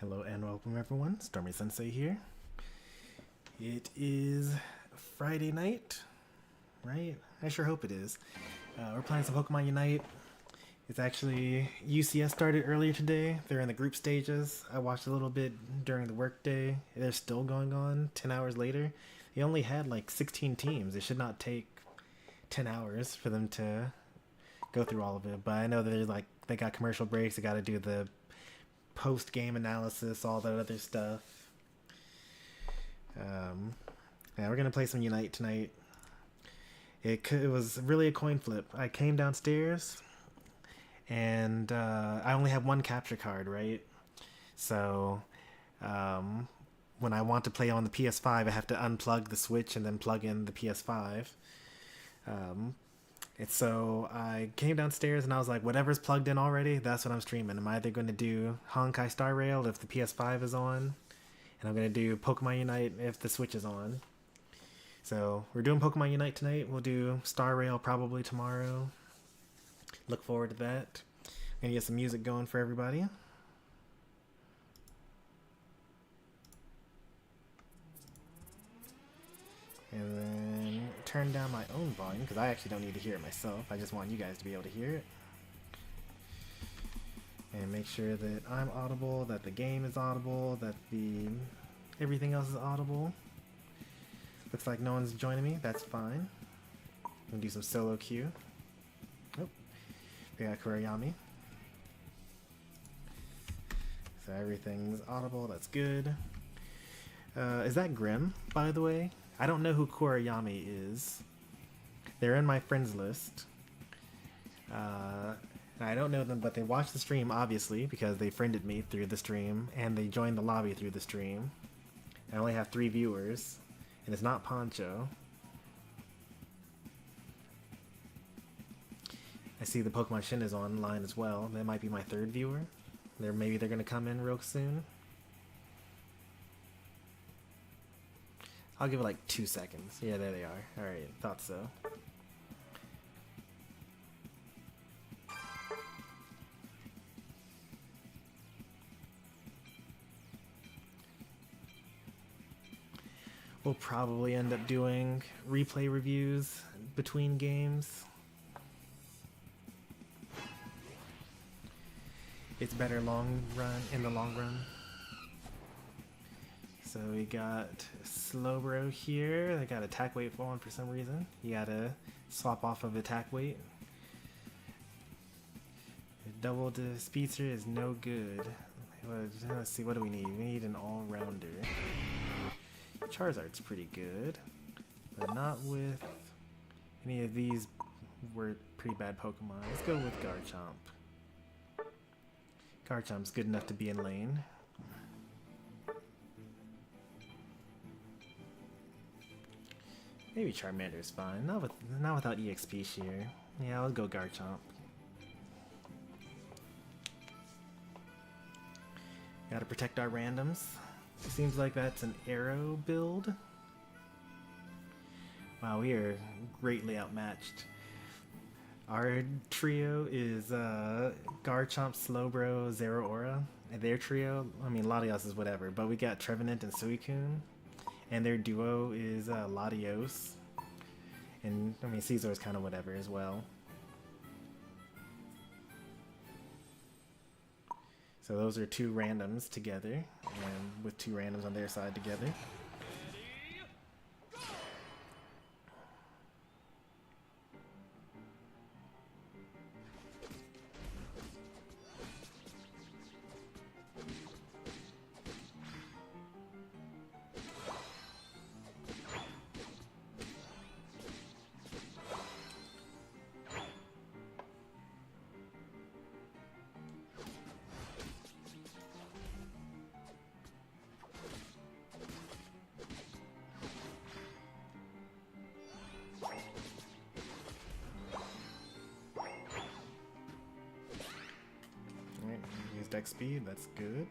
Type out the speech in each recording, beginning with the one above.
Hello and welcome everyone, Stormy Sensei here. It is Friday night, right? I sure hope it is. We're playing some Pokemon Unite. It's actually, UCS started earlier today. They're in the group stages. I watched a little bit during the workday. They're still going on 10 hours later. They only had like 16 teams. It should not take 10 hours for them to go through all of it. But I know that they got commercial breaks. They got to do the post-game analysis, all that other stuff. Yeah, we're gonna play some Unite tonight. It was really a coin flip. I came downstairs, and I only have one capture card, right? So when I want to play on the PS5, I have to unplug the Switch and then plug in the PS5. And so I came downstairs and I was like, whatever's plugged in already, that's what I'm streaming. I'm either going to do Honkai Star Rail if the PS5 is on, and I'm going to do Pokemon Unite if the Switch is on. So we're doing Pokemon Unite tonight. We'll do Star Rail probably tomorrow. Look forward to that. I'm going to get some music going for everybody. And then turn down my own volume because I actually don't need to hear it myself. I just want you guys to be able to hear it. And make sure that I'm audible, that the game is audible, that everything else is audible. Looks like no one's joining me. That's fine. I'm gonna do some solo queue. Oh, we got Kurayami. So everything's audible. That's good. Is that Grim, by the way? I don't know who Kurayami is. They're in my friends list. I don't know them, but they watched the stream, obviously, because they friended me through the stream, and they joined the lobby through the stream. I only have 3 viewers, and it's not Poncho. I see the Pokemon Shin is online as well. That might be my 3rd viewer. Maybe they're going to come in real soon. I'll give it like 2 seconds. Yeah, there they are. Alright, thought so. We'll probably end up doing replay reviews between games. It's better in the long run. So we got Slowbro here. They got attack weight falling for some reason. You gotta swap off of attack weight. Double the speedster is no good. Let's see, what do we need? We need an all-rounder. Charizard's pretty good, but not with any of these were pretty bad Pokemon. Let's go with Garchomp. Garchomp's good enough to be in lane. Maybe Charmander's fine. Not without EXP Shear. Yeah, I'll go Garchomp. Gotta protect our randoms. Seems like that's an arrow build. Wow, we are greatly outmatched. Our trio is Garchomp, Slowbro, Zeraora. And their trio, I mean Latios is whatever, but we got Trevenant and Suicune. And their duo is Latios. And I mean Caesar is kind of whatever as well. So those are 2 randoms together, and with 2 randoms on their side together. Dex speed, that's good.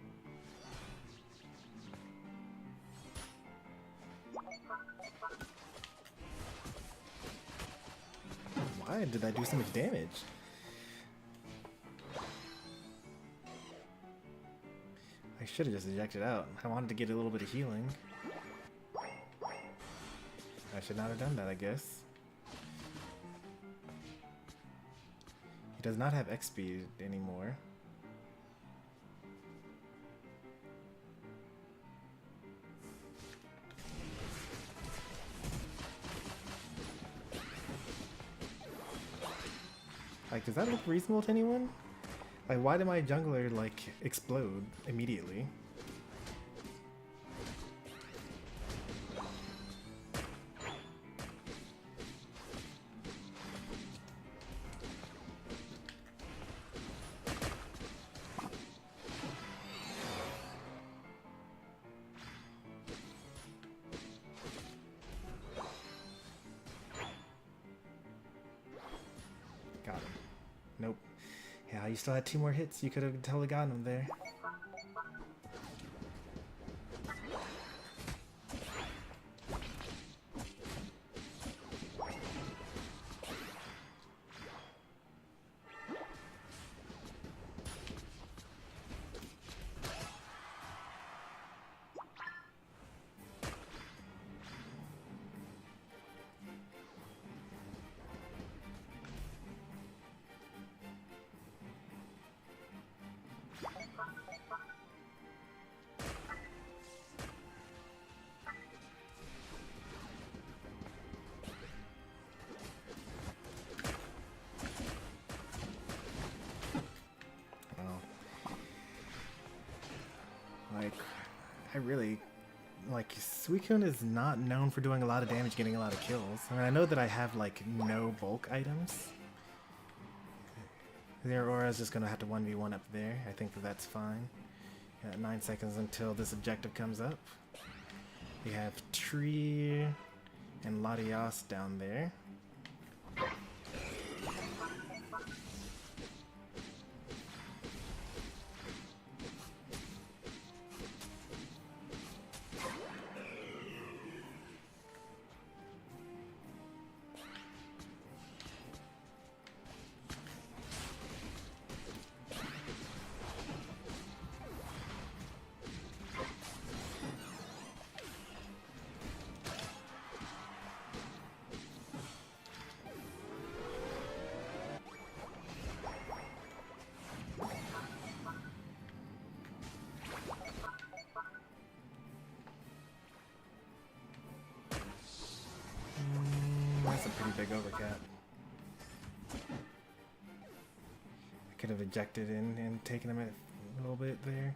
Why did I do so much damage? should have just ejected out. I wanted to get a little bit of healing. I should not have done that, I guess. He does not have X speed anymore. Like, does that look reasonable to anyone? Like, why did my jungler, like, explode immediately? Got him. Nope. Yeah, you still had 2 more hits. You could have totally gotten him there. Like, I really, like, Suicune is not known for doing a lot of damage, getting a lot of kills. I mean, I know that I have, like, no bulk items. Their aura's just gonna have to 1v1 up there. I think that that's fine. Got 9 seconds until this objective comes up. We have Tree and Latias down there. That's a pretty big overcap. I could have ejected in and taken him a little bit there.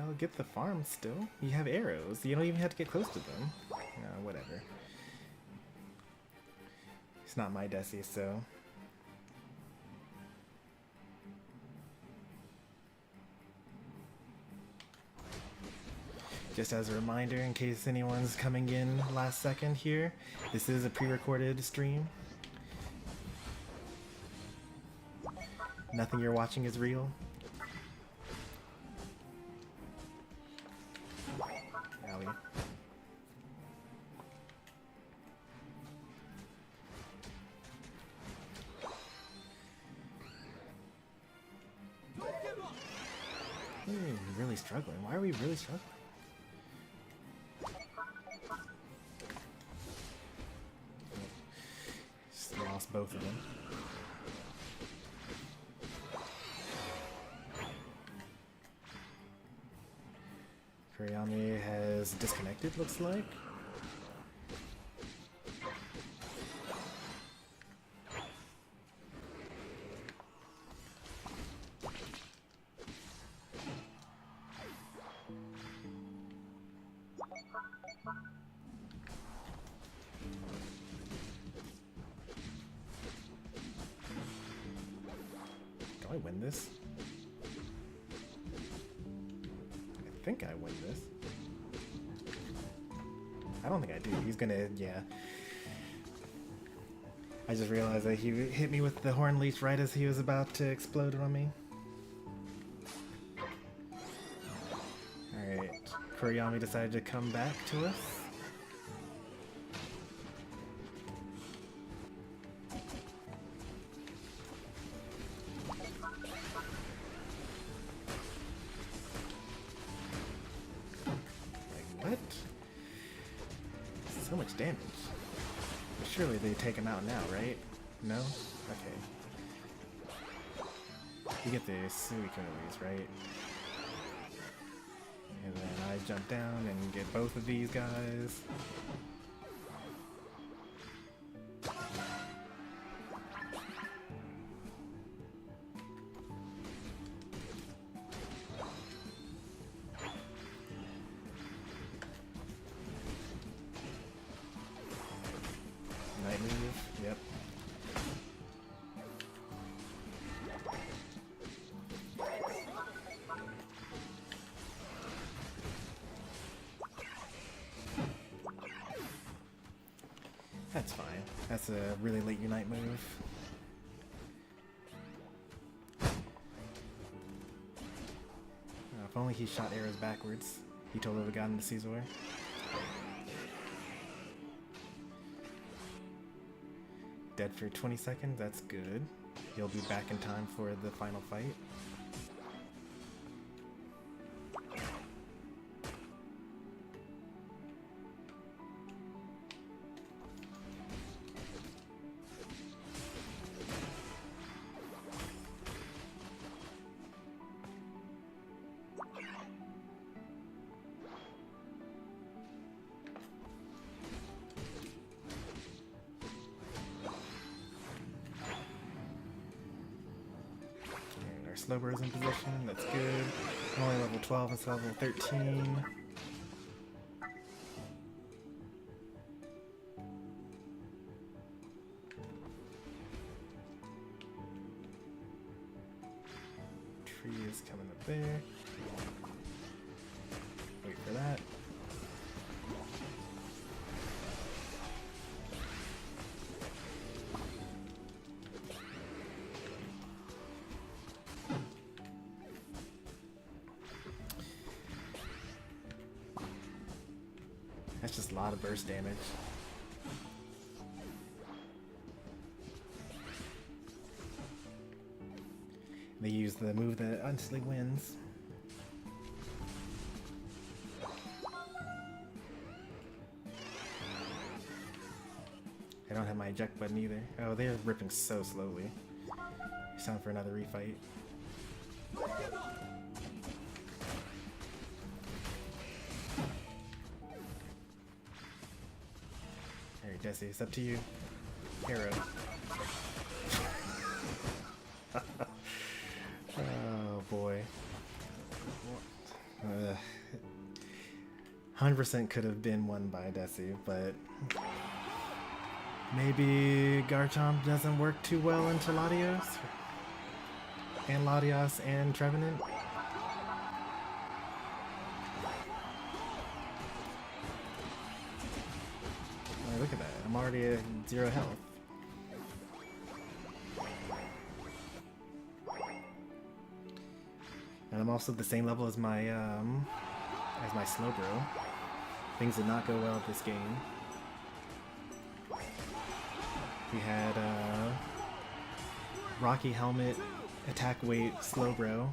I'll get the farm still. You have arrows. You don't even have to get close to them. Whatever. It's not my Desi, so... Just as a reminder, in case anyone's coming in last second here, this is a pre-recorded stream. Nothing you're watching is real. Really struggling. Why are we really struggling? Just lost both of them. Kuriyami has disconnected, looks like. Do I win this? I think I win this. I don't think I do. He's gonna, yeah. I just realized that he hit me with the Horn Leech right as he was about to explode on me. Alright, Kuriyami decided to come back to us. Like, what? So much damage. Surely they take him out now, right? No? Okay. You get the Suiko's, right? And then I jump down and get both of these guys. Night move, yep. That's fine. That's a really late Unite move. If only he shot arrows backwards, he totally would have gotten the Caesar. Dead for 20 seconds, that's good. He'll be back in time for the final fight. Slowbro's in position, that's good. I'm only level 12 instead of level 13. Tree is coming up there. Wait for that. That's just a lot of burst damage. They use the move that instantly wins. I don't have my eject button either. Oh, they're ripping so slowly. It's time for another refight. Alright, Jesse, it's up to you. Hero. Oh boy. 100% could have been won by Desi, but maybe Garchomp doesn't work too well into Latios? And Latios and Trevenant? Oh, look at that, I'm already at 0 health. And I'm also at the same level as my Slowbro. Things did not go well this game. We had Rocky Helmet, Attack Weight, Slowbro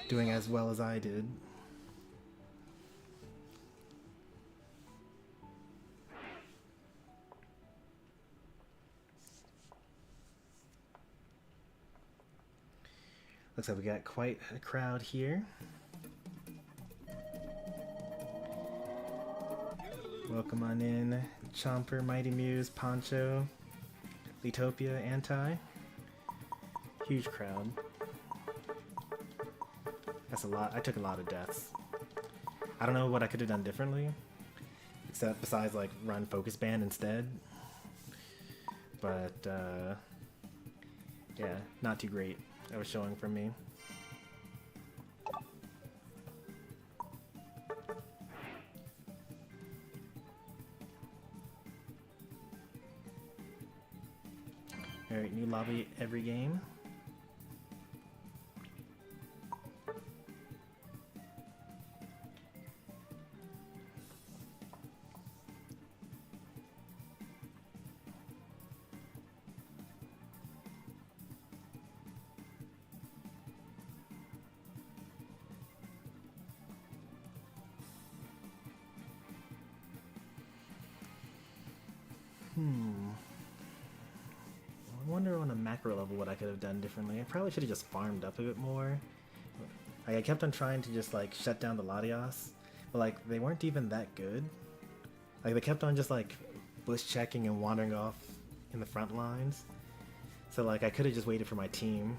doing as well as I did. Looks like we got quite a crowd here. Welcome on in, Chomper, Mighty Muse, Poncho, Letopia, Anti. Huge crowd. That's a lot. I took a lot of deaths. I don't know what I could have done differently, except besides like run Focus Band instead. But yeah, not too great. That was showing from me. Alright, new lobby every game. I wonder on a macro level what I could have done differently. I probably should have just farmed up a bit more. Like, I kept on trying to just like shut down the Latios, but like they weren't even that good. Like they kept on just like bush checking and wandering off in the front lines. So like I could have just waited for my team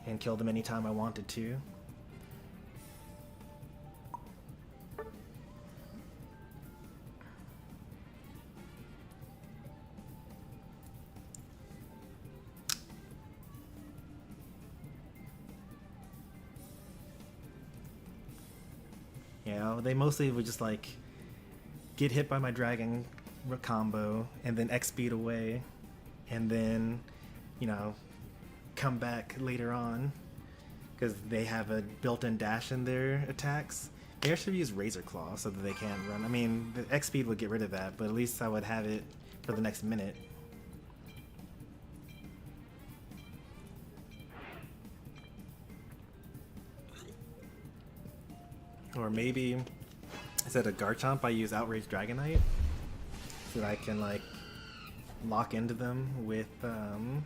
and killed them anytime I wanted to. You know, they mostly would just like get hit by my dragon combo and then X speed away and then, you know, come back later on because they have a built-in dash in their attacks. They should use Razor Claw so that they can't run. I mean, the X speed would get rid of that, but at least I would have it for the next minute. Or maybe instead of Garchomp, I use Outrage Dragonite so that I can like lock into them with let's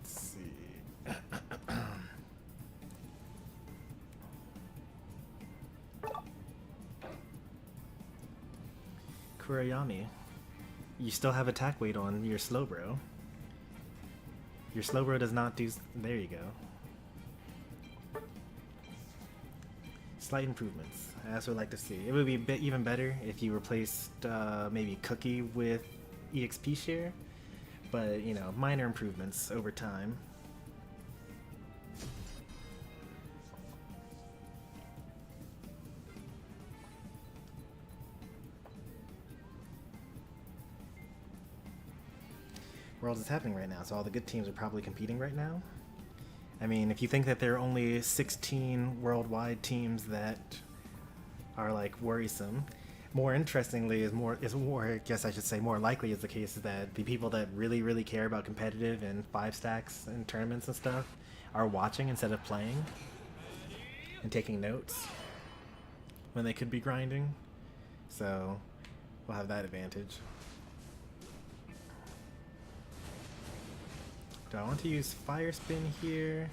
see. Kurayami. You still have attack weight on your Slowbro. Your Slowbro does not do... There you go. Slight improvements. I also would like to see. It would be even better if you replaced maybe Cookie with EXP share. But, you know, minor improvements over time. Worlds is happening right now, so all the good teams are probably competing right now. I mean, if you think that there are only 16 worldwide teams that are like worrisome, more interestingly is more I guess I should say more likely is the case is that the people that really care about competitive and 5 stacks and tournaments and stuff are watching instead of playing and taking notes when they could be grinding. So we'll have that advantage. Do I want to use Fire Spin here?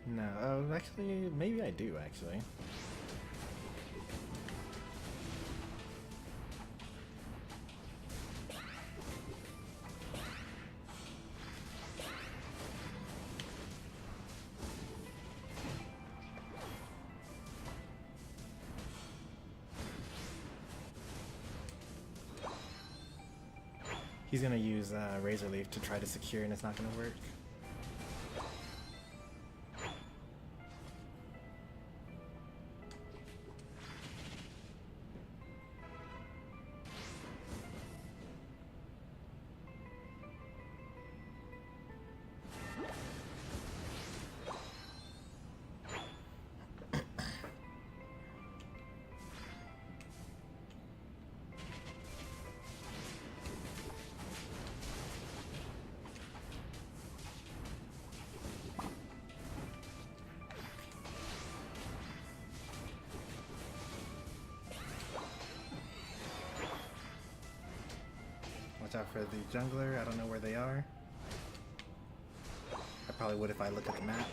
No, oh, actually, maybe I do, actually. He's gonna use Razor Leaf to try to secure, and it's not gonna work. Watch out for the jungler. I don't know where they are. I probably would if I looked at the map.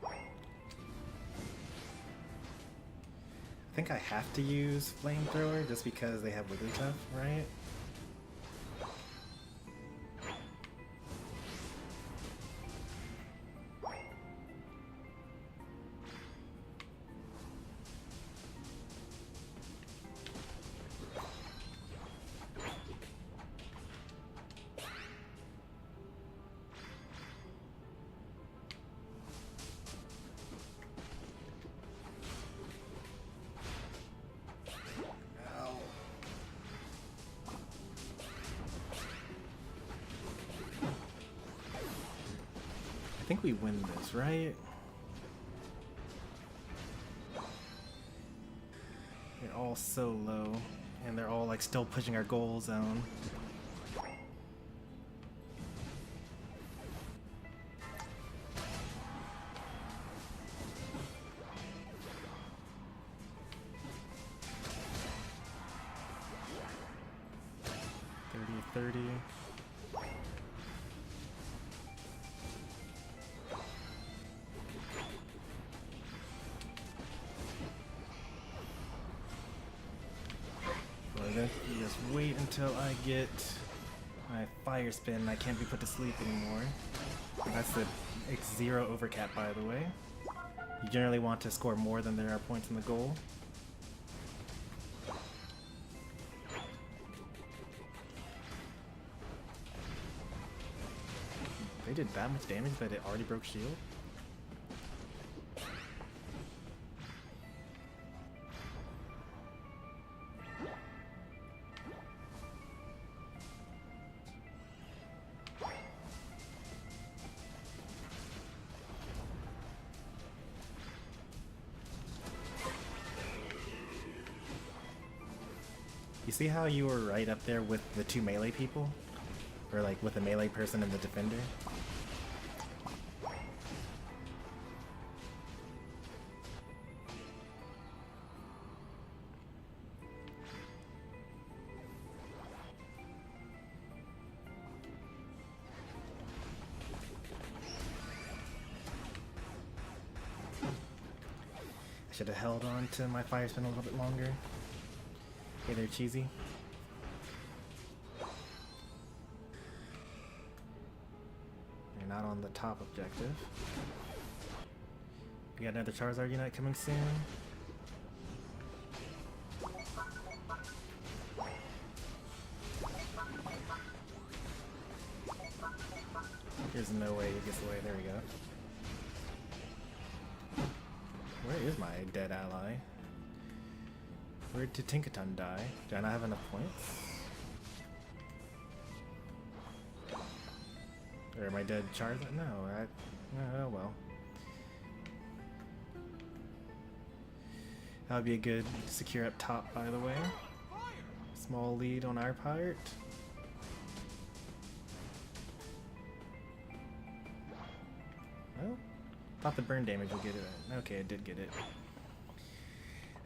I think I have to use Flamethrower just because they have Wigglytuff, right? think we win this, right? They're all so low, and they're all like still pushing our goal zone. Just wait until I get my fire spin. I can't be put to sleep anymore. That's the X0 overcap, by the way. You generally want to score more than there are points in the goal. They did that much damage that it already broke shield? You see how you were right up there with the two melee people? Or like with the melee person and the defender? I should have held on to my fire spin a little bit longer. Hey there, Cheesy. You're not on the top objective. We got another Charizard Unite coming soon. There's no way he gets away. There we go. Where is my dead ally? Where did Tinkaton die? Do I not have enough points? Or am I dead Charizard? No, oh well. That would be a good secure up top, by the way. Small lead on our part. Well, thought the burn damage would get it. Okay, it did get it.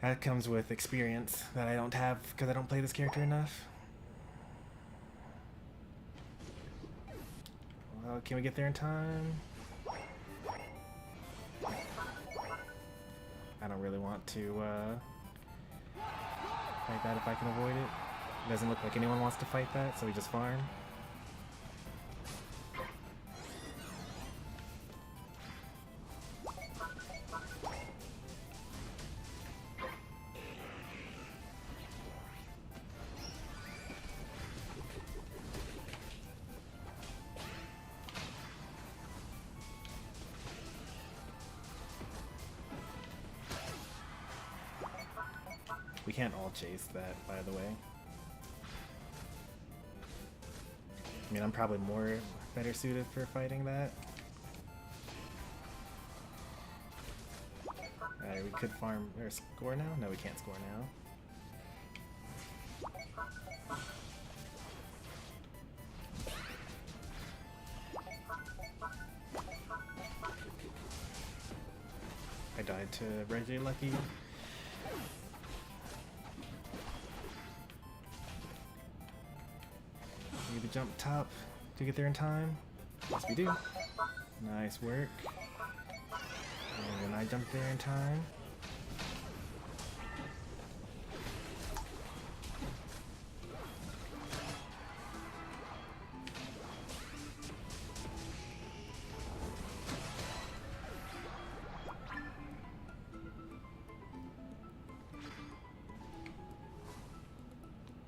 That comes with experience that I don't have because I don't play this character enough. Well, can we get there in time? I don't really want to fight that if I can avoid it. It doesn't look like anyone wants to fight that, so we just farm. We can't all chase that, by the way. I mean, I'm probably better suited for fighting that. Alright, we could farm or score now? No, we can't score now. I died to Reggie Lucky. Need to jump top to get there in time. Yes, we do. Nice work. And then I jumped there in time.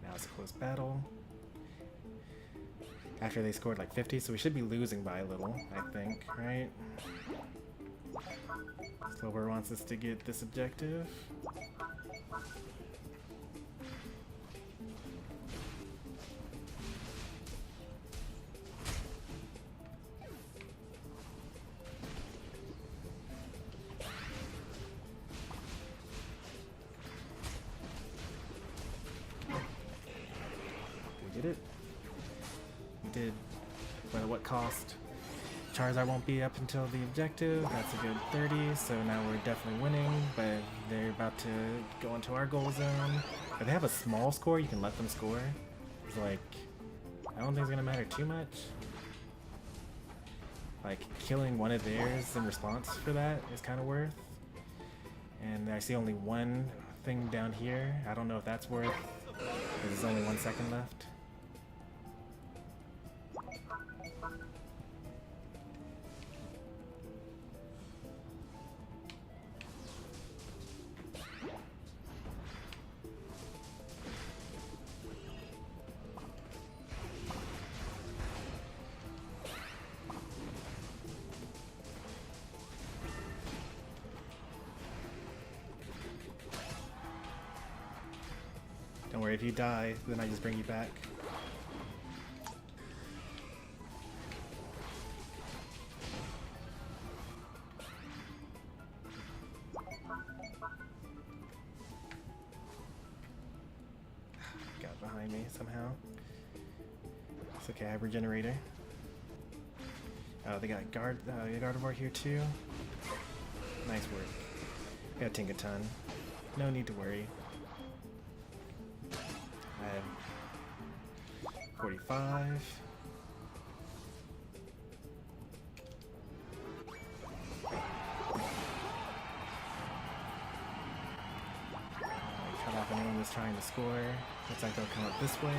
Now it's a close battle. After they scored like 50, so we should be losing by a little, I think, right? Slower wants us to get this objective. cost. Charizard won't be up until the objective. That's a good 30, so now we're definitely winning, but they're about to go into our goal zone. If they have a small score, you can let them score. It's like, I don't think it's gonna matter too much. Like, killing one of theirs in response for that is kind of worth. And I see only one thing down here. I don't know if that's worth, because there's only 1 second left. Don't worry, if you die, then I just bring you back. Got behind me somehow. It's okay, I have Regenerator. Oh, they got Gardevoir here too. Nice work. Got Tinkaton. No need to worry. I have 45. Cut off anyone who's trying to score. Looks like they'll come up this way.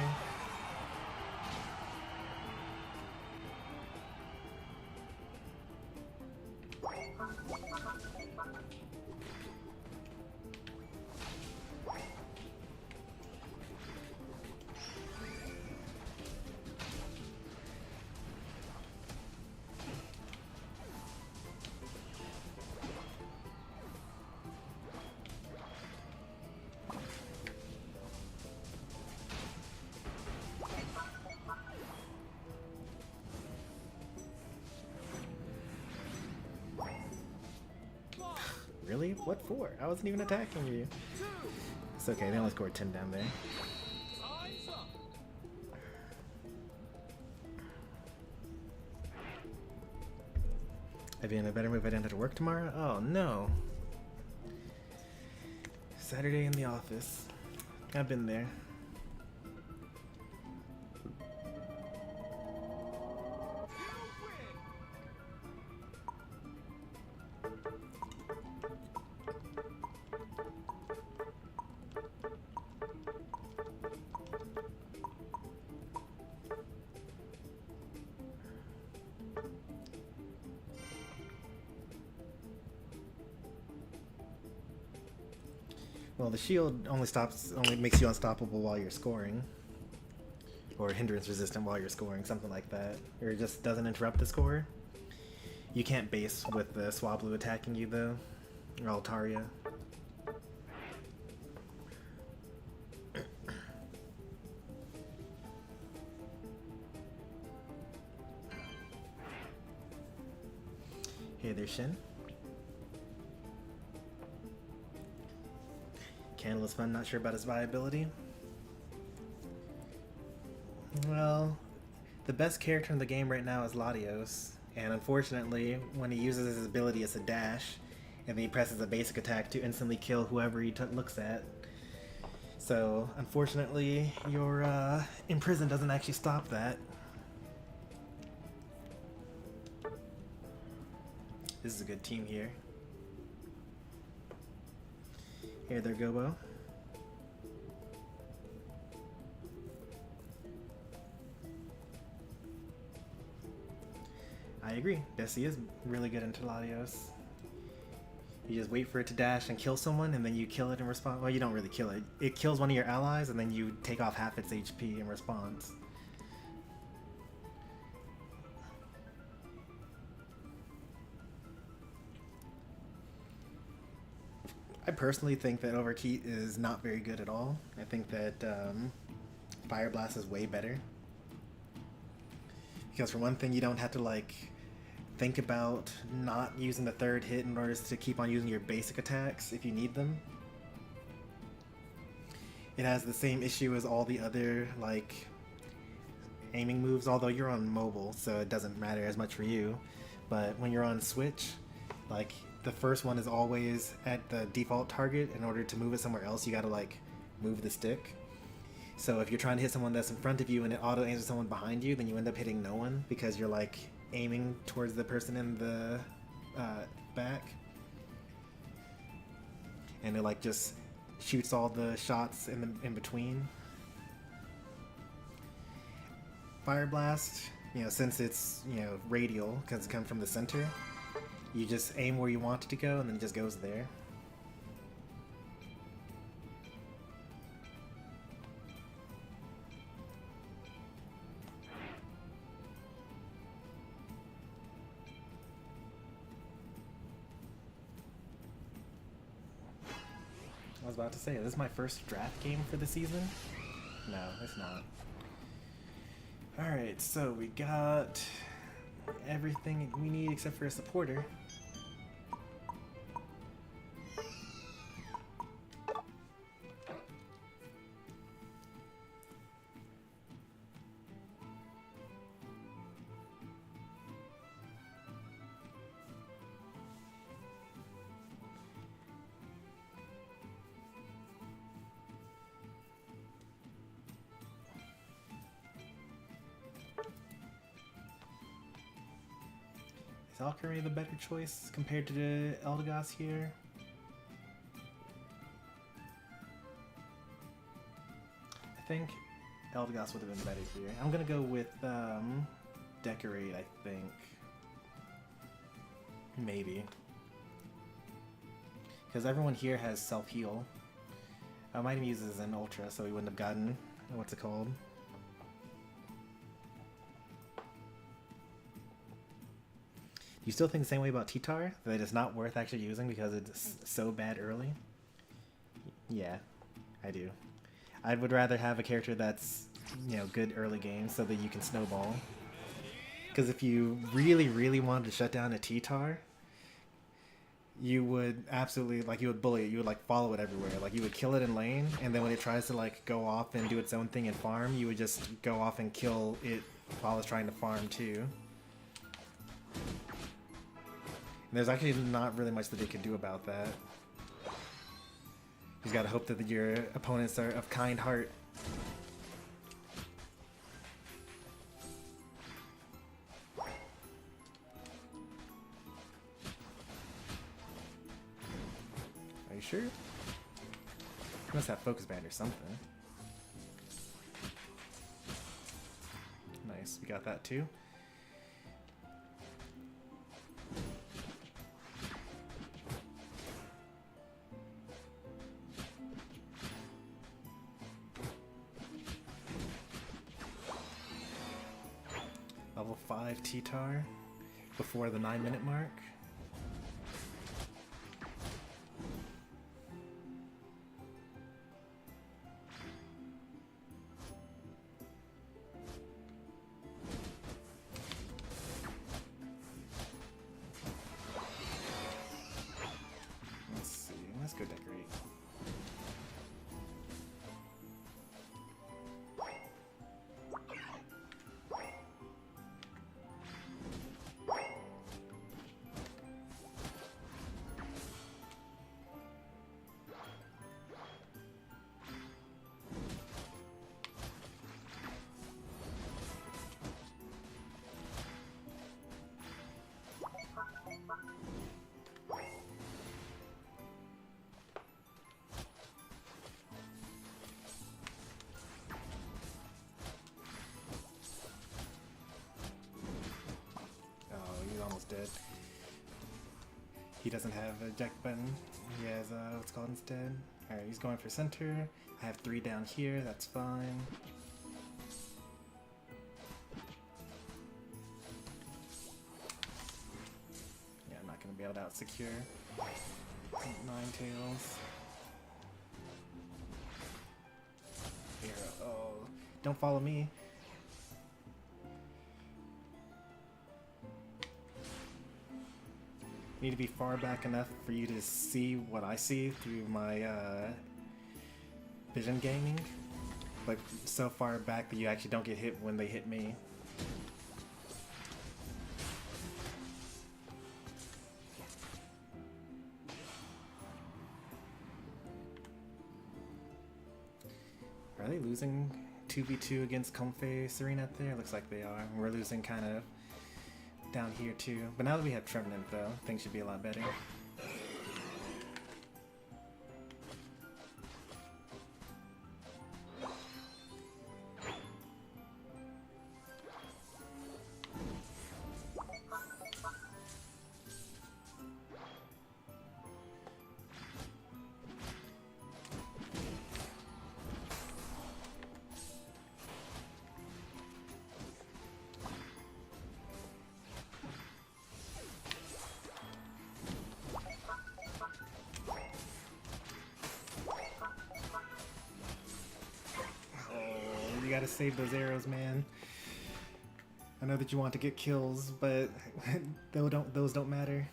Really? What for? I wasn't even attacking you. It's okay, they only scored 10 down there. I'd be in a better mood if I didn't have to work tomorrow? Oh no. Saturday in the office. I've been there. Well, the shield only makes you unstoppable while you're scoring. Or hindrance resistant while you're scoring, something like that. Or it just doesn't interrupt the score. You can't base with the Swablu attacking you though. Or Altaria. Hey there, Shin. Candle is fun, not sure about his viability. Well, the best character in the game right now is Latios, and unfortunately, when he uses his ability, it's a dash, and then he presses a basic attack to instantly kill whoever he looks at. So, unfortunately, your Imprison doesn't actually stop that. This is a good team here. Here, there, Gobo. I agree. Desi is really good into Latios. You just wait for it to dash and kill someone, and then you kill it in response. Well, you don't really kill it. It kills one of your allies, and then you take off half its HP in response. I personally think that Overheat is not very good at all. I think that Fire Blast is way better. Because for one thing, you don't have to like think about not using the third hit in order to keep on using your basic attacks if you need them. It has the same issue as all the other like aiming moves, although you're on mobile, so it doesn't matter as much for you. But when you're on Switch, like the first one is always at the default target. In order to move it somewhere else, you gotta like move the stick. So if you're trying to hit someone that's in front of you and it auto aims at someone behind you, then you end up hitting no one because you're like aiming towards the person in the back, and it like just shoots all the shots in between. Fire Blast, since it's radial because it comes from the center, you just aim where you want it to go and then it just goes there. I was about to say, is this my first draft game for the season? No, it's not. Alright, so we got everything we need except for a supporter. Is Alchemy the better choice compared to the Eldegoss here? I think Eldegoss would have been better here. I'm gonna go with Decorate, I think. Maybe. Because everyone here has self-heal. I might have used this as an Ultra, so we wouldn't have gotten, what's it called? You still think the same way about T-Tar? That it's not worth actually using because it's so bad early? Yeah, I do. I would rather have a character that's, good early game so that you can snowball. Because if you really, really wanted to shut down a T-Tar, you would absolutely, you would bully it. You would, follow it everywhere. You would kill it in lane, and then when it tries to, go off and do its own thing and farm, you would just go off and kill it while it's trying to farm, too. And there's actually not really much that they can do about that. You just gotta hope that your opponents are of kind heart. Are you sure? You must have focus band or something. Nice, we got that too. Level 5 T-Tar before the 9-minute mark. Let's see, let's go Decorate. Dead. He doesn't have a deck button. He has what's called instead. Alright, he's going for center. I have 3 down here, that's fine. Yeah, I'm not going to be able to out-secure Ninetales. Here, oh, don't follow me. Need to be far back enough for you to see what I see through my vision gaming. like so far back that you actually don't get hit when they hit me. Are they losing 2v2 against Comfey Serena there? Looks like they are. We're losing kind of down here too. But now that we have Trevenant though, things should be a lot better. You gotta save those arrows, man. I know that you want to get kills, but those don't matter.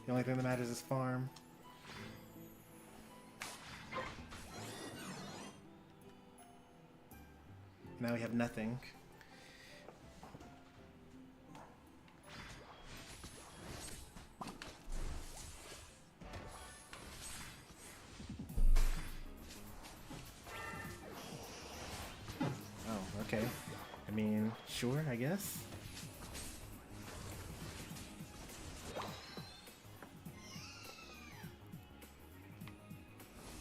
The only thing that matters is farm. Now we have nothing. Okay, I mean, sure, I guess.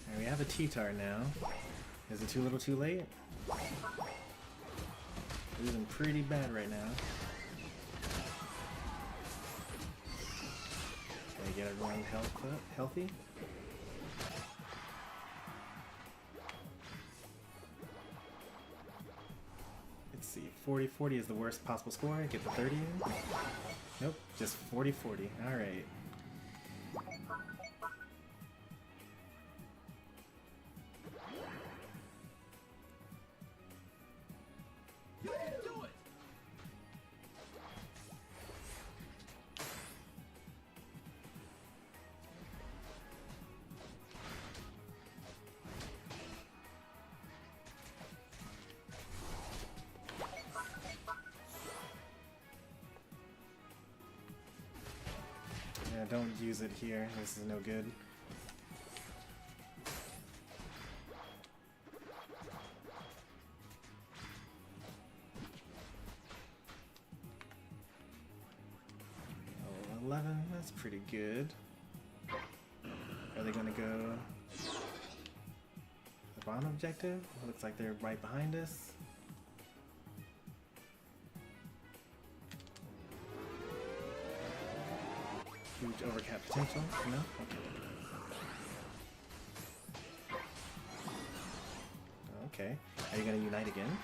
Alright, we have a T-Tar now. Is it too little too late? Losing pretty bad right now. Gotta get everyone healthy. Let's see, 40-40 is the worst possible score. Get the 30 in. Nope, just 40-40. Alright. Yeah, don't use it here. This is no good. Oh, 11, that's pretty good. Are they gonna go the bottom objective? Looks like they're right behind us. Huge overcap potential? No? Okay. Okay. Are you gonna unite again?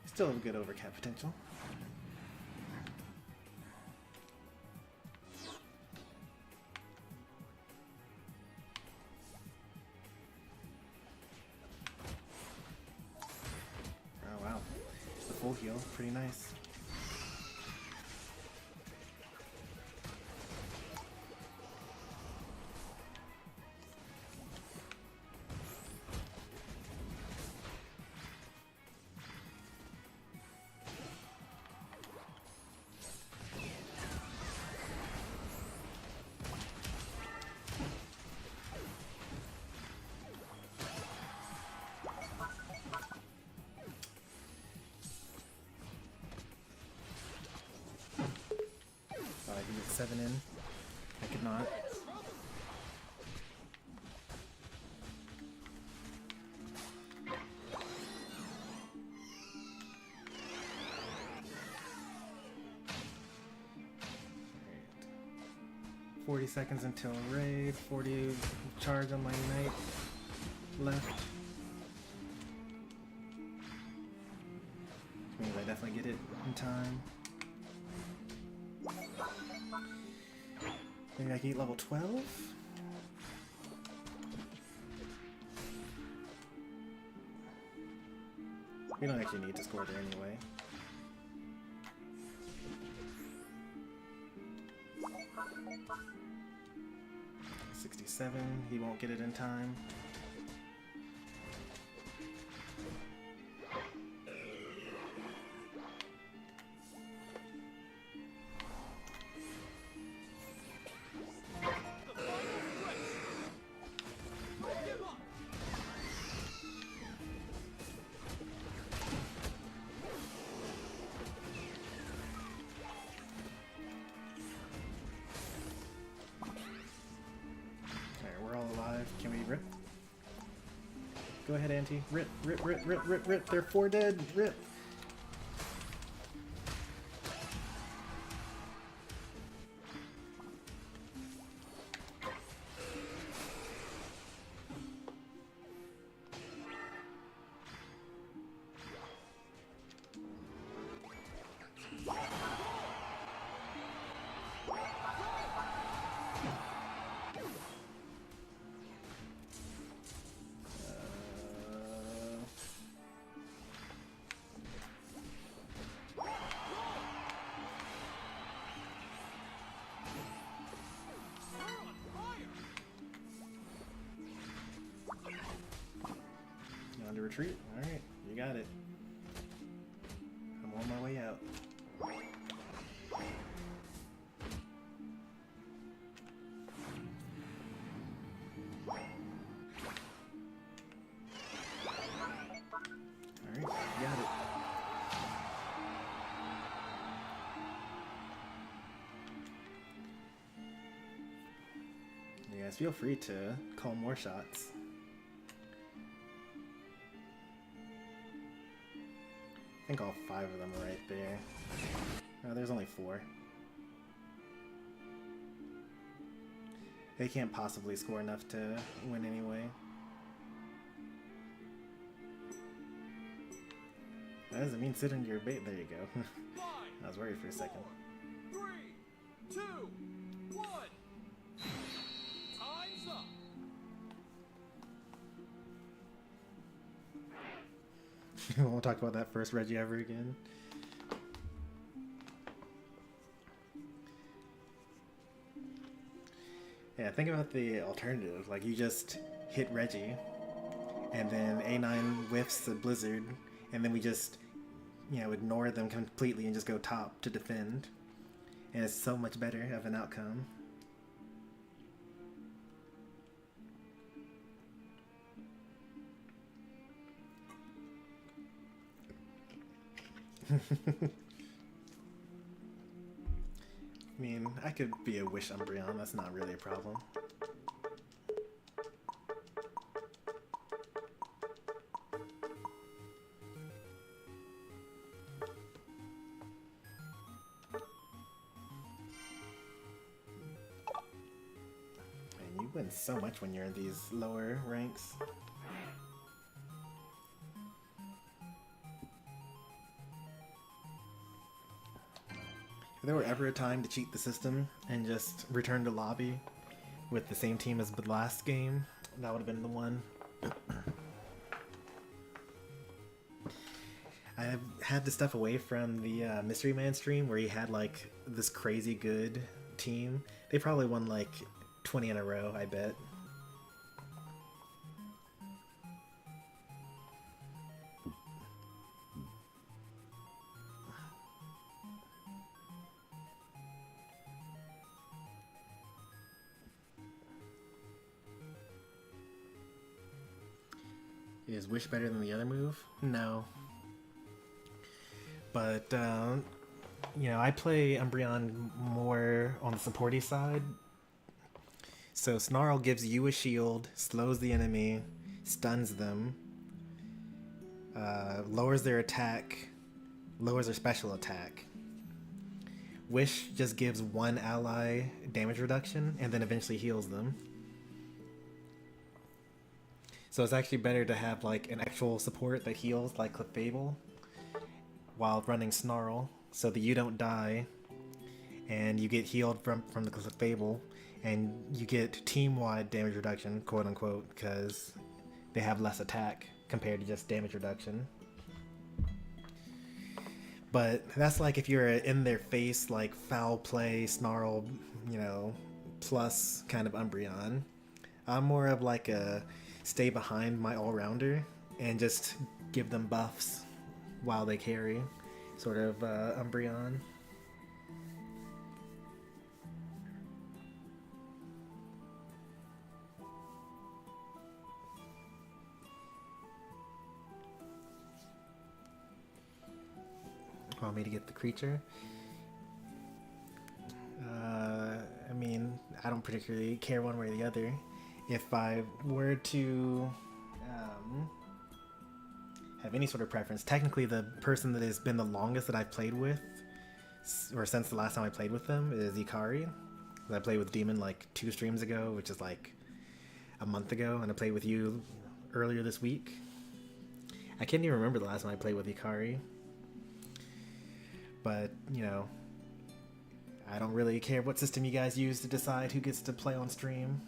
Still have good overcap potential. Full heal, pretty nice. I can get 7 in. I could not. Right. 40 seconds until raid. 40 charge on my Unite left. Which means I definitely get it in time. Maybe I can get level 12? We don't actually need to score there anyway. $67, he won't get it in time. Can we rip? Go ahead, Auntie. Rip, rip, rip, rip, rip, rip. They're 4 dead. Rip. To retreat? Alright, you got it. I'm on my way out. Alright, you got it. You guys feel free to call more shots. I think all 5 of them are right there. No, there's only 4. They can't possibly score enough to win anyway. That doesn't mean sit into your bait. There you go. I was worried for a second. 3, 2, 1. Time's up. We won't talk about that first Reggie ever again. Yeah, think about the alternative. Like, you just hit Reggie, and then A9 whiffs the Blizzard, and then we just, you know, ignore them completely and just go top to defend. And it's so much better of an outcome. I mean, I could be a Wish Umbreon, that's not really a problem. And you win so much when you're in these lower ranks. If there were ever a time to cheat the system and just return to lobby with the same team as the last game, that would have been the one. I had to step away from the Mystery Man stream where he had like this crazy good team. They probably won like 20 in a row, I bet. Is Wish better than the other move? No. But, you know, I play Umbreon more on the supporty side. So Snarl gives you a shield, slows the enemy, stuns them, lowers their attack, lowers their special attack. Wish just gives one ally damage reduction and then eventually heals them. So it's actually better to have like an actual support that heals, like Clefable, while running Snarl, so that you don't die and you get healed from the Clefable, and you get team-wide damage reduction, quote unquote, because they have less attack compared to just damage reduction. But that's like if you're in their face, like foul play, snarl, you know, plus kind of Umbreon. I'm more of like a stay behind my all-rounder and just give them buffs while they carry, sort of Umbreon. Want me to get the creature? I mean, I don't particularly care one way or the other. If I were to have any sort of preference, technically the person that has been the longest that I've played with, or since the last time I played with them, is Ikari. I played with Demon like 2 streams ago, which is like a month ago, and I played with you earlier this week. I can't even remember the last time I played with Ikari. But, you know, I don't really care what system you guys use to decide who gets to play on stream.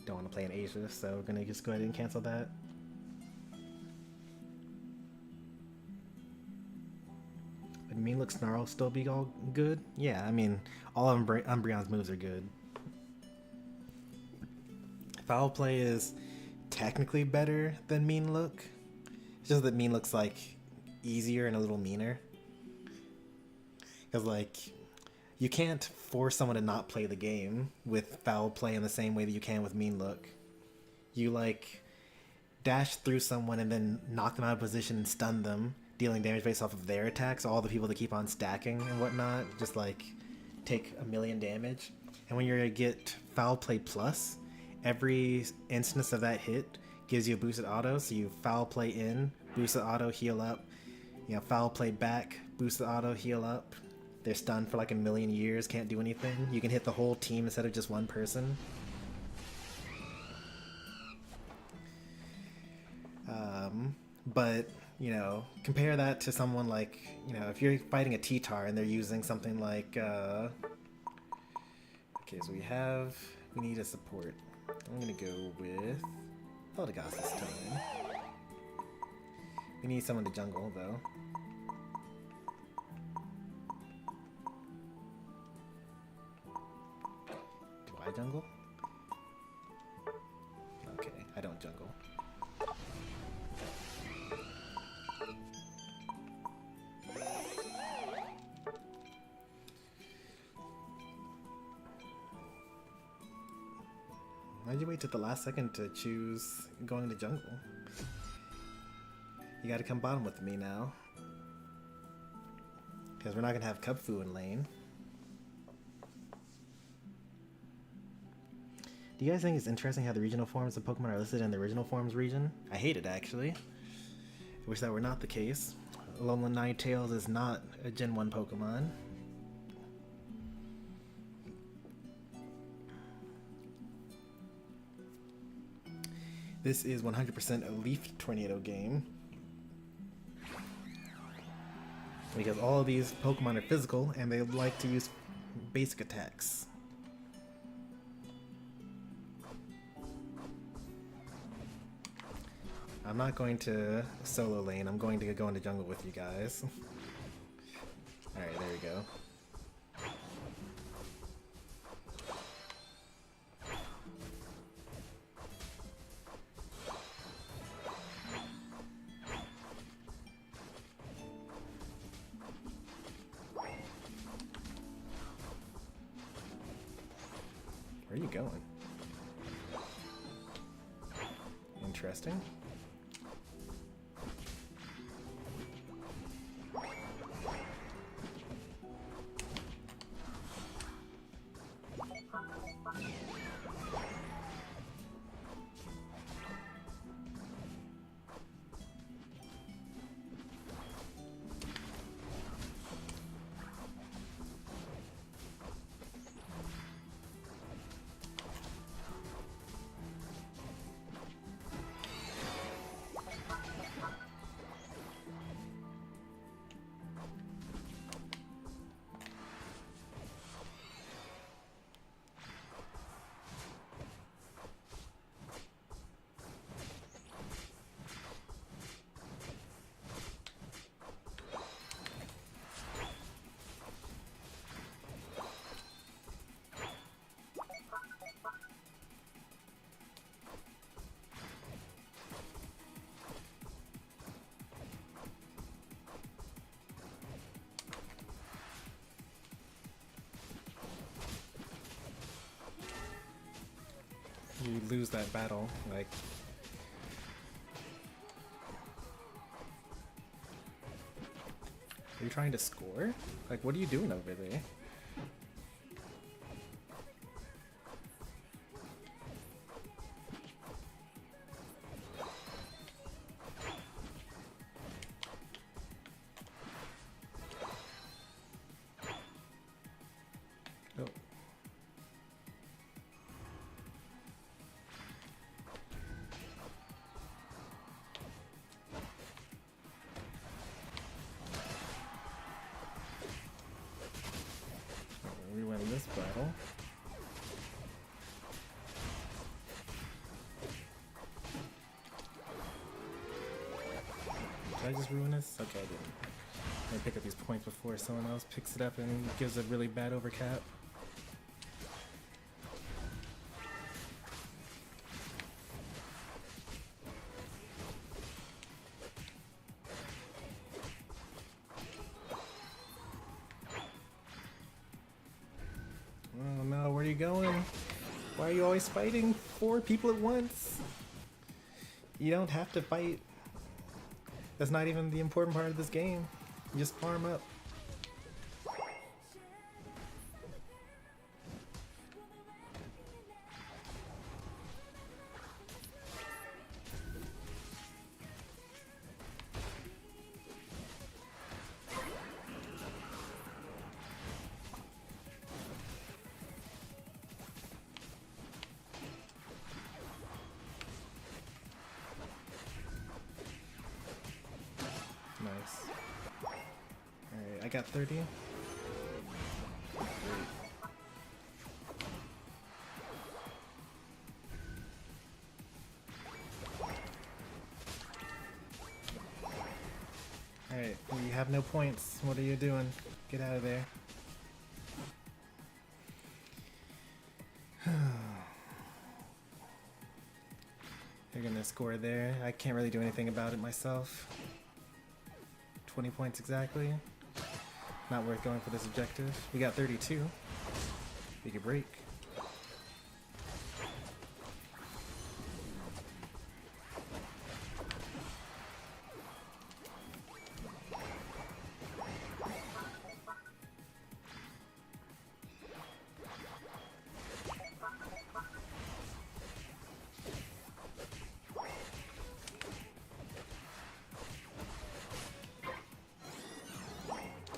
Don't want to play in Asia, so we're gonna just go ahead and cancel that. Would Mean Look Snarl still be all good? Yeah, I mean, all of Umbreon's moves are good. Foul Play is technically better than Mean Look. It's just that Mean Look's like easier and a little meaner. Because like, you can't force someone to not play the game with Foul Play in the same way that you can with Mean Look. You like dash through someone and then knock them out of position and stun them, dealing damage based off of their attacks. All the people that keep on stacking and whatnot just like take 1,000,000 damage. And when you're gonna get Foul Play Plus, every instance of that hit gives you a boosted auto, so you Foul Play in, boosted auto, heal up. You know, Foul Play back, boosted auto, heal up. They're stunned for like 1,000,000 years, can't do anything. You can hit the whole team instead of just one person. But, you know, compare that to someone like, you know, if you're fighting a T-Tar and they're using something like, okay, so we need a support. I'm gonna go with Eldegoss this time. We need someone to jungle, though. Do I jungle? Okay, I don't jungle. Why'd you wait till the last second to choose going to jungle? You gotta come bottom with me now. Because we're not gonna have Cubfu in lane. Do you guys think it's interesting how the regional forms of Pokemon are listed in the original forms region? I hate it, actually. I wish that were not the case. Alolan Ninetales is not a Gen 1 Pokemon. This is 100% a Leaf Tornado game. Because all of these Pokemon are physical and they like to use basic attacks. I'm not going to solo lane, I'm going to go into jungle with you guys. Alright, there we go. Where are you going? Interesting. you lose that battle. Like, are you trying to score? Like, what are you doing over there? Oh. We win this battle. Did I just ruin this? Okay, I didn't. I pick up these points before someone else picks it up and gives a really bad overcap. Oh no, where are you going? Why are you always fighting 4 people at once? You don't have to fight. That's not even the important part of this game. You just farm up. Nice. Alright, I got 30. Great. Alright, you have no points. What are you doing? Get out of there. They're gonna score there. I can't really do anything about it myself. 20 points exactly. Not worth going for this objective. We got 32. We could break.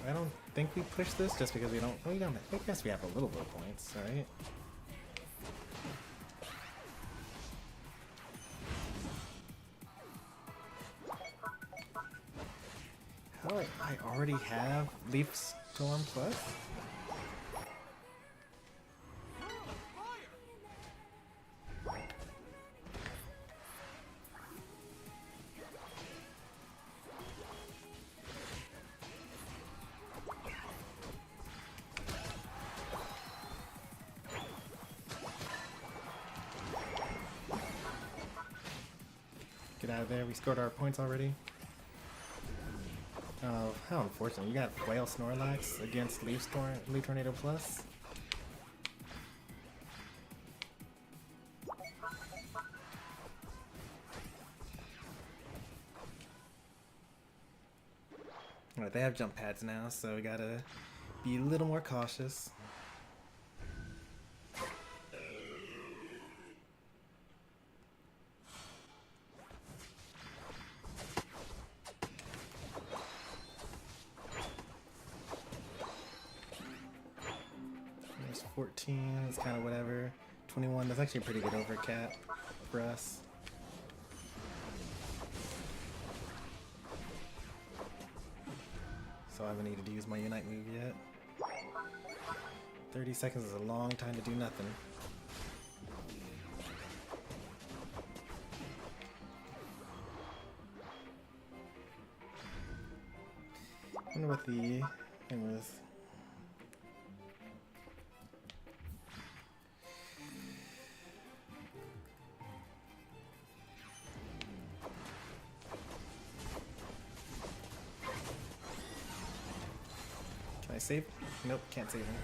I don't think we push this just because we don't. I guess we have a little bit of points, right? How I already have Leaf Storm Plus? Get out of there. We scored our points already. Oh, how unfortunate. You got Whale Snorlax against Leaf Tornado Plus. Alright, they have jump pads now, so we gotta be a little more cautious. There's 14, it's kind of whatever. 21, that's actually a pretty good overcap for us. So I haven't needed to use my Unite move yet. 30 seconds is a long time to do nothing. I wonder what the thing was. Can I save? Nope, can't save him.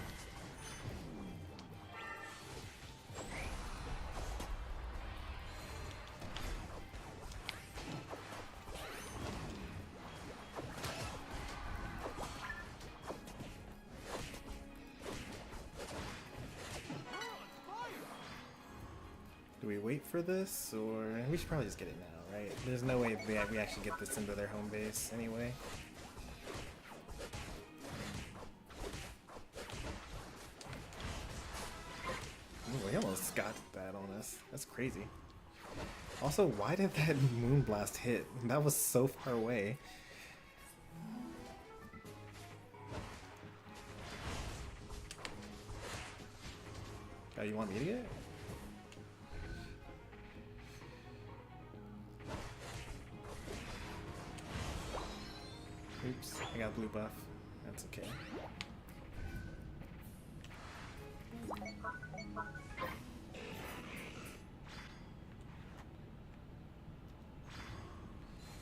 we wait for this, or we should probably just get it now, right? There's no way we actually get this into their home base anyway. Ooh, he almost got that on us. That's crazy. Also, why did that Moonblast hit? That was so far away. Oh, you want me to get it? Oops, I got blue buff. That's okay.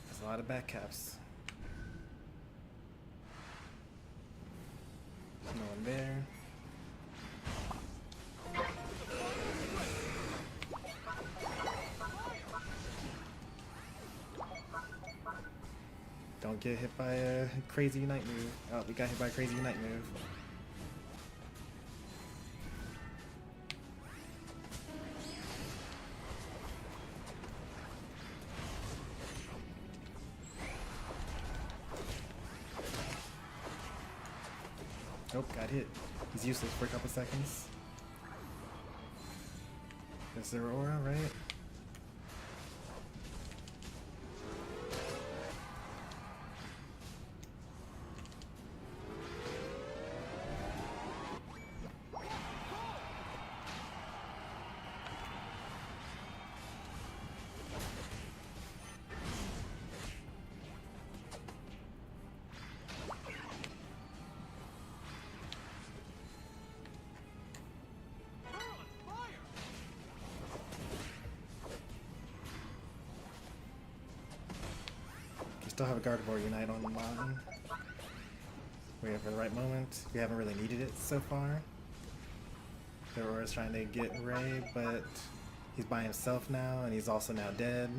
There's a lot of back caps. There's no one there. Don't get hit by a crazy Unite move. Oh, we got hit by a crazy Unite move. Nope, got hit. He's useless for a couple seconds. Is there aura, right? Still have a Gardevoir Unite on the line. Waiting for the right moment. We haven't really needed it so far. Gardevoir's trying to get Ray, but he's by himself now, and he's also now dead.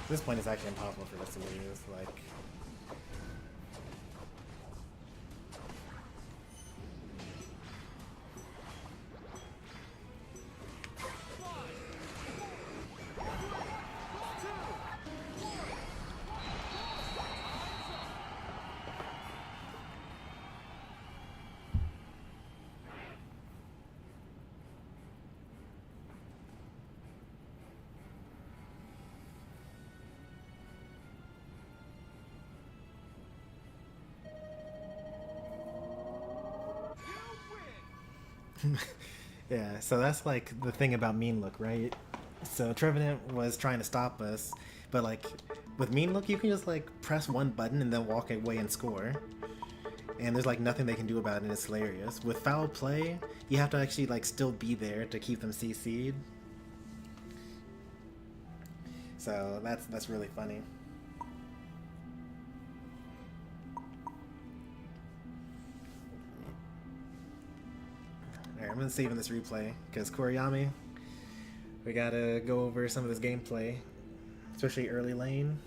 At this point, it's actually impossible for us to lose. Like, yeah, so that's like the thing about Mean Look, right? So Trevenant was trying to stop us, but like with Mean Look, you can just like press one button and then walk away and score. And there's like nothing they can do about it, and it's hilarious. With Foul Play, you have to actually like still be there to keep them CC'd. So that's really funny. Alright, I'm gonna save in this replay, because Kuriyami, we gotta go over some of this gameplay, especially early lane.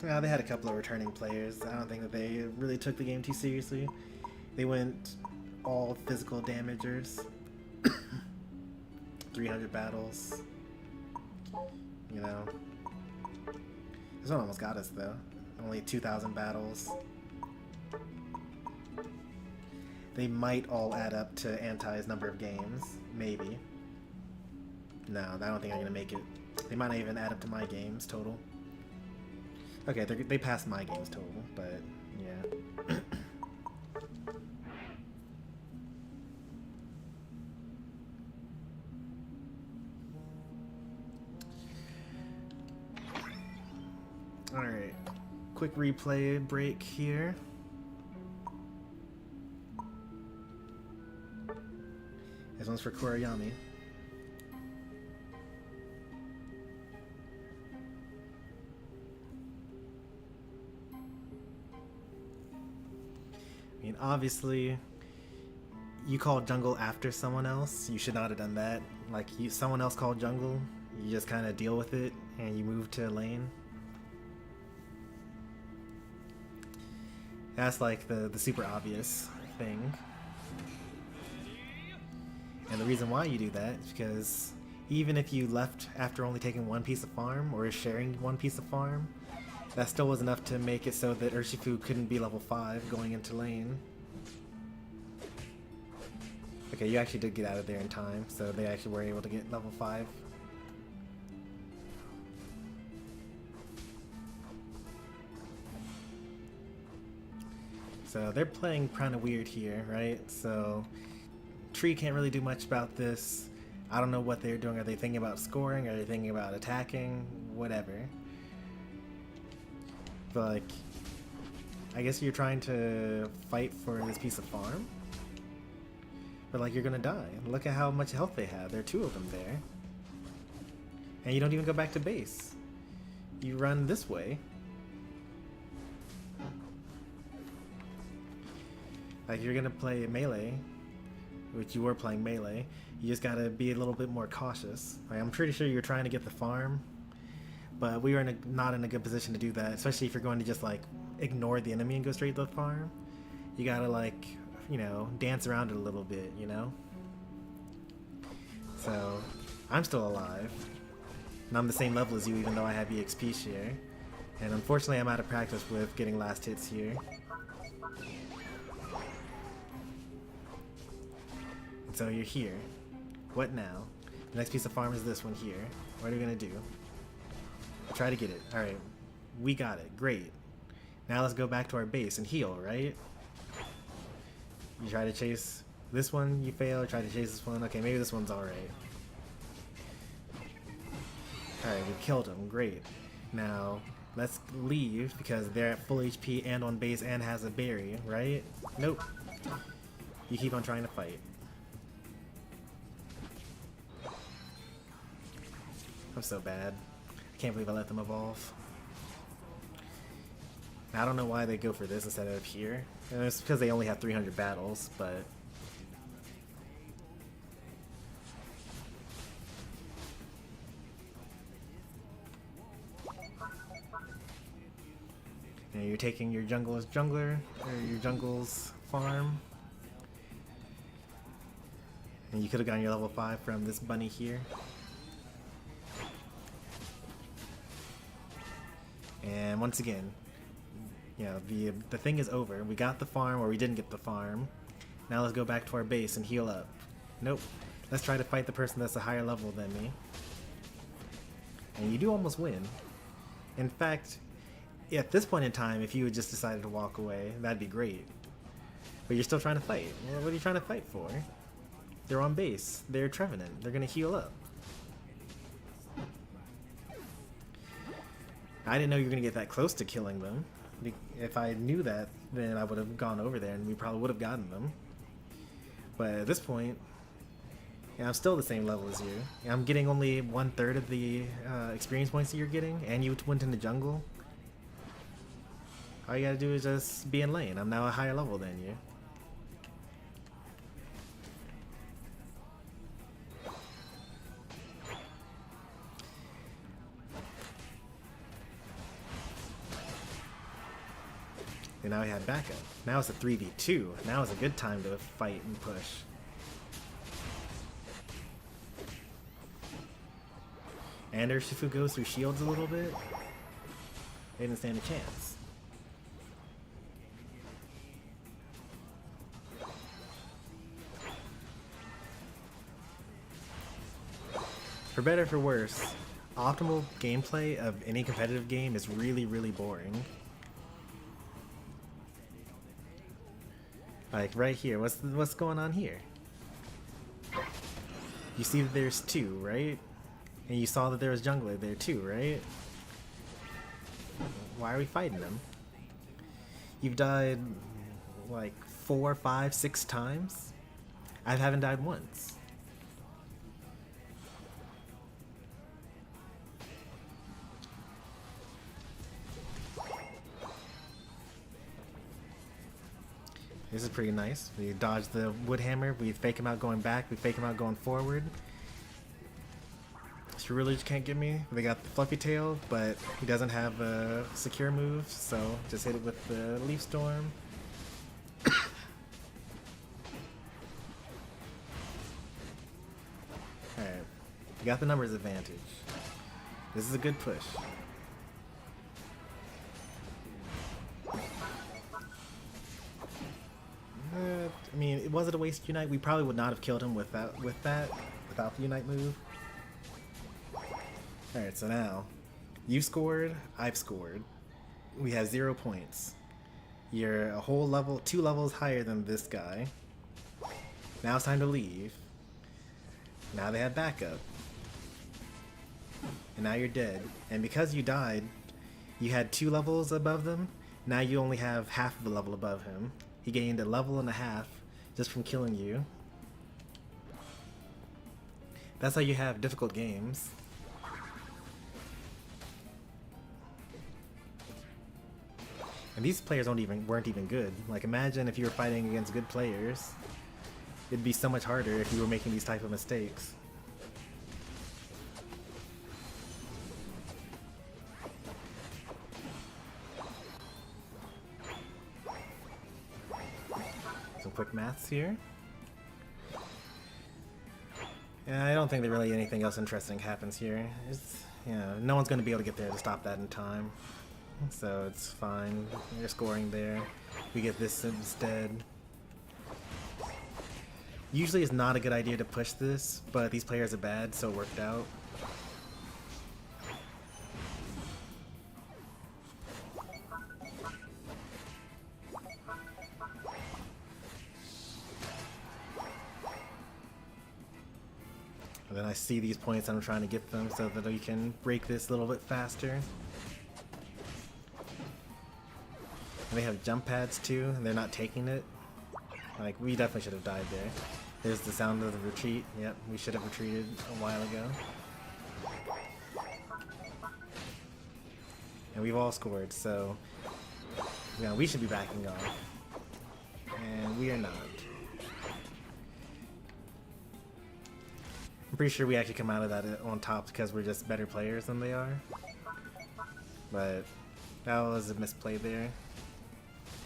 Well, they had a couple of returning players. I don't think that they really took the game too seriously. They went all physical damagers. 300 battles. You know. This one almost got us though. Only 2,000 battles. They might all add up to Anti's number of games. Maybe. No, I don't think I'm gonna make it. They might not even add up to my games total. Okay, they passed my games total, but yeah. Alright, quick replay break here. This one's for Kurayami. I mean, obviously, you called jungle after someone else. You should not have done that. Like, someone else called jungle, you just kind of deal with it, and you move to lane. That's like the super obvious thing. And the reason why you do that is because even if you left after only taking one piece of farm, or sharing one piece of farm, that still was enough to make it so that Urshifu couldn't be level 5 going into lane. Okay, you actually did get out of there in time, so they actually were able to get level 5. So they're playing kind of weird here, right? So Tree can't really do much about this. I don't know what they're doing. Are they thinking about scoring? Are they thinking about attacking? Whatever. But like, I guess you're trying to fight for this piece of farm. But like, you're gonna die. Look at how much health they have. There are 2 of them there. And you don't even go back to base. You run this way. Like, you're gonna play melee, which you were playing melee. You just gotta be a little bit more cautious. Like, I'm pretty sure you're trying to get the farm, but we were not in a good position to do that, especially if you're going to just like ignore the enemy and go straight to the farm. You gotta, like, you know, dance around it a little bit, you know? So, I'm still alive. And I'm the same level as you, even though I have EXP share. And unfortunately, I'm out of practice with getting last hits here. So you're here. What now? The next piece of farm is this one here. What are we gonna do? Try to get it. Alright. We got it. Great. Now let's go back to our base and heal, right? You try to chase this one, you fail. Try to chase this one. Okay, maybe this one's alright. Alright, we killed him. Great. Now, let's leave because they're at full HP and on base and has a berry, right? Nope. You keep on trying to fight. I'm so bad. I can't believe I let them evolve. I don't know why they go for this instead of here. And it's because they only have 300 battles, but... You know, you're taking your jungle's jungler, or your jungle's farm. And you could have gotten your level 5 from this bunny here. And once again, you know, the thing is over. We got the farm, or we didn't get the farm. Now let's go back to our base and heal up. Nope. Let's try to fight the person that's a higher level than me. And you do almost win. In fact, at this point in time, if you had just decided to walk away, that'd be great. But you're still trying to fight. Well, what are you trying to fight for? They're on base. They're Trevenant. They're gonna heal up. I didn't know you were going to get that close to killing them. If I knew that, then I would have gone over there and we probably would have gotten them. But at this point, yeah, I'm still the same level as you. I'm getting only 1/3 of the experience points that you're getting, and you went in the jungle. All you gotta do is just be in lane. I'm now a higher level than you. And now we have backup. Now it's a 3v2. Now is a good time to fight and push. And Urshifu goes through shields a little bit. They didn't stand a chance. For better or for worse, optimal gameplay of any competitive game is really, really boring. Like right here, what's going on here? You see that there's 2, right? And you saw that there was jungler there too, right? Why are we fighting them? You've died like 4, 5, 6 times? I haven't died once. This is pretty nice. We dodge the wood hammer, we fake him out going back, we fake him out going forward. She really just can't get me. They got the fluffy tail, but he doesn't have a secure move, so just hit it with the leaf storm. Alright, we got the numbers advantage. This is a good push. I mean, was it a waste unite? We probably would not have killed him without the unite move. Alright, so now you scored, I've scored. We have 0 points. You're a whole level, 2 levels higher than this guy. Now it's time to leave. Now they have backup. And now you're dead. And because you died, you had 2 levels above them. Now you only have half of a level above him. He gained a level and a half just from killing you. That's how you have difficult games. And these players weren't even good. Like, imagine if you were fighting against good players. It'd be so much harder if you were making these type of mistakes. Some quick maths here. Yeah, I don't think that really anything else interesting happens here. It's, no one's going to be able to get there to stop that in time. So it's fine. You're scoring there. We get this instead. Usually it's not a good idea to push this, but these players are bad, so it worked out. And then I see these points and I'm trying to get them so that we can break this a little bit faster. And they have jump pads too, and they're not taking it. Like, we definitely should have died there. There's the sound of the retreat. Yep, we should have retreated a while ago. And we've all scored, so we should be backing off. And we are not. I'm pretty sure we actually come out of that on top because we're just better players than they are. But that was a misplay there.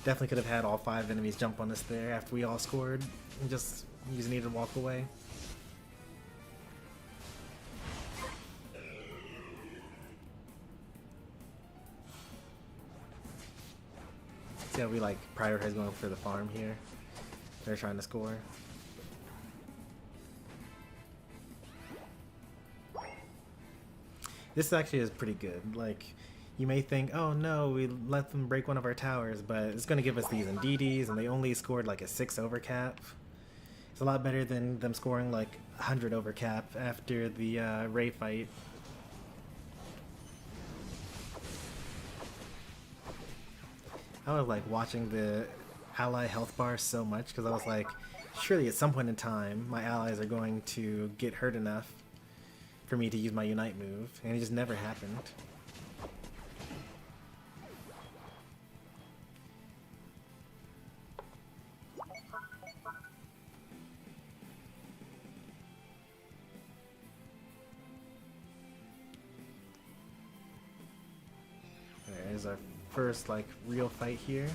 Definitely could have had all 5 enemies jump on us there after we all scored. We just needed to walk away. See how we like prioritize going for the farm here. They're trying to score. This actually is pretty good. Like, you may think, oh no, we let them break one of our towers, but it's going to give us these NDDs, and they only scored like a 6 overcap. It's a lot better than them scoring like 100 overcap after the Ray fight. I was like watching the ally health bar so much because I was like, surely at some point in time my allies are going to get hurt enough for me to use my Unite move, and it just never happened. There's our first like real fight here.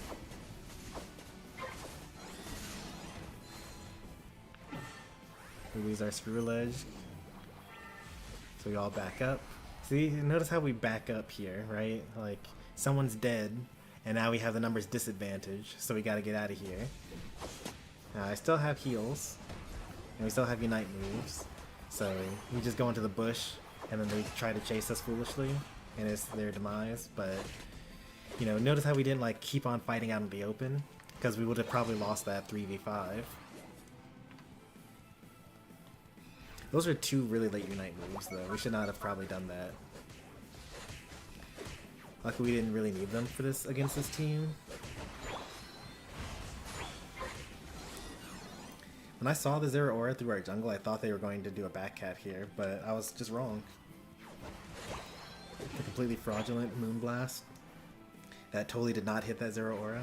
We lose our screw ledge. So we all back up. See, notice how we back up here, right? Like, someone's dead, and now we have the numbers disadvantage, so we gotta get out of here. I still have heals, and we still have Unite moves, so we just go into the bush, and then they try to chase us foolishly, and it's their demise, but, notice how we didn't, like, keep on fighting out in the open, because we would have probably lost that 3v5. Those are 2 really late Unite moves, though. We should not have probably done that. Luckily, we didn't really need them for this against this team. When I saw the Zero Aura through our jungle, I thought they were going to do a backcat here, but I was just wrong. A completely fraudulent Moonblast that totally did not hit that Zero Aura.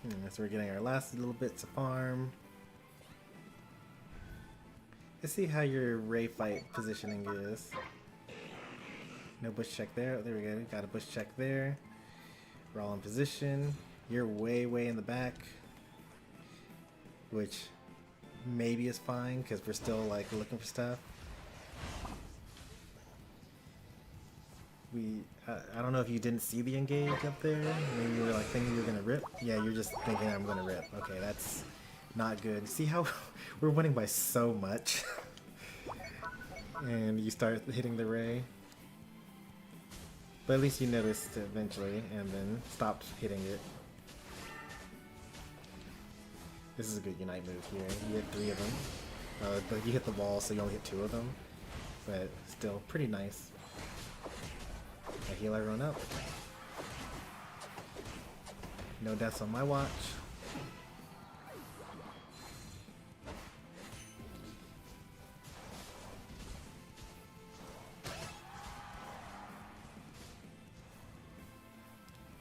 So we're getting our last little bits of farm. Let's see how your Ray fight positioning is. No bush check there. There we go. Got a bush check there. We're all in position. You're way in the back, which maybe is fine because we're still like looking for stuff. I don't know if you didn't see the engage up there. Maybe you were like thinking you were gonna rip. Yeah, you're just thinking I'm gonna rip. Okay, that's not good. See how we're winning by so much, and you start hitting the Ray. But at least you noticed eventually, and then stopped hitting it. This is a good Unite move here. You hit 3 of them. But you hit the wall, so you only hit 2 of them. But still, pretty nice. I heal everyone up. No deaths on my watch.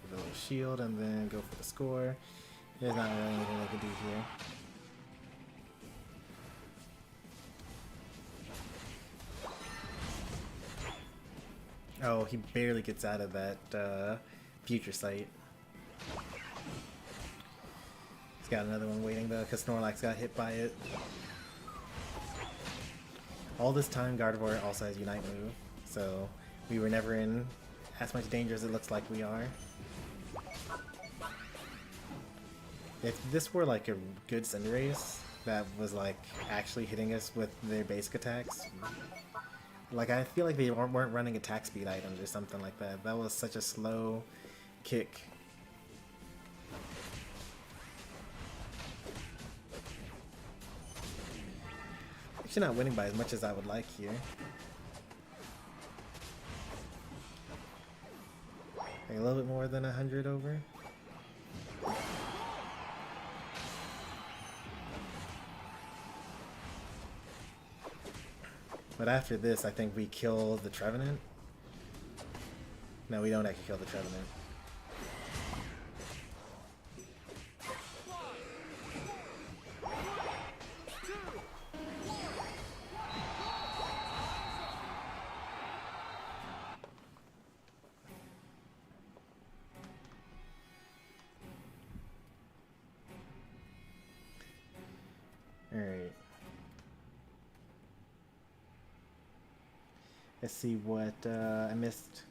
Give a little shield and then go for the score. There's not really anything I can do here. Oh, he barely gets out of that future sight. He's got another one waiting though, because Snorlax got hit by it. All this time, Gardevoir also has Unite move, so we were never in as much danger as it looks like we are. If this were like a good Cinderace that was like actually hitting us with their basic attacks, like I feel like they weren't running attack speed items or something like that. That was such a slow kick. Actually not winning by as much as I would like here. Like a little bit more than 100 over. But after this, I think we kill the Trevenant. No, we don't actually kill the Trevenant. Alright. Let's see what I missed.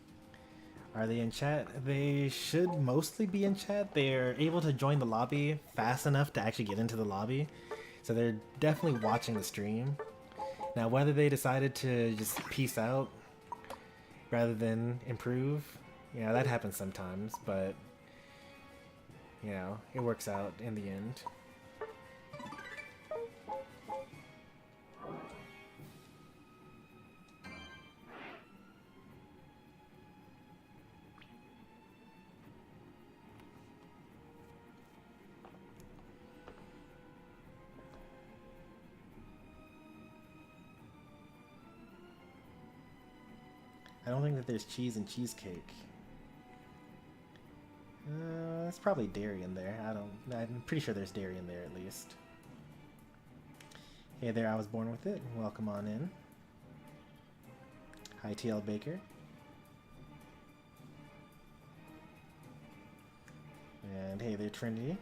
Are they in chat? They should mostly be in chat. They're able to join the lobby fast enough to actually get into the lobby. So they're definitely watching the stream. Now whether they decided to just peace out rather than improve, yeah, that happens sometimes, but you know, it works out in the end. I don't think that there's cheese and cheesecake. There's probably dairy in there. I'm pretty sure there's dairy in there at least. Hey there, I was born with it. Welcome on in. Hi, TL Baker. And hey there, Trinity.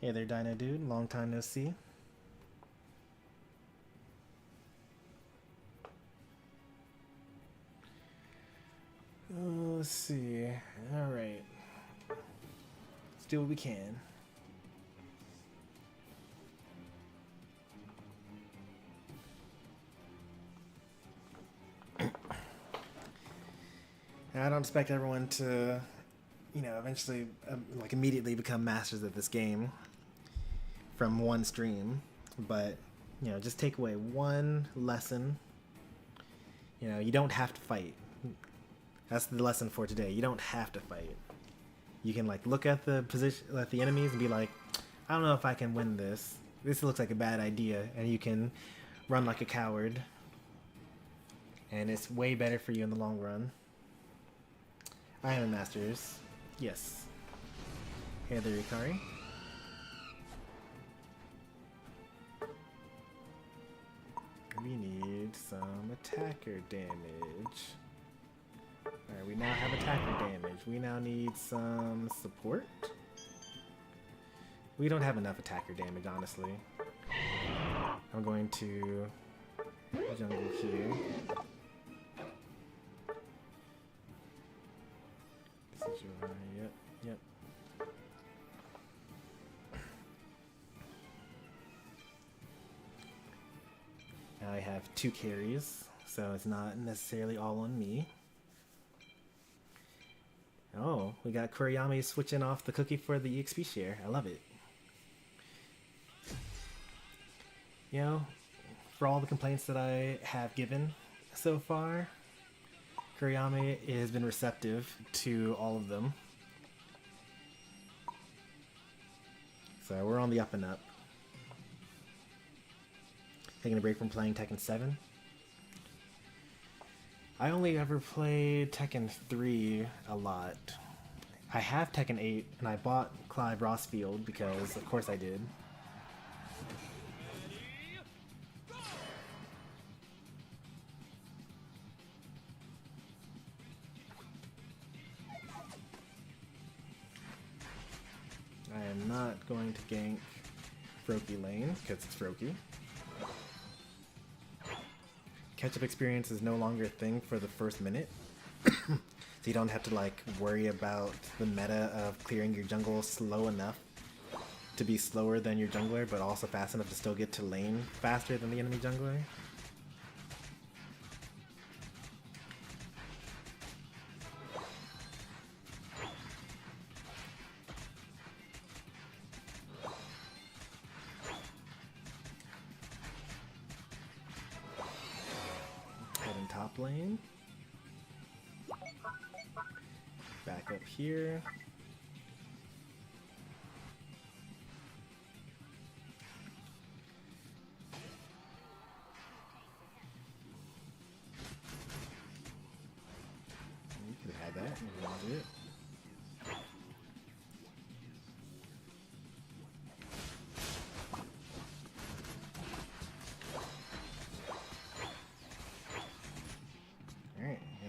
Hey there, Dino Dude. Long time no see. Let's see. Alright. Let's do what we can. I don't expect everyone to, you know, eventually, like immediately become masters of this game from one stream, but you know, just take away one lesson. You know, you don't have to fight. That's the lesson for today. You don't have to fight. You can like look at the position, at the enemies, and be like, I don't know if I can win this. This looks like a bad idea, and you can run like a coward. And it's way better for you in the long run. Iron Masters. Yes. Hey there, Ikari. We need some attacker damage. Alright, we now have attacker damage. We now need some support. We don't have enough attacker damage, honestly. I'm going to jungle here. Yep. Now I have 2 carries, so it's not necessarily all on me. Oh, we got Kuriyami switching off the cookie for the EXP share. I love it. You know, for all the complaints that I have given so far, Kuriyami has been receptive to all of them. So we're on the up and up. Taking a break from playing Tekken 7. I only ever played Tekken 3 a lot. I have Tekken 8, and I bought Clive Rossfield because, of course, I did. I am not going to gank Froakie lane because it's Froakie. Catch-up experience is no longer a thing for the first minute. So you don't have to like worry about the meta of clearing your jungle slow enough to be slower than your jungler, but also fast enough to still get to lane faster than the enemy jungler. Top lane. Back up here. You could have had that if you wanted it.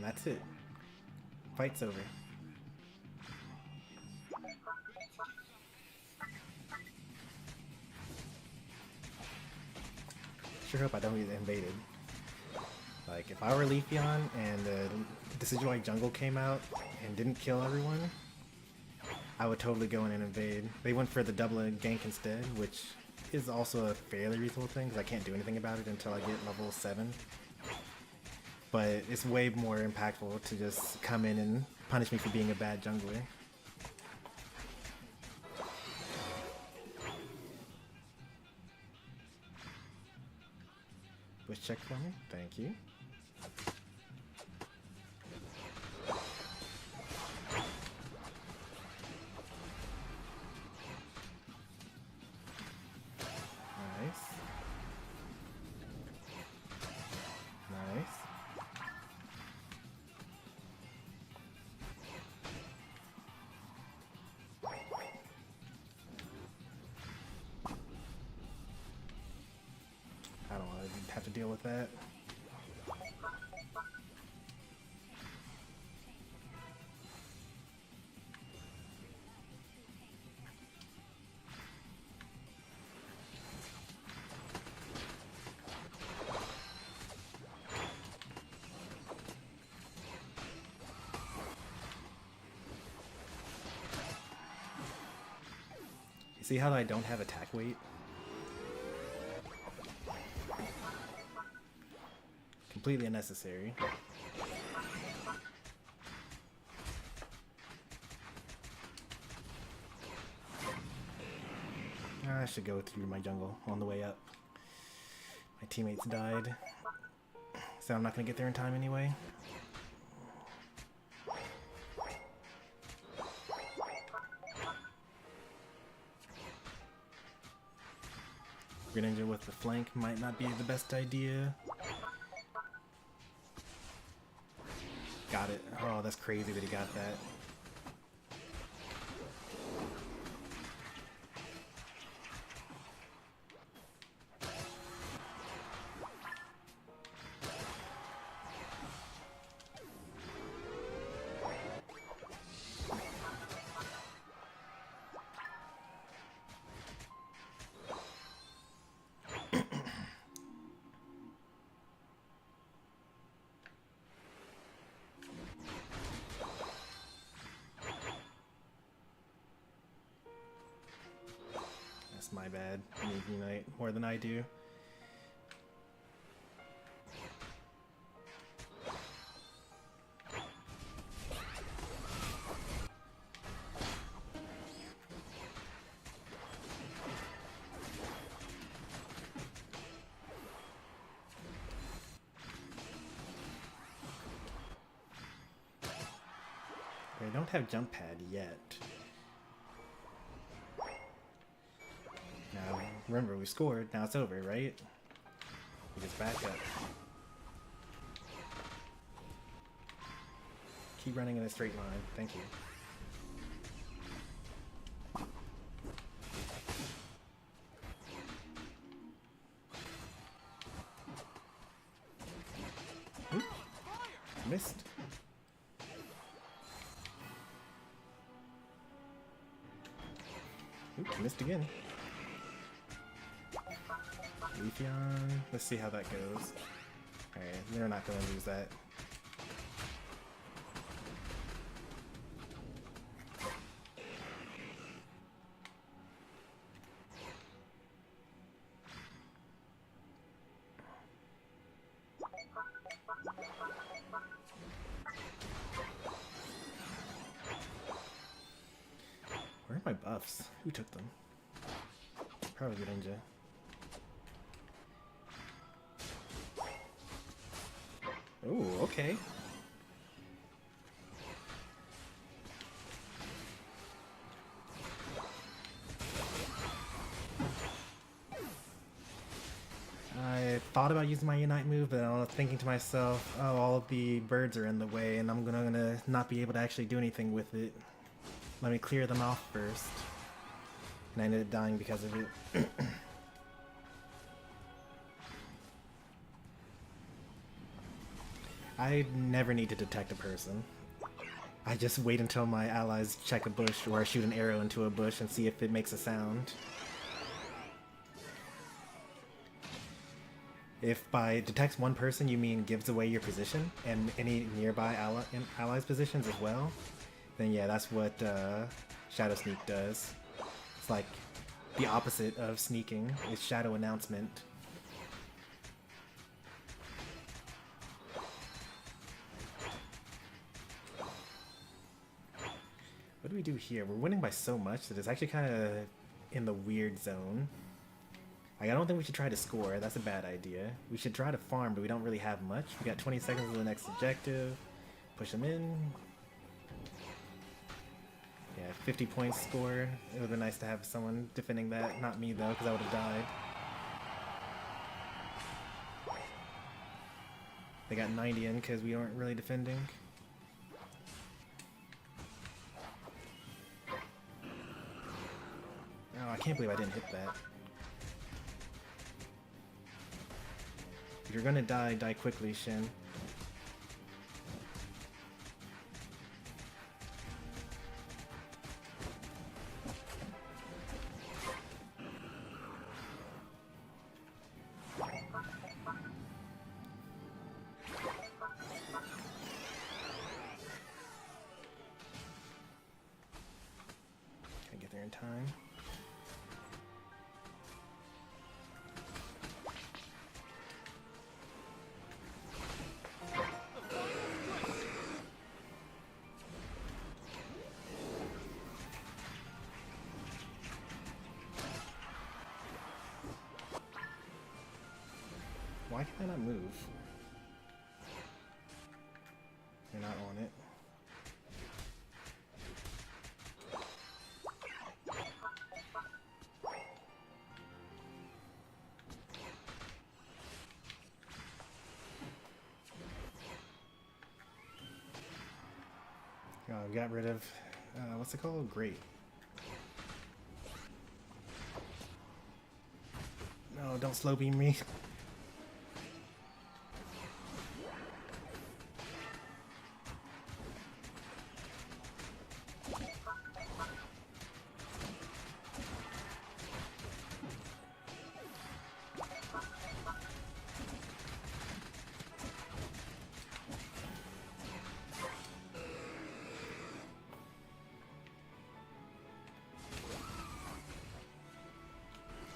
That's it. Fight's over. Sure hope I don't get invaded. Like, if I were Leafeon and the Decidueye jungle came out and didn't kill everyone, I would totally go in and invade. They went for the double gank instead, which is also a fairly reasonable thing because I can't do anything about it until I get level 7. But it's way more impactful to just come in and punish me for being a bad jungler. Bush check for me, thank you. Nice. Nice. I don't want to have to deal with that. See how I don't have attack weight? Completely unnecessary. I should go through my jungle on the way up. My teammates died, so I'm not gonna get there in time anyway. Greninja with the flank might not be the best idea. Got it. Oh, that's crazy that he got that. That's my bad. You need Unite more than I do. I don't have jump pad yet. Now, remember, we scored. Now it's over, right? We just back up. Keep running in a straight line. Thank you. Oop. Missed. Oop, missed again. Leafeon. Let's see how that goes. Alright, they're not going to lose that. Where are my buffs? Who took them? Probably Greninja. Ooh, okay. I thought about using my Unite move, but I was thinking to myself, oh, all of the birds are in the way, and I'm gonna not be able to actually do anything with it. Let me clear them off first. And I ended up dying because of it. I never need to detect a person. I just wait until my allies check a bush, or I shoot an arrow into a bush and see if it makes a sound. If by detects one person you mean gives away your position, and any nearby allies' positions as well, then yeah, that's what Shadow Sneak does. It's like the opposite of sneaking, it's Shadow Announcement. What do we do here? We're winning by so much that it's actually kind of in the weird zone. Like, I don't think we should try to score. That's a bad idea. We should try to farm, but we don't really have much. We got 20 seconds to the next objective. Push them in. Yeah, 50 points score. It would have been nice to have someone defending that. Not me, though, because I would have died. They got 90 in because we aren't really defending. Oh, I can't believe I didn't hit that. If you're gonna die, die quickly, Shin. Can I get there in time? Why can I not move? You're not on it. We got rid of, what's it called? Great. No, don't slow beam me.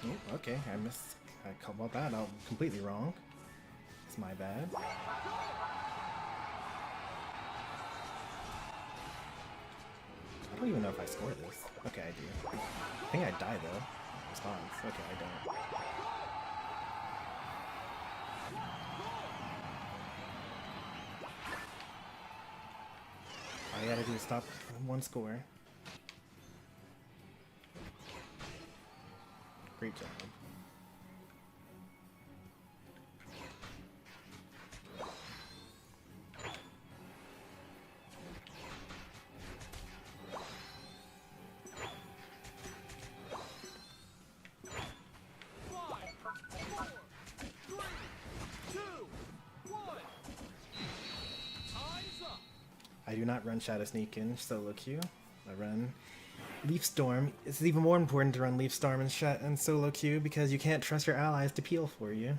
Oh, okay, I called that out completely wrong. It's my bad. I don't even know if I score this. Okay, I do. I think I die though. Response. Okay, I don't. All you gotta do is stop one score. Great job. I do not run Shadow Sneak in solo queue. I run Leaf Storm. It's even more important to run Leaf Storm in solo queue because you can't trust your allies to peel for you.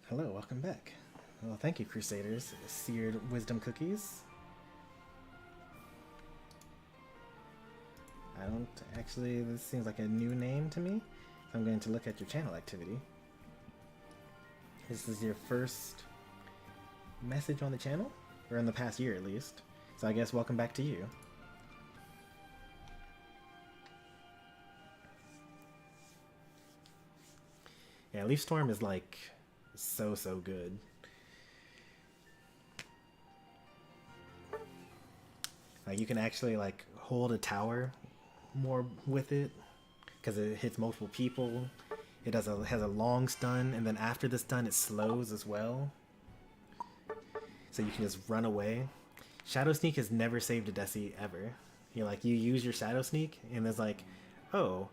Hello, welcome back. Well, thank you, Crusaders. Seared Wisdom Cookies. I don't actually, this seems like a new name to me. So I'm going to look at your channel activity. This is your first message on the channel, or in the past year at least. So I guess welcome back to you. Yeah, Leaf Storm is like so good. Like you can actually like hold a tower more with it because it hits multiple people. It has a long stun, and then after the stun it slows as well. So you can just run away. Shadow Sneak has never saved a Desi ever. You use your Shadow Sneak and there's like, oh,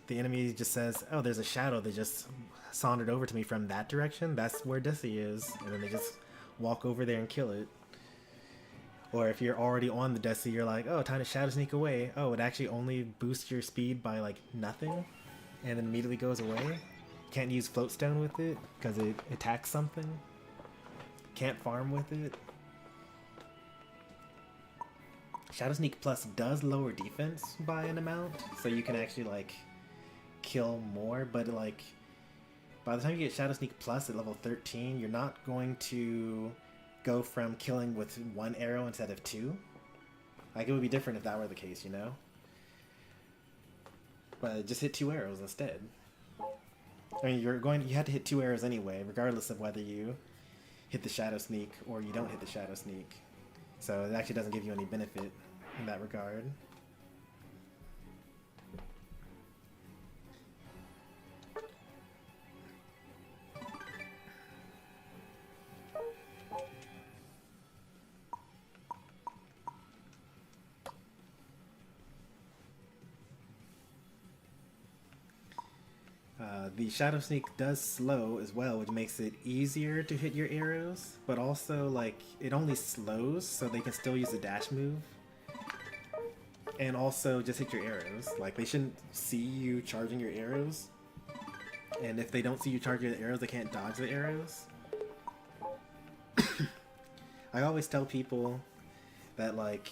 the enemy just says, oh, there's a shadow that just sauntered over to me from that direction. That's where Desi is. And then they just walk over there and kill it. Or if you're already on the Desi, you're like, oh, time to Shadow Sneak away. Oh, it actually only boosts your speed by like nothing. And then immediately goes away. Can't use Floatstone with it because it attacks something. Can't farm with it. Shadow Sneak Plus does lower defense by an amount. So you can actually like kill more, but like by the time you get Shadow Sneak Plus at level 13, you're not going to go from killing with one arrow instead of two. Like it would be different if that were the case, you know? But just hit 2 arrows instead. I mean, you have to hit 2 arrows anyway, regardless of whether you hit the Shadow Sneak or you don't hit the Shadow Sneak. So it actually doesn't give you any benefit in that regard. The Shadow Sneak does slow as well, which makes it easier to hit your arrows, but also like it only slows so they can still use the dash move. And also just hit your arrows. Like they shouldn't see you charging your arrows. And if they don't see you charging the arrows, they can't dodge the arrows. I always tell people that like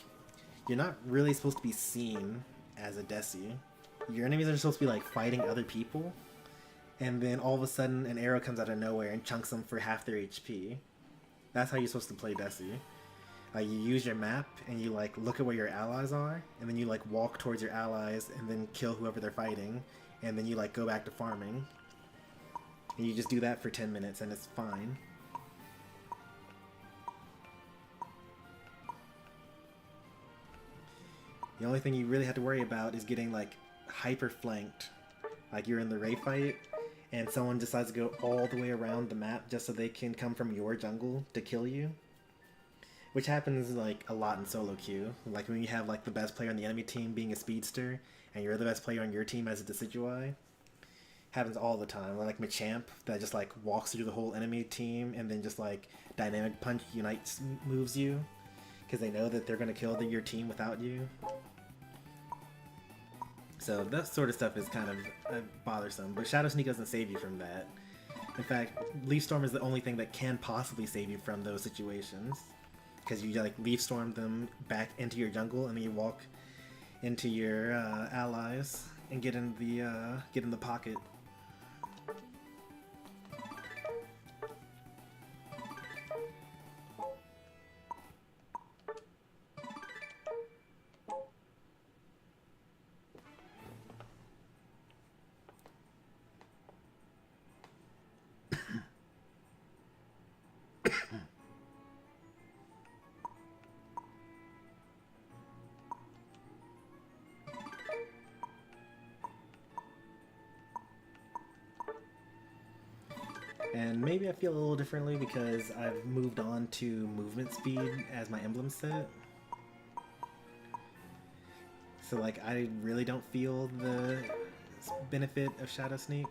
you're not really supposed to be seen as a Desi. Your enemies are supposed to be like fighting other people. And then all of a sudden an arrow comes out of nowhere and chunks them for half their HP. That's how you're supposed to play Desi. You use your map and you like look at where your allies are, and then you like walk towards your allies and then kill whoever they're fighting, and then you like go back to farming. And you just do that for 10 minutes and it's fine. The only thing you really have to worry about is getting like hyper flanked. Like you're in the Ray fight and someone decides to go all the way around the map just so they can come from your jungle to kill you. Which happens like a lot in solo queue. Like when you have like the best player on the enemy team being a speedster and you're the best player on your team as a Decidueye. Happens all the time. Like Machamp that just like walks through the whole enemy team and then just like dynamic punch unites moves you because they know that they're gonna kill your team without you. So that sort of stuff is kind of bothersome. But Shadow Sneak doesn't save you from that. In fact, Leaf Storm is the only thing that can possibly save you from those situations because you like Leaf Storm them back into your jungle and then you walk into your allies and get in the pocket. And maybe I feel a little differently because I've moved on to movement speed as my emblem set. So like I really don't feel the benefit of Shadow Sneak.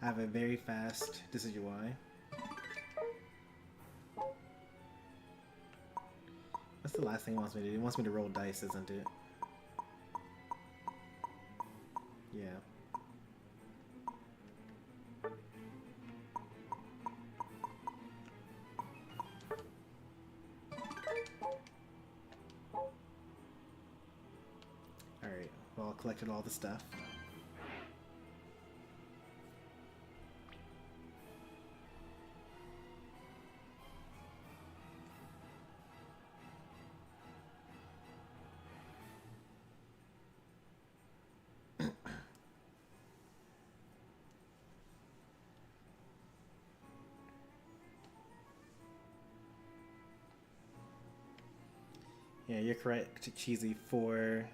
I have a very fast Decidueye. What's the last thing it wants me to do? It wants me to roll dice, isn't it? Yeah. Alright, well, I collected all the stuff. Yeah, you're correct, Cheesy. For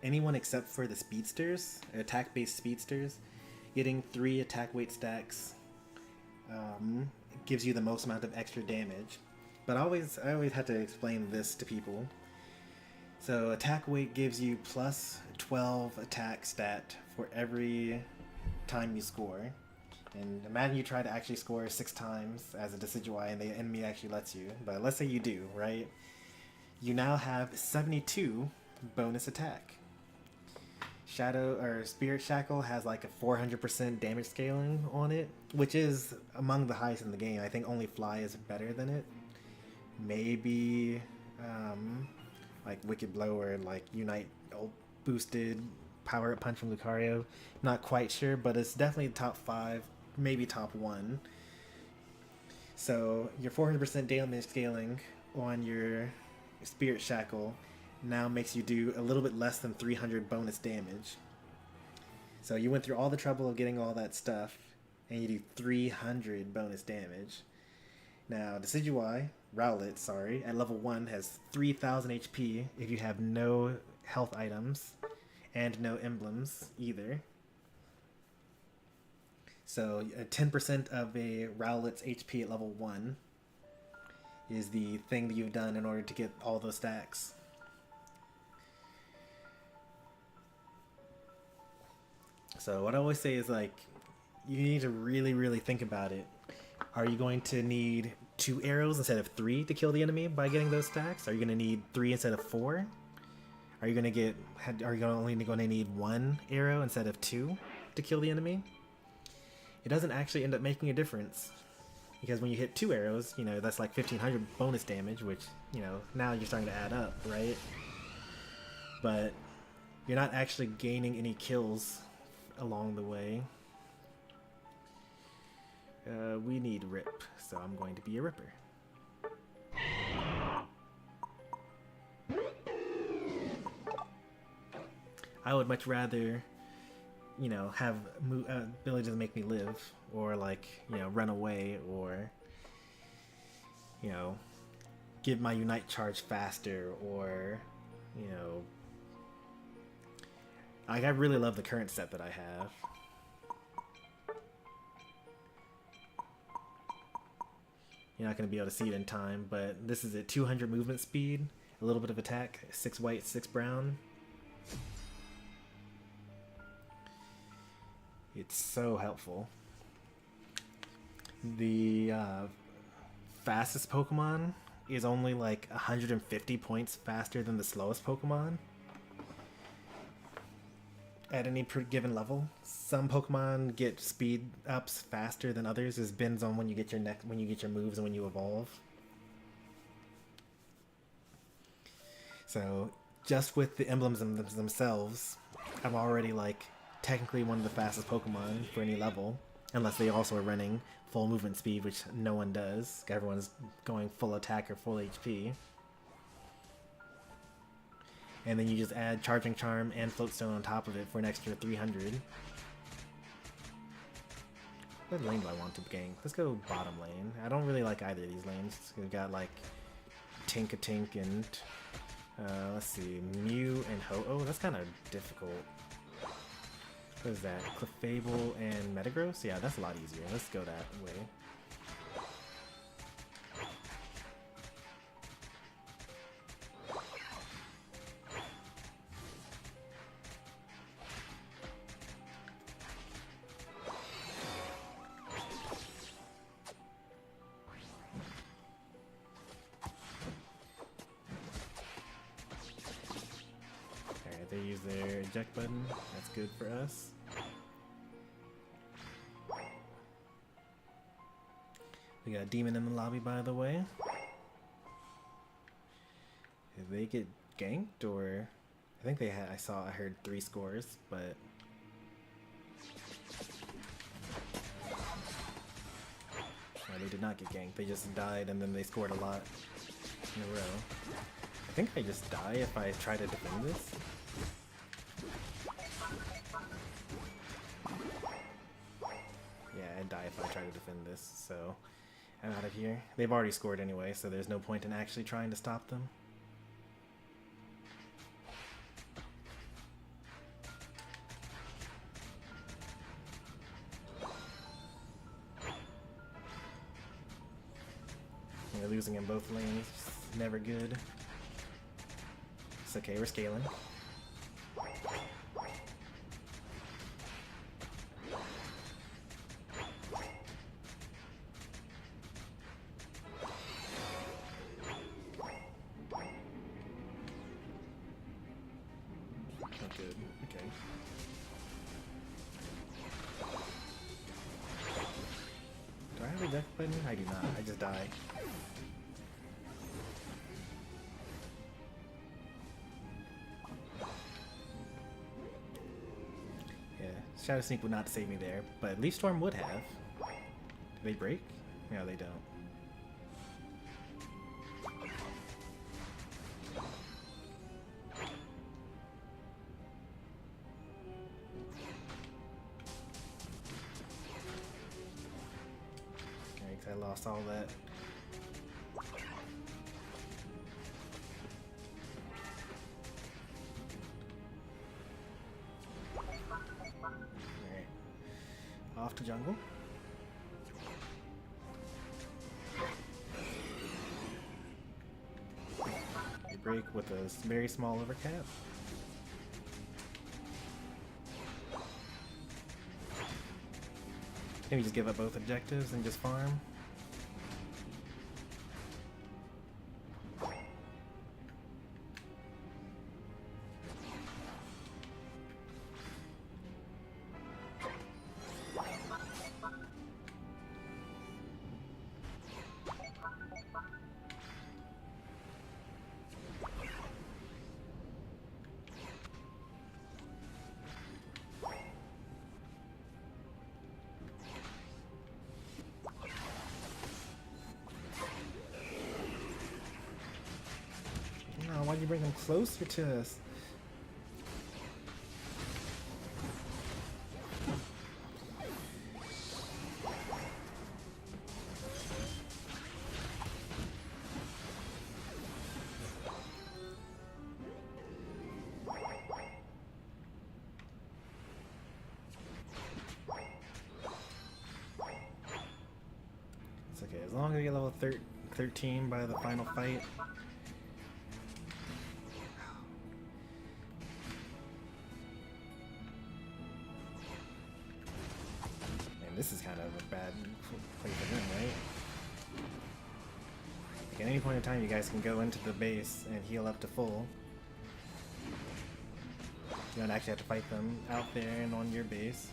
anyone except for the speedsters, attack-based speedsters, getting 3 attack weight stacks gives you the most amount of extra damage. But I always have to explain this to people. So attack weight gives you plus 12 attack stat for every time you score. And imagine you try to actually score 6 times as a Decidueye and the enemy actually lets you. But let's say you do, right? You now have 72 bonus attack. Spirit Shackle has like a 400% damage scaling on it, which is among the highest in the game. I think only Fly is better than it. Maybe like Wicked Blow or like Unite boosted Power Up Punch from Lucario. Not quite sure, but it's definitely top 5, maybe top 1. So your 400% damage scaling on your Spirit Shackle now makes you do a little bit less than 300 bonus damage. So you went through all the trouble of getting all that stuff, and you do 300 bonus damage. Now, Rowlet, at level 1 has 3000 HP if you have no health items and no emblems either. So 10% of a Rowlet's HP at level 1 is the thing that you've done in order to get all those stacks. So what I always say is like, you need to really, really think about it. Are you going to need 2 arrows instead of 3 to kill the enemy by getting those stacks? Are you going to need 3 instead of 4? Are you only going to need 1 arrow instead of 2 to kill the enemy? It doesn't actually end up making a difference. Because when you hit 2 arrows, that's like 1500 bonus damage, which, now you're starting to add up, right? But you're not actually gaining any kills along the way. We need Rip, so I'm going to be a Ripper. I would much rather, you know, have abilities to make me live, or like, you know, run away, or, you know, give my Unite charge faster, or, you know, like, I really love the current set that I have. You're not going to be able to see it in time, but this is at 200 movement speed, a little bit of attack, 6 white, 6 brown. It's so helpful. The fastest Pokemon is only like 150 points faster than the slowest Pokemon at any given level. Some Pokemon get speed ups faster than others. It depends on when you get your moves and when you evolve. So just with the emblems themselves, I'm already like technically one of the fastest Pokemon for any level, unless they also are running full movement speed, which no one does. Everyone's going full attack or full HP. And then you just add Charging Charm and Floatstone on top of it for an extra 300. What lane do I want to gank? Let's go bottom lane. I don't really like either of these lanes. We've got like Tink-a-Tink and let's see, Mew and Ho-Oh. That's kind of difficult. What is that? Clefable and Metagross? Yeah, that's a lot easier. Let's go that way. Alright, they use their eject button. That's good for us. We got a demon in the lobby, by the way. Did they get ganked, or I think they had? I heard 3 scores, but no, they did not get ganked. They just died, and then they scored a lot in a row. I think I just die if I try to defend this. Yeah, I'd die if I try to defend this, so I'm out of here. They've already scored anyway, so there's no point in actually trying to stop them. We're losing in both lanes. Never good. It's okay, we're scaling. Not good. Okay. Do I have a deck button? I do not. I just die. Yeah, Shadow Sneak would not save me there, but Leaf Storm would have. Do they break? No, they don't. I lost all that. Alright. Off to jungle. You break with a very small overcap. Maybe just give up both objectives and just farm. Why'd you bring them closer to us? It's okay, as long as we get level 13 by the final fight. And this is kind of a bad play for them, right? Like at any point in time, you guys can go into the base and heal up to full. You don't actually have to fight them out there and on your base.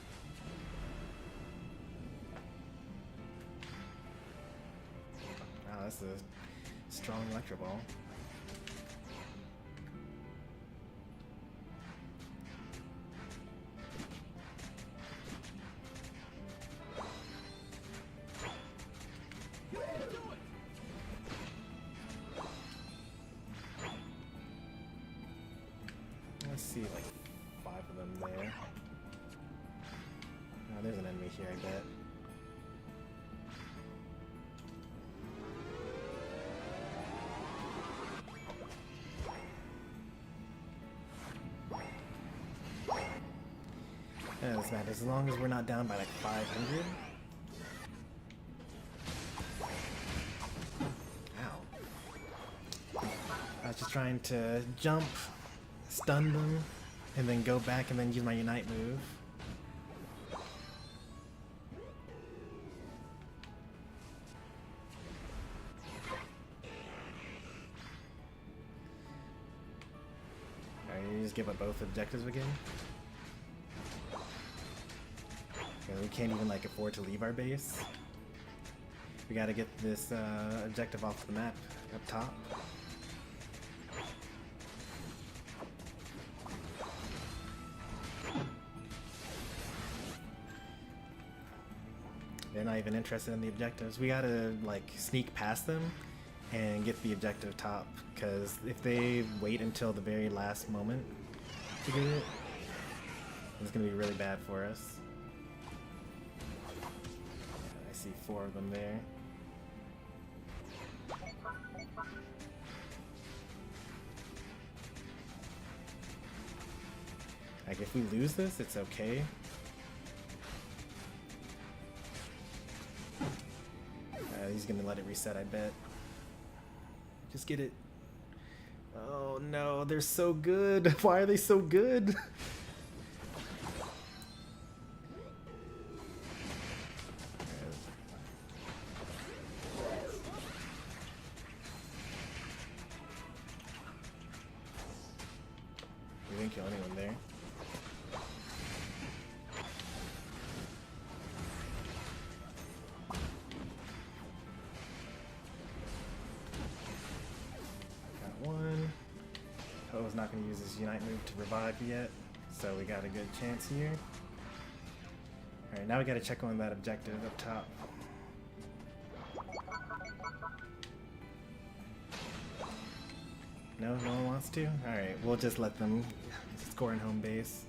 Wow, that's a strong Electro Ball. Let's see, like 5 of them there. Oh, there's an enemy here, I bet. Yeah, this matters as long as we're not down by like 500. Ow. I was just trying to jump, stun them, and then go back and then use my Unite move. Alright, you just give up both objectives again. Okay, we can't even like afford to leave our base. We gotta get this objective off the map up top. They're not even interested in the objectives. We gotta like sneak past them and get the objective top, because if they wait until the very last moment to get it, it's gonna be really bad for us. I see 4 of them there. Like if we lose this, it's okay. He's gonna let it reset, I bet. Just get it. Oh no, they're so good. Why are they so good? We didn't kill anyone there. Poe's not going to use his Unite move to revive yet, so we got a good chance here. Alright, now we got to check on that objective up top. No? No one wants to? Alright, we'll just let them score in home base.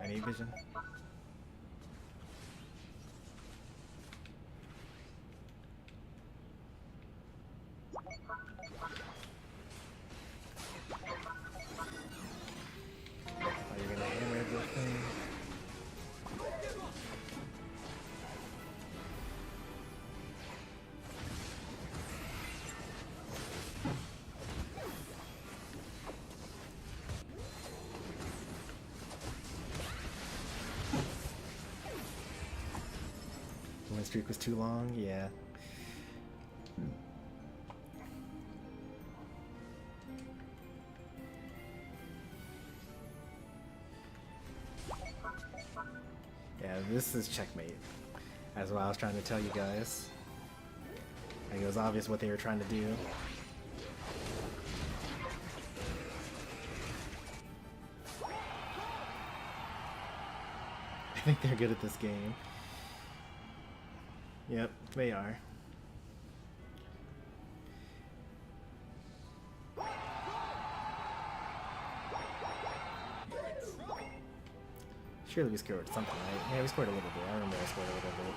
I need vision. Win streak was too long, yeah. Yeah, this is checkmate. That's what I was trying to tell you guys. Like, it was obvious what they were trying to do. I think they're good at this game. Yep, they are. Surely we scored something, right? Yeah, we scored a little bit. I remember I scored a little bit.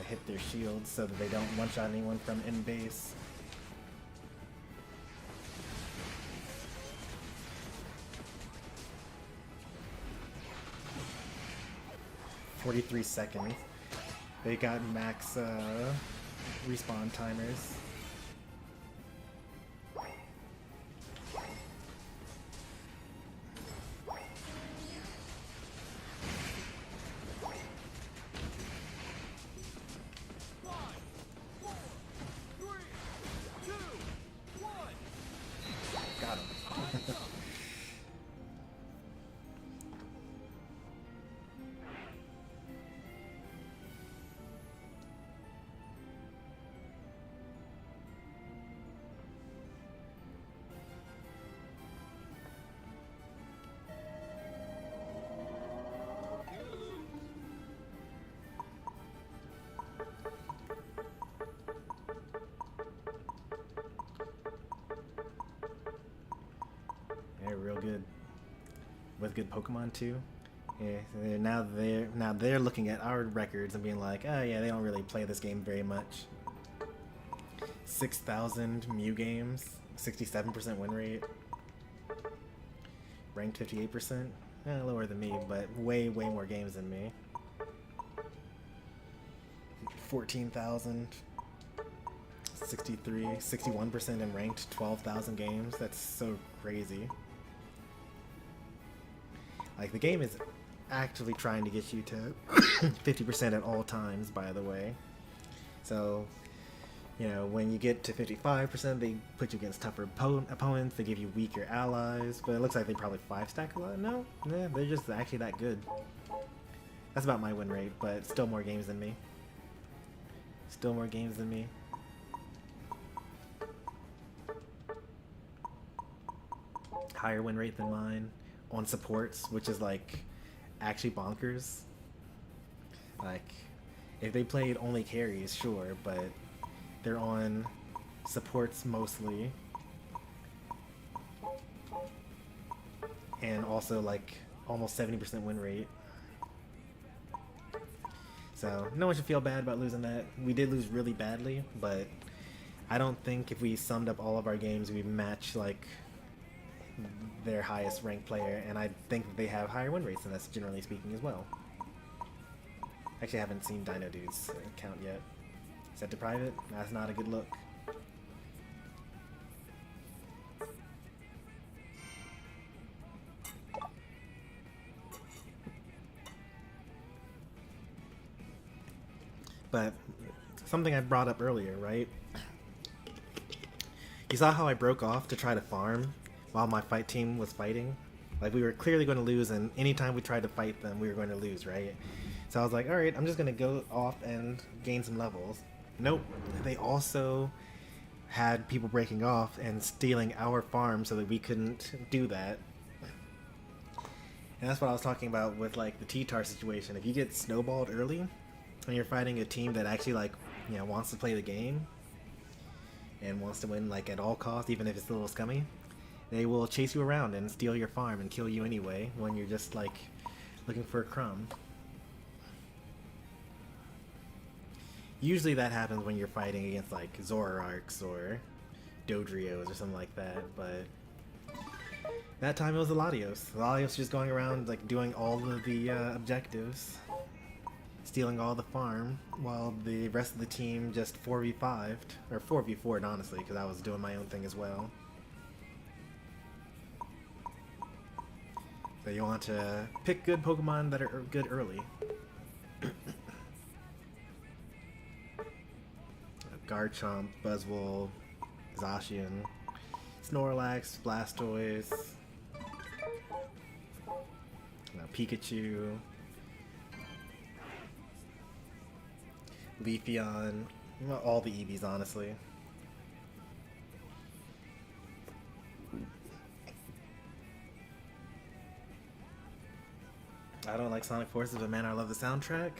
hit their shields so that they don't one-shot anyone from in base. "43 seconds. They got max respawn timers. Got him. They're real good with good Pokemon too. Yeah, now they're looking at our records and being like, oh yeah, they don't really play this game very much. 6,000 Mew games, 67% win rate, ranked 58%, lower than me, but way more games than me. 14,000. 61% in ranked, 12,000 games. That's so crazy. Like, the game is actually trying to get you to 50% at all times, by the way. So, you know, when you get to 55%, they put you against tougher opponents, they give you weaker allies, but it looks like they probably 5-stack a lot. No, yeah, they're just actually that good. That's about my win rate, but still more games than me. Still more games than me. Higher win rate than mine on supports, which is like actually bonkers. Like, if they played only carries, sure, but they're on supports mostly, and also like almost 70% win rate. So no one should feel bad about losing that. We did lose really badly, but I don't think if we summed up all of our games we match like their highest ranked player, and I think that they have higher win rates than us, generally speaking, as well. Actually, I haven't seen Dino Dude's account yet. Set to private? That's not a good look. But something I brought up earlier, right? You saw how I broke off to try to farm while my fight team was fighting? Like, we were clearly going to lose, and anytime we tried to fight them, we were going to lose, right? So I was like, alright, I'm just going to go off and gain some levels. Nope. They also had people breaking off and stealing our farm so that we couldn't do that. And that's what I was talking about with, like, the T-Tar situation. If you get snowballed early, and you're fighting a team that actually, like, you know, wants to play the game, and wants to win, like, at all costs, even if it's a little scummy, they will chase you around and steal your farm and kill you anyway when you're just, like, looking for a crumb. Usually that happens when you're fighting against, like, Zoroarks or Dodrios or something like that, but that time it was the Latios. The Latios just going around, like, doing all of the objectives, stealing all the farm, while the rest of the team just 4v5'd, or 4v4'd, honestly, because I was doing my own thing as well. So you want to pick good Pokemon that are good early. Garchomp, Buzzwole, Zacian, Snorlax, Blastoise, Pikachu, Leafeon, well, all the Eevees, honestly. I don't like Sonic Forces, but man, I love the soundtrack.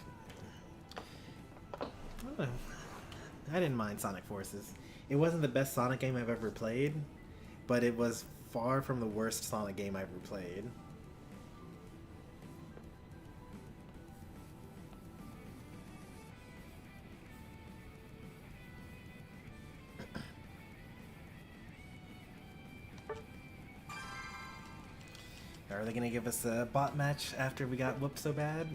Oh, I didn't mind Sonic Forces. It wasn't the best Sonic game I've ever played, but it was far from the worst Sonic game I've ever played. Are they gonna give us a bot match after we got whooped so bad?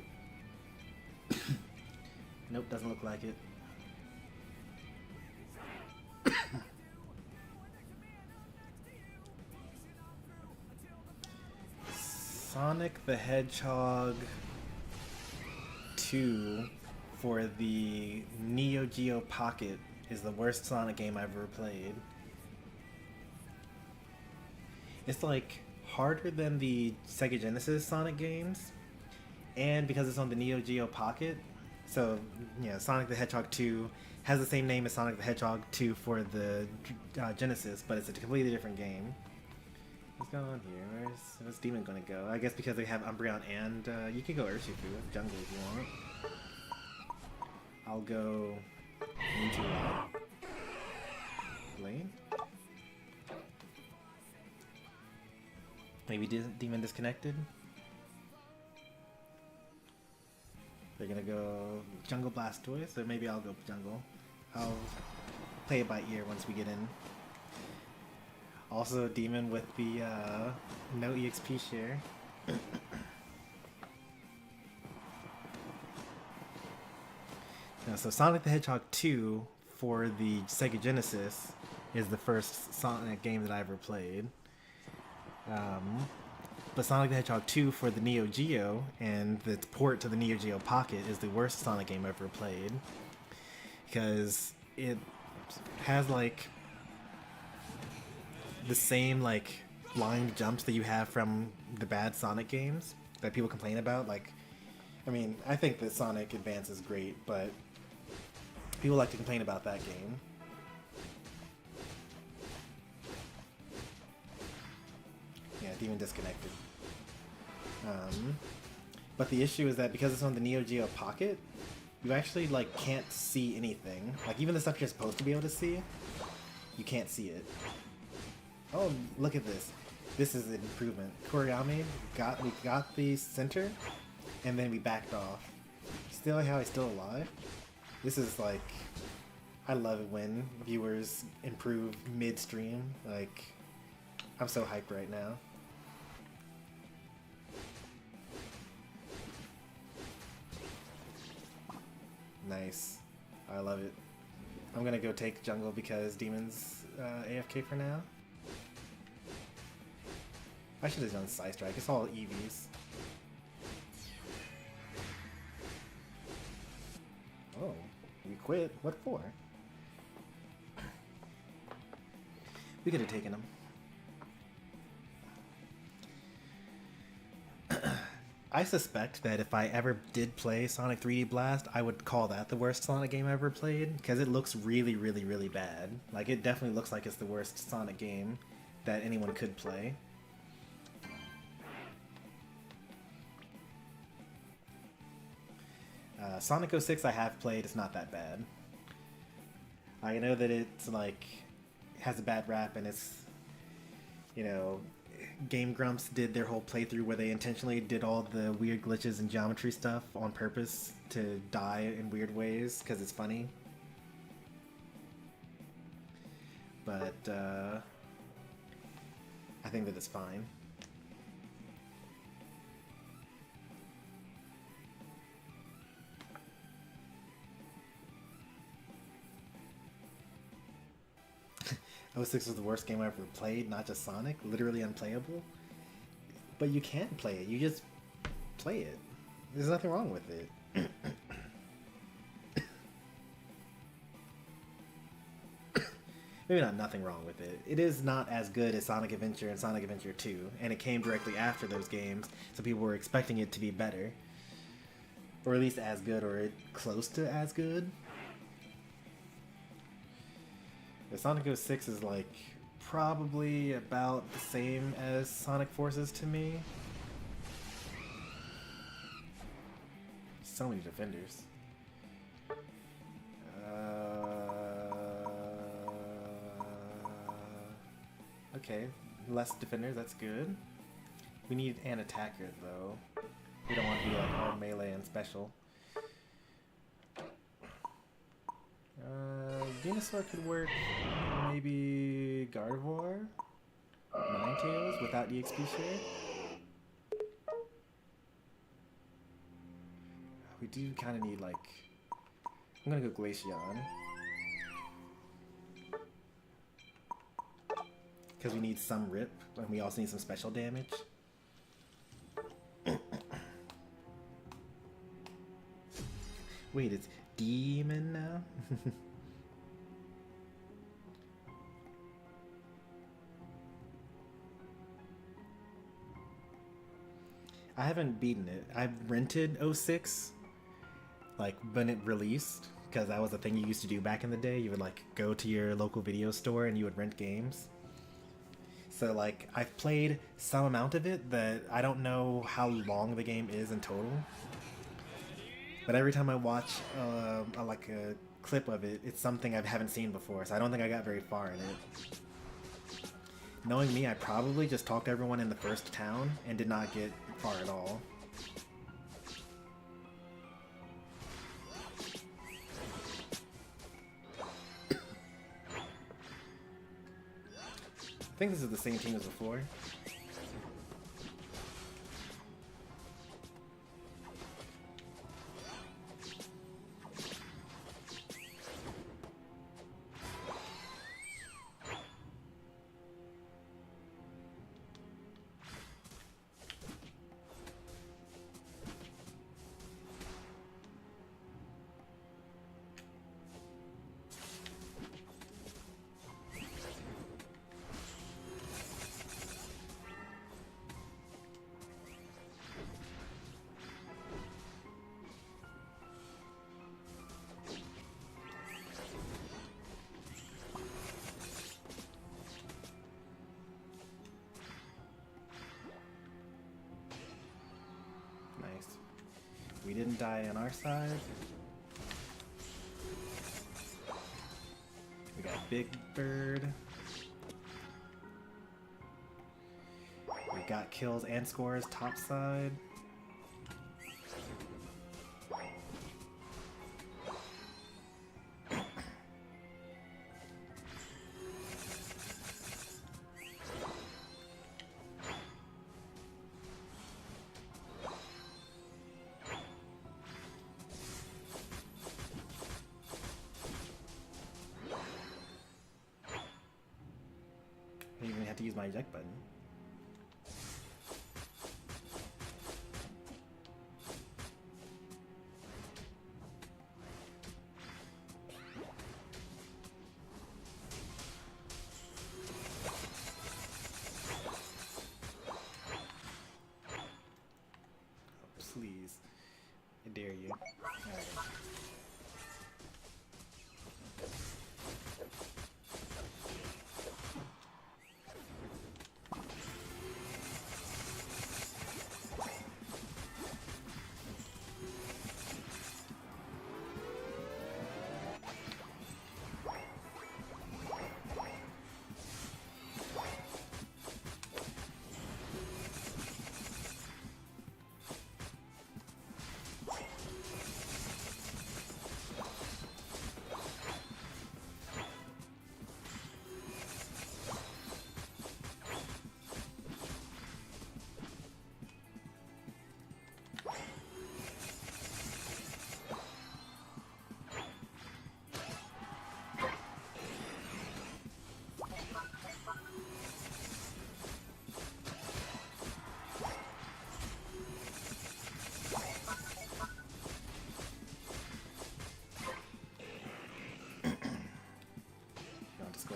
Nope, doesn't look like it. Sonic the Hedgehog 2 for the Neo Geo Pocket is the worst Sonic game I've ever played. It's like harder than the Sega Genesis Sonic games, and because it's on the Neo Geo Pocket, so you know, Sonic the Hedgehog 2 has the same name as Sonic the Hedgehog 2 for the Genesis, but it's a completely different game. What's going on here? Where's Demon gonna go? I guess because they have Umbreon and you can go Urshifu with Jungle if you want. I'll go into lane. Maybe Demon disconnected. They're gonna go Jungle Blastoise, so maybe I'll go Jungle. I'll play it by ear once we get in. Also, Demon with the no EXP share. So Sonic the Hedgehog 2 for the Sega Genesis is the first Sonic game that I ever played. But Sonic the Hedgehog 2 for the Neo Geo and the port to the Neo Geo Pocket is the worst Sonic game I've ever played. Because it has like the same like blind jumps that you have from the bad Sonic games that people complain about. Like, I mean, I think that Sonic Advance is great, but people like to complain about that game. Yeah, Demon disconnected. But the issue is that because it's on the Neo Geo Pocket, you actually like can't see anything. Like even the stuff you're supposed to be able to see, you can't see it. Oh, look at this. This is an improvement. Kuriyami we got the center, and then we backed off. Still how he's still alive. This is like, I love it when viewers improve mid-stream. Like, I'm so hyped right now. Nice. I love it. I'm gonna go take jungle because Demon's AFK for now. I should have done Side Strike. It's all EVs. Oh, we quit? What for? We could have taken him. I suspect that if I ever did play Sonic 3D Blast, I would call that the worst Sonic game I ever played, because it looks really, really, really bad. Like, it definitely looks like it's the worst Sonic game that anyone could play. Sonic 06 I have played, it's not that bad. I know that it's like, has a bad rap and it's, you know, Game Grumps did their whole playthrough where they intentionally did all the weird glitches and geometry stuff on purpose to die in weird ways because it's funny. But I think that it's fine. '06 was the worst game I ever played, not just Sonic, literally unplayable. But you can play it, you just play it. There's nothing wrong with it. Maybe not nothing wrong with it. It is not as good as Sonic Adventure and Sonic Adventure 2, and it came directly after those games, so people were expecting it to be better. Or at least as good, or close to as good. The Sonic 06 is like probably about the same as Sonic Forces to me. So many defenders. Okay, less defenders, that's good. We need an attacker though. We don't want to be like all melee and special. Venusaur could work. Maybe Gardevoir? Ninetales without EXP share? We do kind of need, like... I'm gonna go Glaceon. Because we need some rip, and we also need some special damage. Wait, it's Demon now? I haven't beaten it. I've rented 06, like, when it released, because that was a thing you used to do back in the day. You would, like, go to your local video store and you would rent games. So, like, I've played some amount of it that I don't know how long the game is in total. But every time I watch, like, a clip of it, it's something I haven't seen before, so I don't think I got very far in it. Knowing me, I probably just talked to everyone in the first town and did not get far at all. I think this is the same team as before. We didn't die on our side. We got Big Bird. We got kills and scores top side. I even had to use my eject button. Oh, please. I dare you. Alright.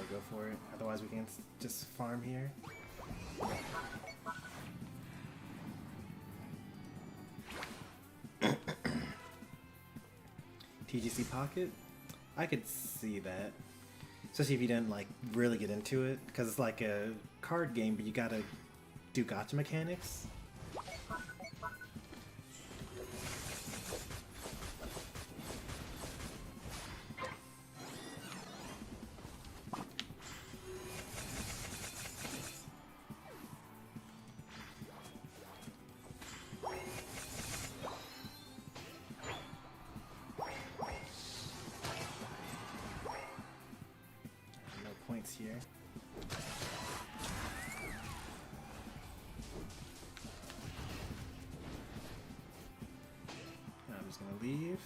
Go for it. Otherwise, we can just farm here. TGC Pocket? I could see that. Especially if you didn't like really get into it, because it's like a card game, but you gotta do gacha mechanics. Here. I'm just gonna believe.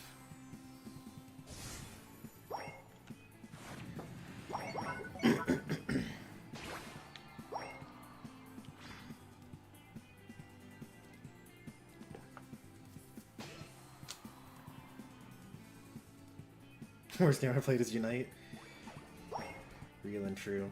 Worst game I played is Unite. Real and true.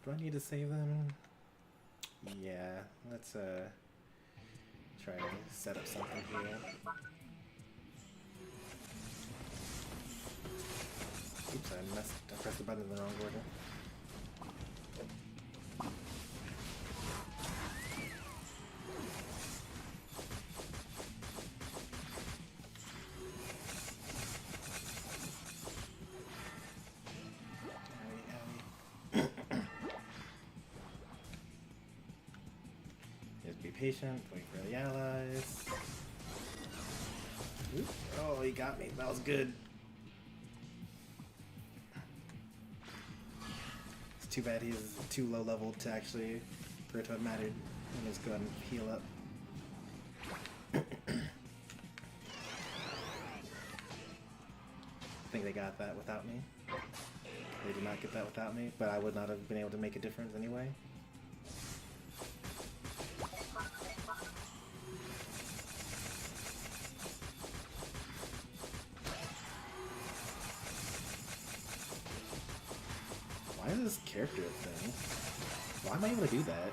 Do I need to save them? Yeah, let's try to set up something here. Oops, I pressed the button in the wrong order. Patient, wait for the allies. Oop. Oh, he got me. That was good. It's too bad he's too low level to actually for it to have mattered. Let me just go ahead and heal up. I think they got that without me. They did not get that without me, but I would not have been able to make a difference anyway. Why is this character thing? Why am I able to do that?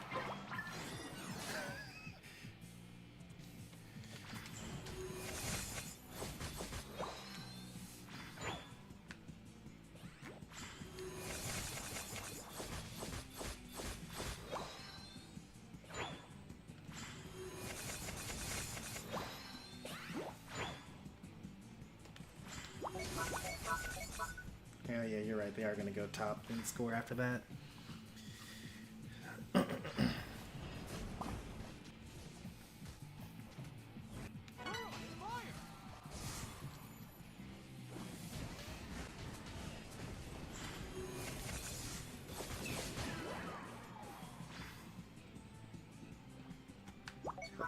Oh yeah, you're right. They are going to go top and score after that. They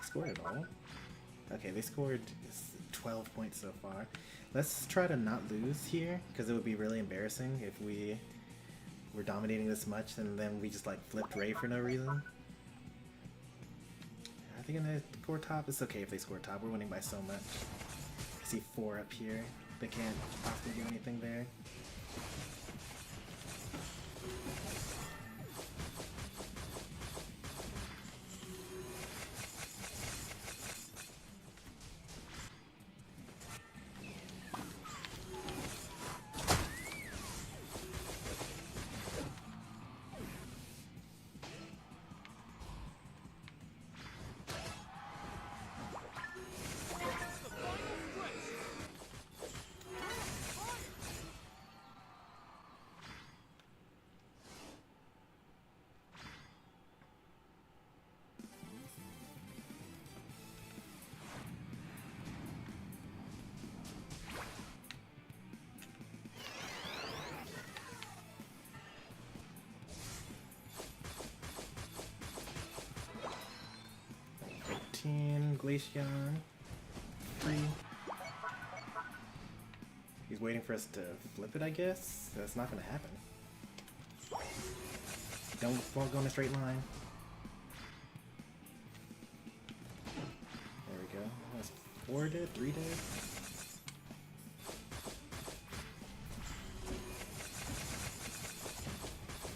scored it all. Okay, they scored 12 points so far. Let's try to not lose here, because it would be really embarrassing if we were dominating this much and then we just like flipped Ray for no reason. I think they score top. It's okay if they score top. We're winning by so much. I see 4 up here. They can't possibly do anything there. Glaceon, free. He's waiting for us to flip it, I guess. That's not gonna happen. Don't go in a straight line. There we go. That's 4 dead, 3 dead.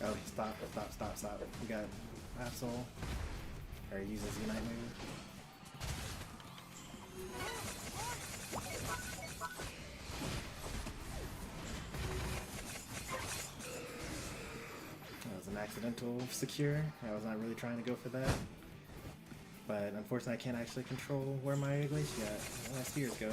Oh, stop. We got Accel. Or he uses Unite move. That was an accidental secure. I was not really trying to go for that. But unfortunately, I can't actually control where my my spheres go.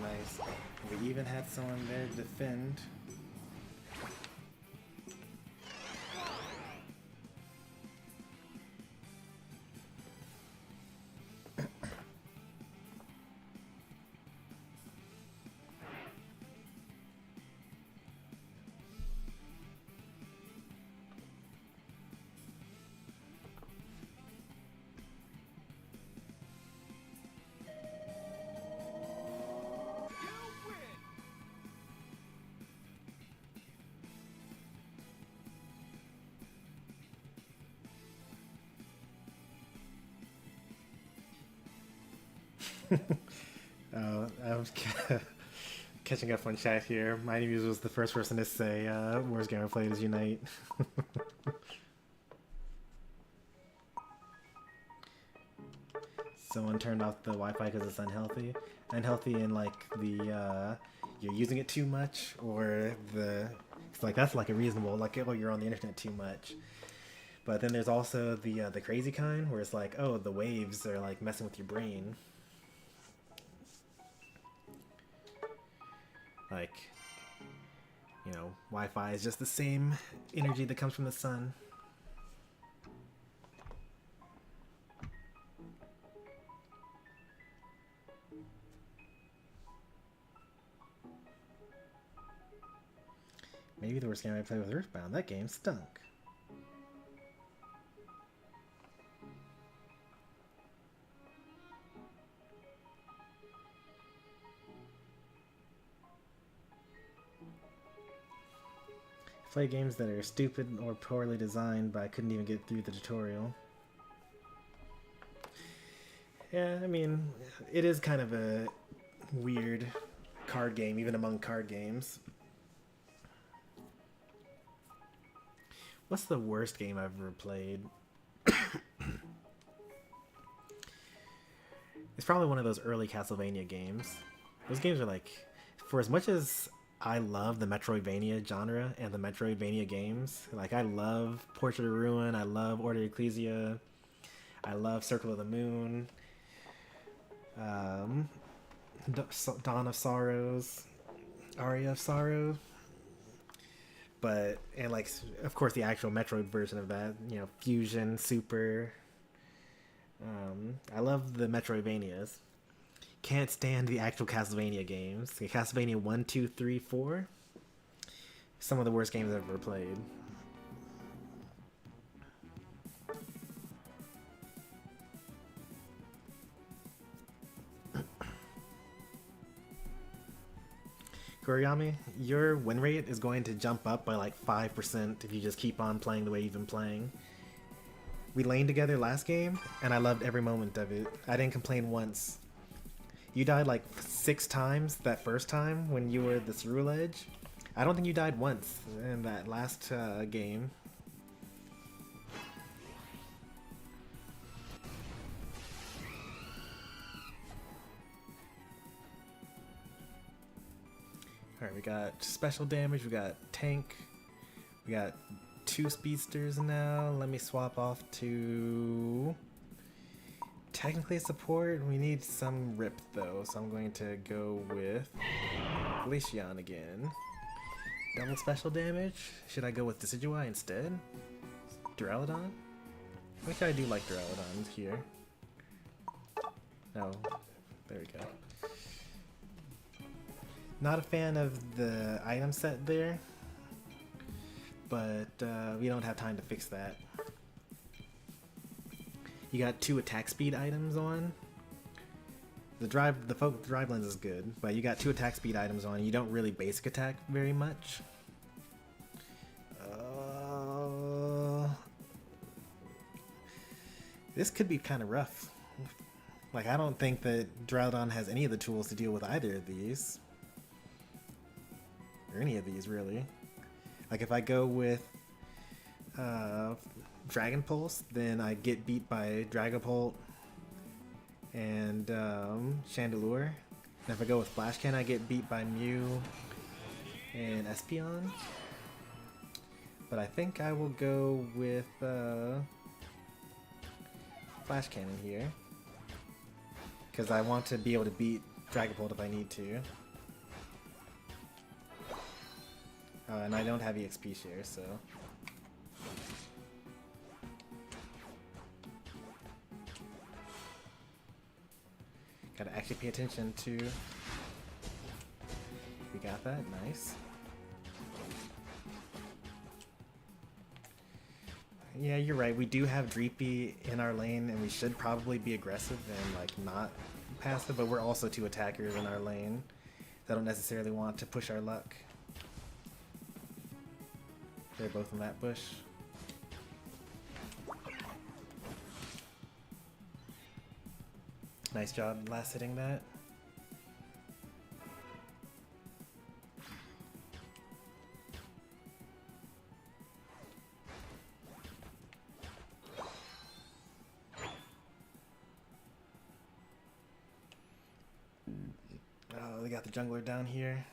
Nice. We even had someone there to defend. I was catching up on chat here. My news was the first person to say, worst game I played is Unite. Someone turned off the Wi-Fi because it's unhealthy. Unhealthy in like the, you're using it too much, or it's like that's like a reasonable, like, oh, you're on the internet too much. But then there's also the crazy kind, where it's like, oh, the waves are like messing with your brain. Like, you know, Wi-Fi is just the same energy that comes from the sun. Maybe the worst game I played was Earthbound. That game stunk. Play games that are stupid or poorly designed, but I couldn't even get through the tutorial. Yeah, I mean, it is kind of a weird card game, even among card games. What's the worst game I've ever played? It's probably one of those early Castlevania games. Those games are like, for as much as I love the Metroidvania genre and the Metroidvania games, like I love Portrait of Ruin, I love Order Ecclesia, I love Circle of the Moon, Dawn of Sorrows, Aria of Sorrow, and like, of course, the actual Metroid version of that, you know, Fusion, Super. I love the Metroidvanias. Can't stand the actual Castlevania games. The Castlevania 1, 2, 3, 4. Some of the worst games I've ever played. Kuriyami, your win rate is going to jump up by like 5% if you just keep on playing the way you've been playing. We laned together last game, and I loved every moment of it. I didn't complain once. You died like 6 times that first time when you were at the Cerule Edge. I don't think you died once in that last game. Alright, we got special damage, we got tank, we got 2 speedsters now. Let me swap off to technically support. We need some rip though, so I'm going to go with Glaceon again. Double special damage. Should I go with Decidueye instead? Duraludon? Which I do like Duraludon here. Oh, there we go. Not a fan of the item set there, but we don't have time to fix that. You got 2 attack speed items on. The drive lens is good, but you got 2 attack speed items on. You don't really basic attack very much. This could be kind of rough. Like, I don't think that Drowdon has any of the tools to deal with either of these. Or any of these, really. Like, if I go with Dragon Pulse, then I get beat by Dragapult and Chandelure. And if I go with Flash Cannon, I get beat by Mew and Espeon. But I think I will go with Flash Cannon here. Because I want to be able to beat Dragapult if I need to. And I don't have EXP share, so... Gotta actually pay attention to... We got that, nice. Yeah, you're right, we do have Dreepy in our lane, and we should probably be aggressive and like not passive, but we're also two attackers in our lane that don't necessarily want to push our luck. They're both in that bush. Nice job last hitting that. Oh, they got the jungler down here.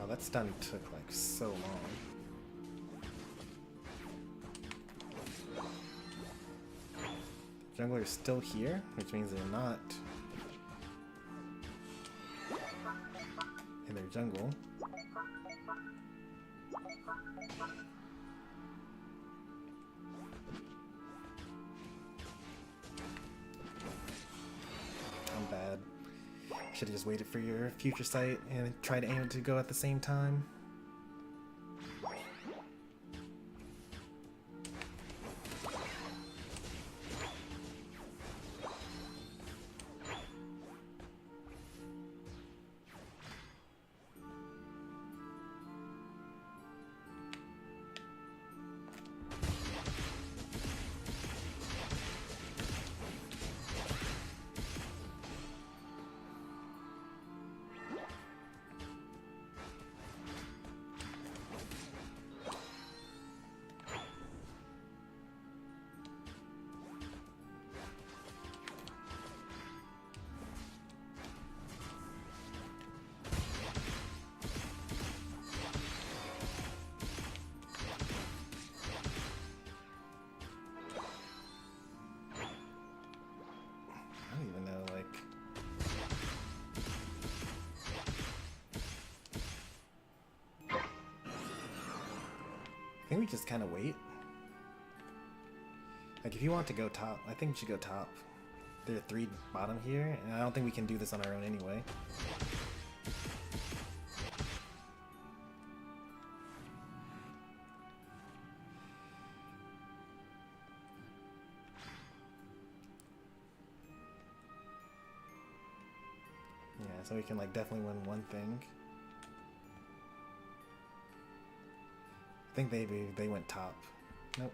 That stun took like so long. Jungler is still here, which means they're not in their jungle. I'm bad. Should have just waited for your future sight and tried to aim it to go at the same time. I think we just kind of wait. Like, if you want to go top, I think we should go top. There are 3 bottom here, and I don't think we can do this on our own anyway. Yeah, so we can like definitely win one thing. I think they went top. Nope.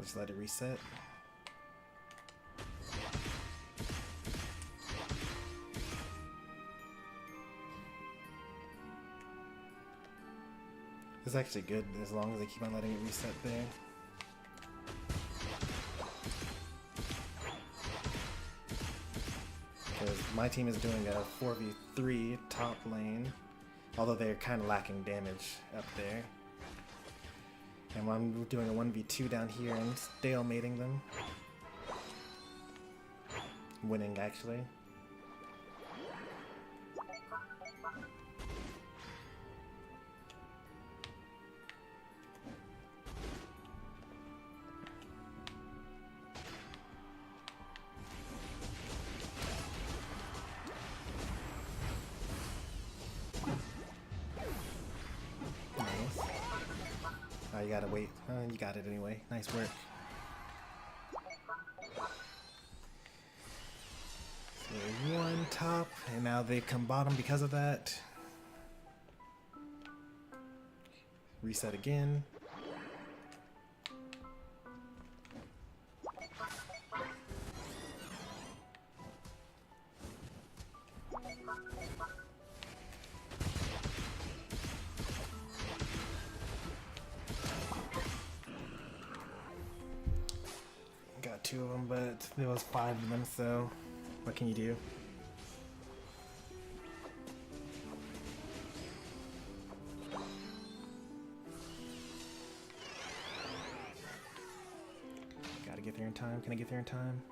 Just let it reset. It's actually good as long as they keep on letting it reset there. Because my team is doing a 4v3 top lane, although they're kind of lacking damage up there. And I'm doing a 1v2 down here and stalemating them. Winning, actually. Oh, you gotta wait. You got it anyway. Nice work. So one top, and now they come bottom because of that. Reset again. Got 2 of them, but there was 5 of them, so what can you do? Gotta get there in time. Can I get there in time?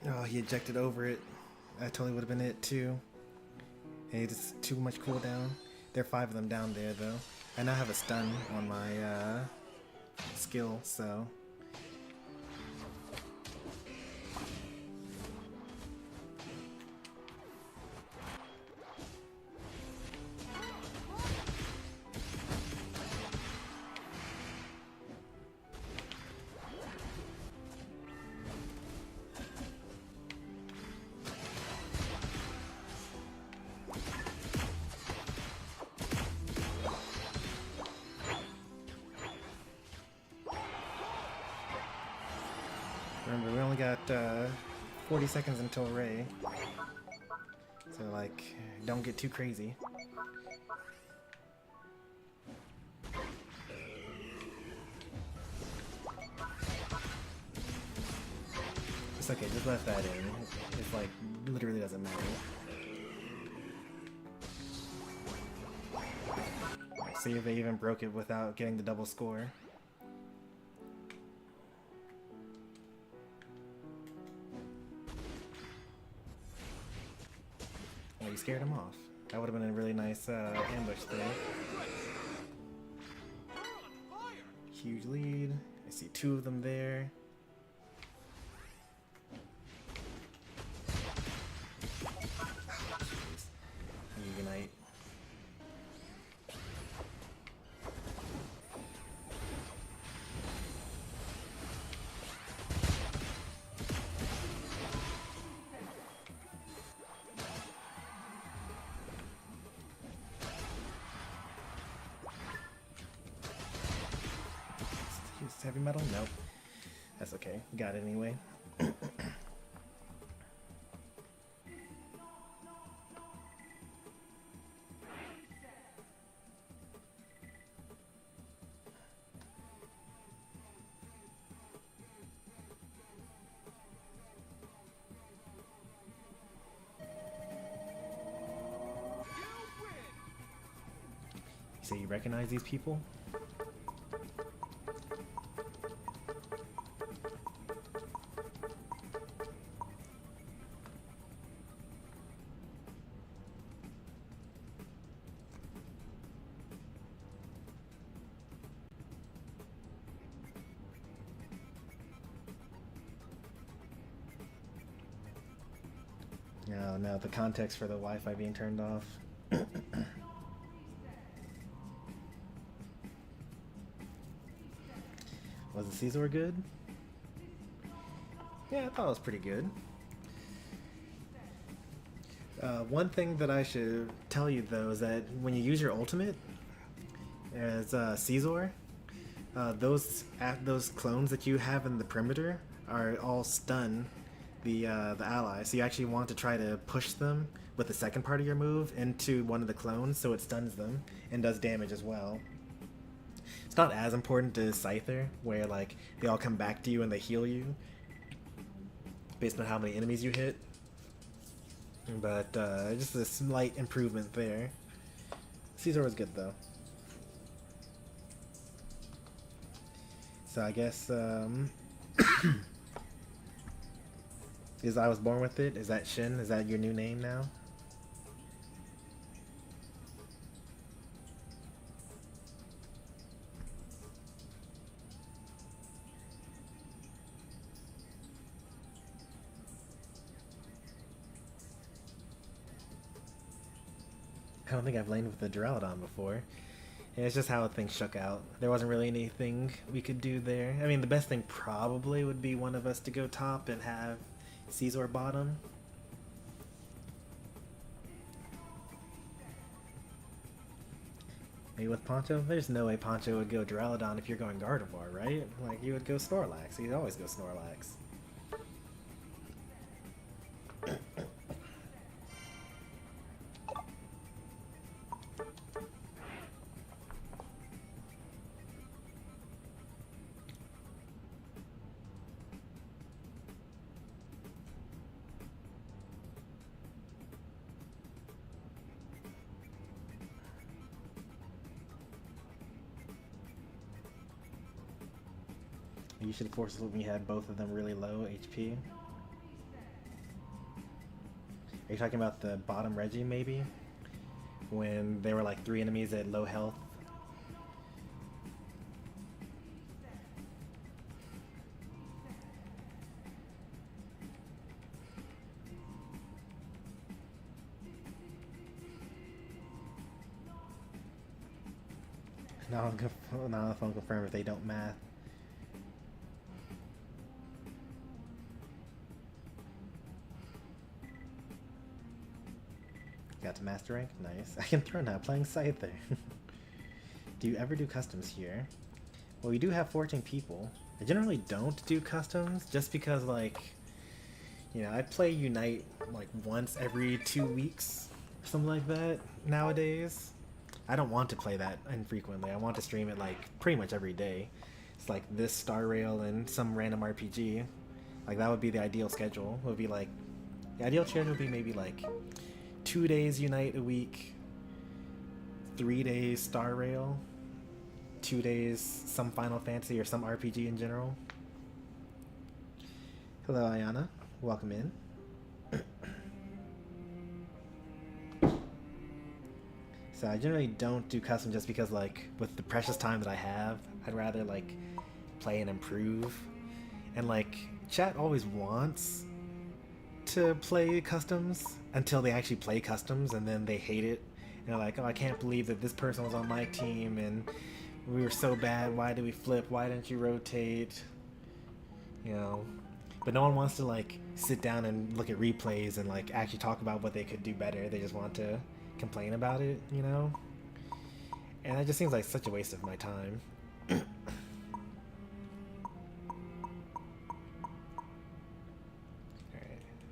Oh, he ejected over it. That totally would have been it too. Hey, it's too much cooldown. There are 5 of them down there though. I now have a stun on my skill, so. Remember, we only got 40 seconds until Ray. So, like, don't get too crazy. It's okay, just let that in. It's like, literally doesn't matter. See if they even broke it without getting the double score. Oh, you scared him off. That would have been a really nice ambush there. Huge lead. I see 2 of them there. Unite. Heavy metal? Nope. That's okay. Got it anyway. You say you recognize these people? No, the context for the Wi-Fi being turned off. Caesar good? Yeah, I thought it was pretty good. One thing that I should tell you though is that when you use your ultimate as Caesar, those clones that you have in the perimeter are all stun the ally. So you actually want to try to push them with the second part of your move into one of the clones so it stuns them and does damage as well. It's not as important as Scyther, where like they all come back to you and they heal you based on how many enemies you hit. But just a slight improvement there. Caesar was good though. So I guess is I was born with it. Is that Shin? Is that your new name now? I don't think I've laned with the Duraludon before. Yeah, it's just how things shook out. There wasn't really anything we could do there. I mean, the best thing probably would be one of us to go top and have Caesar bottom. Maybe with Poncho? There's no way Poncho would go Duraludon if you're going Gardevoir, right? Like, you would go Snorlax. You'd always go Snorlax. You should have forced it when we had both of them really low HP. Are you talking about the bottom Reggie, maybe? When there were like 3 enemies at low health? Now the phone confirm if they don't math. Got to master rank? Nice. I can throw now, playing Scyther. Do you ever do customs here? Well, we do have 14 people. I generally don't do customs just because, like, you know, I play Unite like once every 2 weeks or something like that nowadays. I don't want to play that infrequently. I want to stream it like pretty much every day. It's like this Star Rail and some random RPG. Like, that would be the ideal schedule. It would be like, the ideal schedule would be maybe like 2 days Unite a week, 3 days Star Rail, 2 days some Final Fantasy or some RPG in general. Hello, Ayana. Welcome in. So I generally don't do custom just because, like, with the precious time that I have, I'd rather, like, play and improve. And, like, chat always wants to play customs until they actually play customs, and then they hate it. And they're like, oh, I can't believe that this person was on my team, and we were so bad. Why did we flip? Why didn't you rotate? You know. But no one wants to, like, sit down and look at replays and, like, actually talk about what they could do better. They just want to complain about it, you know? And that just seems like such a waste of my time. Alright,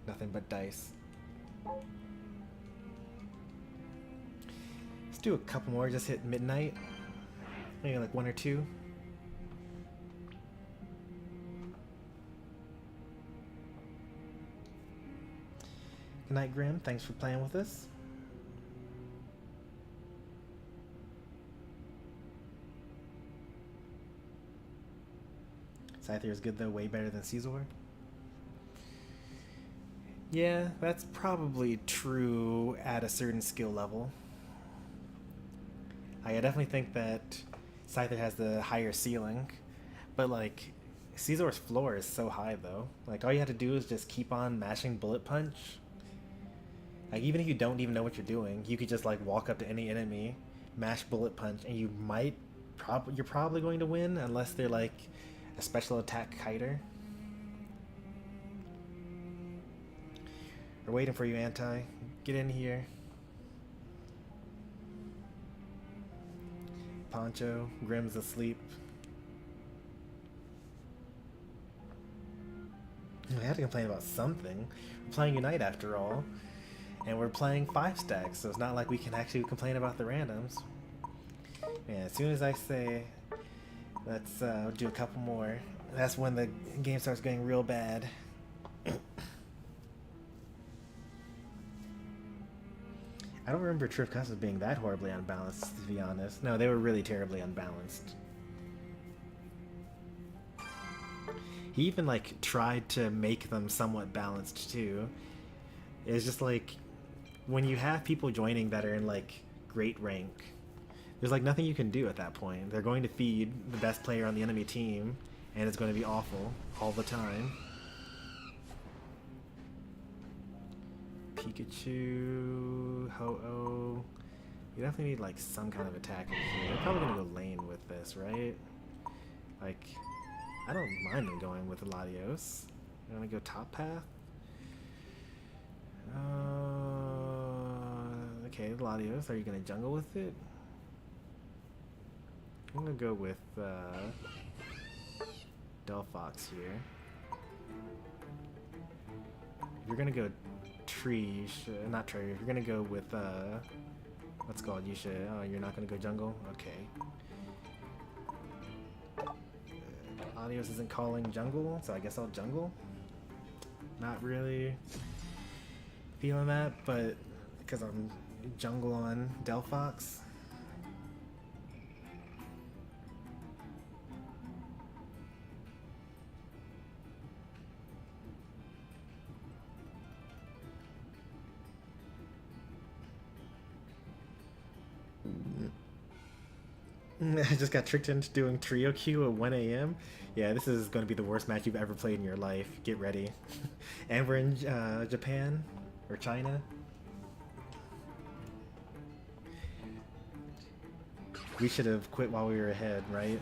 nothing but dice. Let's do a couple more, just hit midnight. Maybe like 1 or 2. Good night, Grim. Thanks for playing with us. Scyther is good though, way better than Caesar. Yeah, that's probably true at a certain skill level. I definitely think that Scyther has the higher ceiling, but like Caesar's floor is so high though. Like, all you have to do is just keep on mashing Bullet Punch. Like, even if you don't even know what you're doing, you could just like walk up to any enemy, mash Bullet Punch, and you're probably going to win unless they're like A special attack kiter. We're waiting for you, Anti. Get in here. Poncho, Grim's asleep. We have to complain about something. We're playing Unite after all. And we're playing 5 stacks, so it's not like we can actually complain about the randoms. And as soon as I say, let's do a couple more, that's when the game starts getting real bad. I don't remember Trip Customers being that horribly unbalanced, to be honest. No, they were really terribly unbalanced. He even, like, tried to make them somewhat balanced, too. It's just, like, when you have people joining that are in, like, great rank, there's, like, nothing you can do at that point. They're going to feed the best player on the enemy team, and it's going to be awful all the time. Pikachu, Ho-Oh. You definitely need, like, some kind of attack in here. They're probably going to go lane with this, right? Like, I don't mind them going with Latios. You want to go top path? Okay, Latios, are you going to jungle with it? I'm going to go with Delphox here. If you're going to go tree, not tree, if you're going to go with, what's called, you should, oh, you're not going to go jungle? Okay. Latios isn't calling jungle, so I guess I'll jungle. Not really feeling that, but because I'm jungle on Delphox. I just got tricked into doing trio queue at 1 a.m. Yeah, this is going to be the worst match you've ever played in your life. Get ready. And we're in Japan or China. We should have quit while we were ahead, right?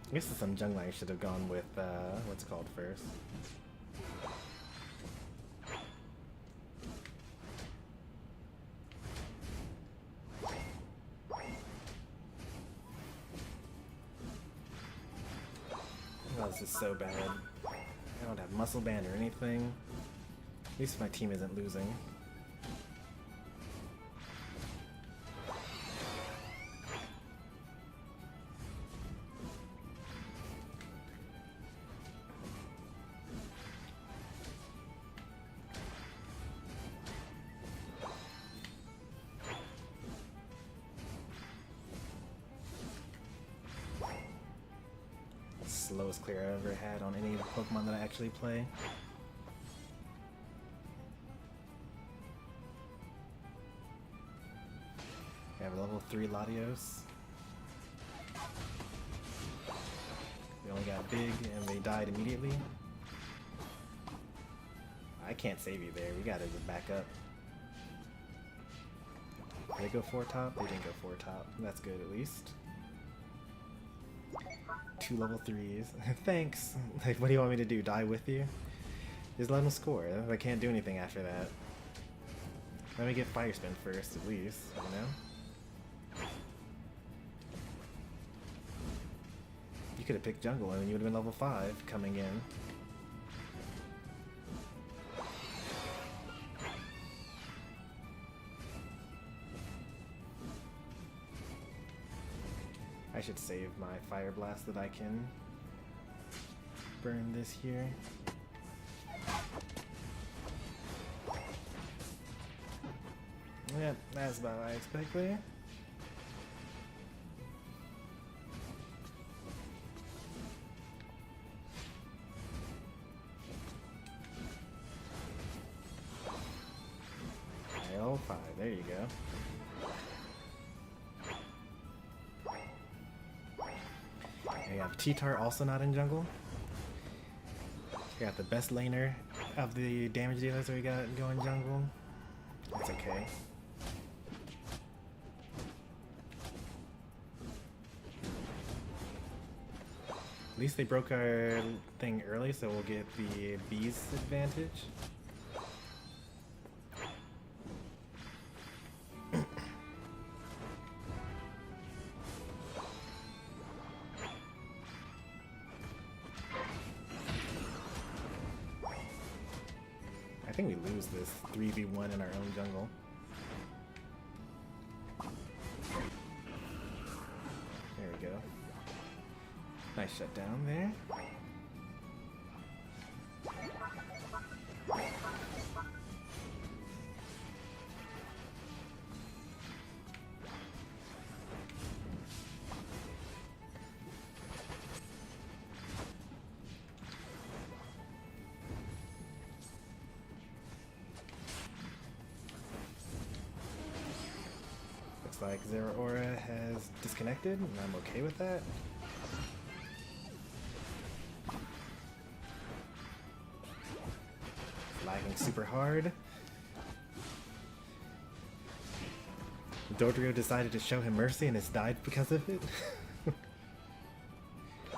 I guess some jungler I should have gone with, what's it called first? Oh, this is so bad. I don't have muscle band or anything. At least my team isn't losing. Slowest clear I've ever had on any Pokemon that I actually play. I have a level 3 Latios. They only got big and they died immediately. I can't save you there, we gotta just back up. Did they go 4 top? They didn't go 4 top. That's good at least. 2 level 3s. Thanks! Like, what do you want me to do? Die with you? Just let them score. I can't do anything after that. Let me get Fire Spin first, at least, you know? You could have picked jungle and you would have been level 5 coming in. I should save my Fire Blast that I can burn this here. Yep, that's about what I expect there. L5, there you go. have T-Tar also not in jungle. We got the best laner of the damage dealers that we got going jungle. It's okay. At least they broke our thing early, so we'll get the bees advantage. I think we lose this 3v1 in our own jungle. There we go. Nice shutdown there. Looks like Zero Aura has disconnected, and I'm okay with that. Lagging super hard. Dodrio decided to show him mercy and has died because of it.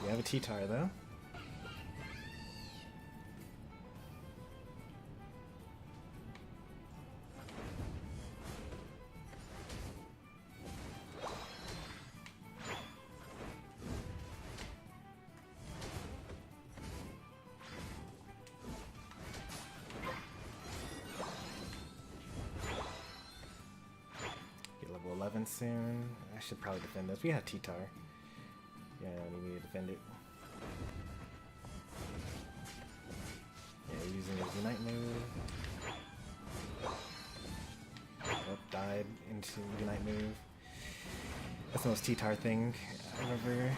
We have a T-Tar though. Level 11 soon. I should probably defend this. We have T-Tar. Yeah, we need to defend it. Yeah, using his Unite move. Oh, died into Unite move. That's the most T-Tar thing I've ever...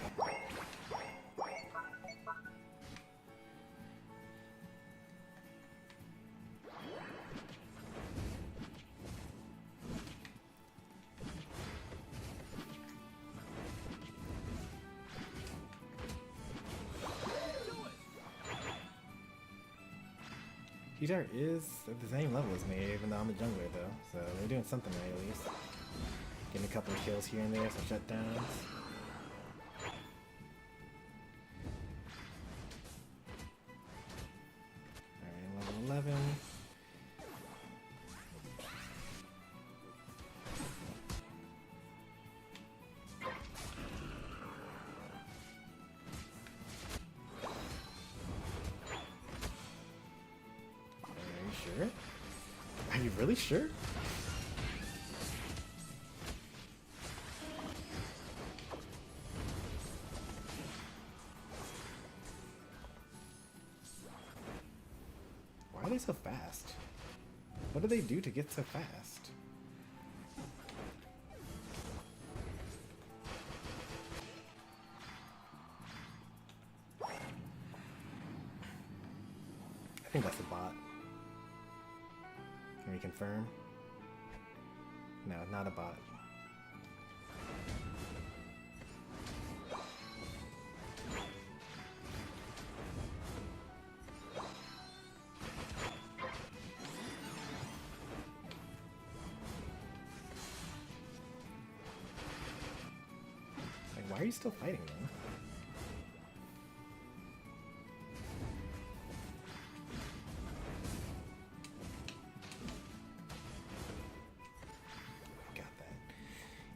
T-Tar is at the same level as me, even though I'm a jungler though, so they're doing something right at least. Getting a couple of kills here and there, some shutdowns. Alright, level 11. Sure? Are you really sure? Why are they so fast? What do they do to get so fast? I think that's a bot. Can we confirm? No, not a bot. Like, why are you still fighting them?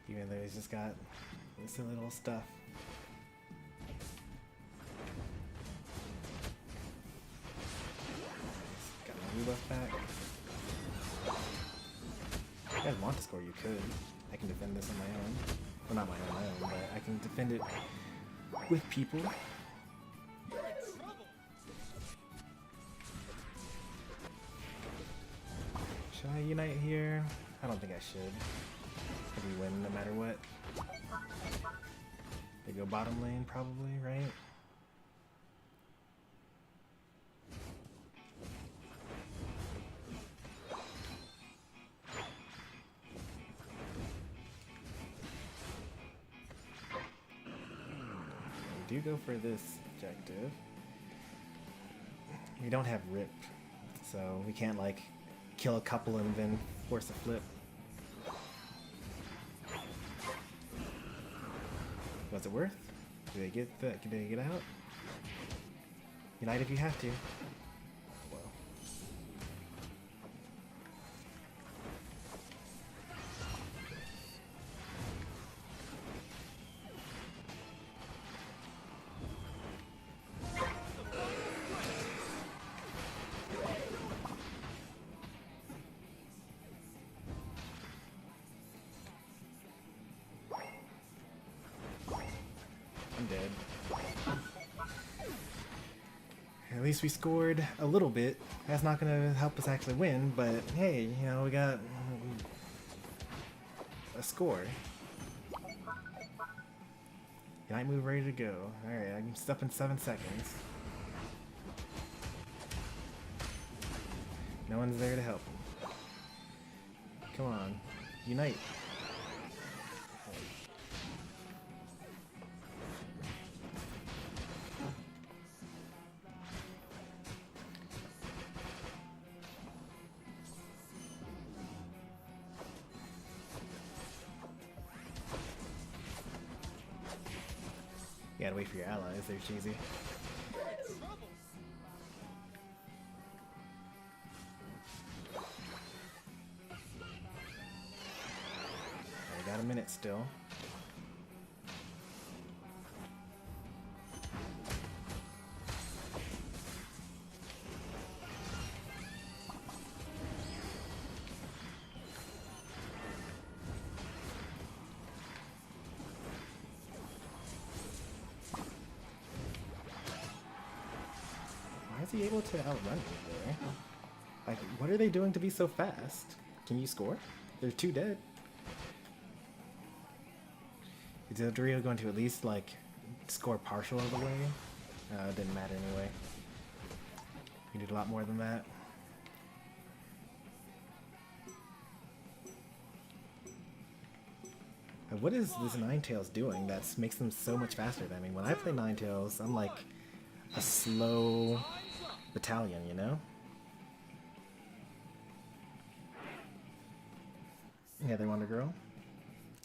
Even though he's just got this little stuff. Got my rebuff back. If you guys want to score, you could. I can defend this on my own. Well, not my own, but I can defend it with people. Should I unite here? I don't think I should. We win no matter what. They go bottom lane probably, right? do go for this objective. We don't have rip, so we can't like kill a couple and then force a flip. Was it worth? Did they get that? Did they get out? Unite if you have to. Well. I'm dead. At least we scored a little bit. That's not going to help us actually win, but hey, you know, we got a score. Unite move ready to go. Alright, I'm up in 7 seconds. No one's there to help him. Come on. Unite. You gotta wait for your allies, they're cheesy. I got a minute still. Why is he able to outrun me there? Like, what are they doing to be so fast? Can you score? There's 2 dead. Is Eldegoss going to at least, like, score partial of the way? It didn't matter anyway. We did a lot more than that. What is this Ninetales doing that makes them so much faster than me? When I play Ninetales, I'm like a slow battalion, you know? Yeah, they want a girl.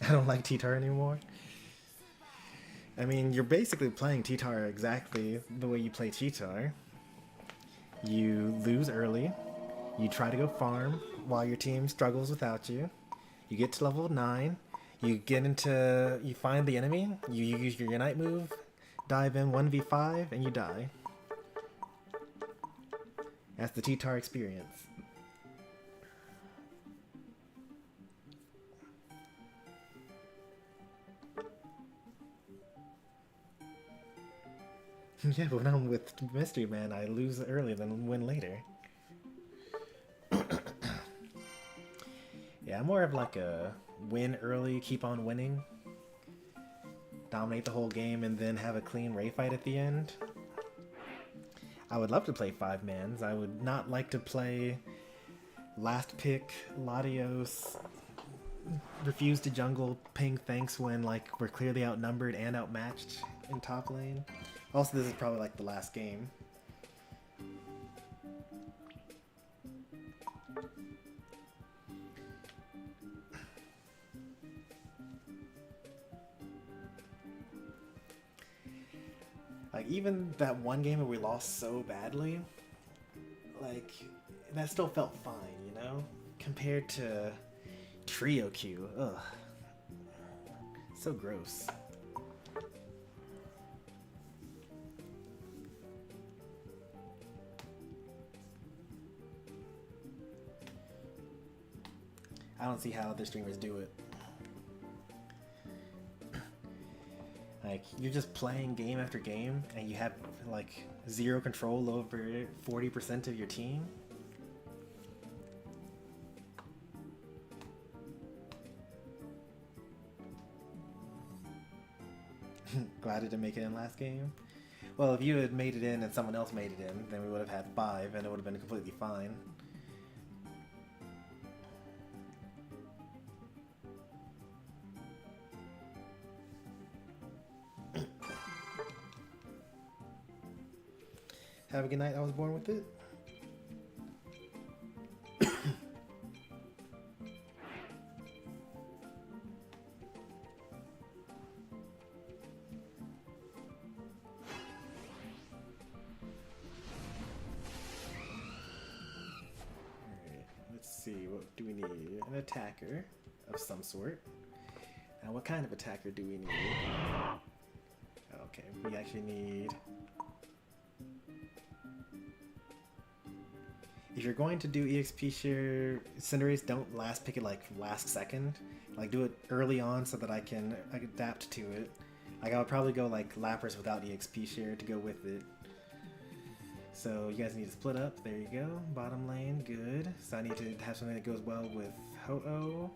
I don't like T-Tar anymore. I mean, you're basically playing T-Tar exactly the way you play T-Tar. You lose early. You try to go farm while your team struggles without you. You get to level 9. You find the enemy. You use your Unite move, dive in 1v5, and you die. That's the T-Tar experience. Yeah, but when I'm with Mystery Man, I lose early, then win later. Yeah, I'm more of like a win early, keep on winning. Dominate the whole game, and then have a clean Ray fight at the end. I would love to play 5-mans. I would not like to play last pick, Latios, refuse to jungle, ping thanks when like we're clearly outnumbered and outmatched in top lane. Also, this is probably like the last game. Like, even that one game where we lost so badly, like, that still felt fine, you know? Compared to Trio Q. Ugh. So gross. I don't see how other streamers do it. Like, you're just playing game after game, and you have, like, zero control over 40% of your team? Glad it didn't make it in last game? Well, if you had made it in and someone else made it in, then we would have had 5, and it would have been completely fine. Have a good night. I was born with it. Let's see, what do we need? An attacker of some sort. Now, what kind of attacker do we need? Okay, we actually need... If you're going to do EXP share, Cinderace, don't pick it like last second. Like, do it early on so that I can adapt to it. Like, I would probably go like Lapras without EXP share to go with it. So you guys need to split up. There you go. Bottom lane, good. So I need to have something that goes well with Ho-Oh.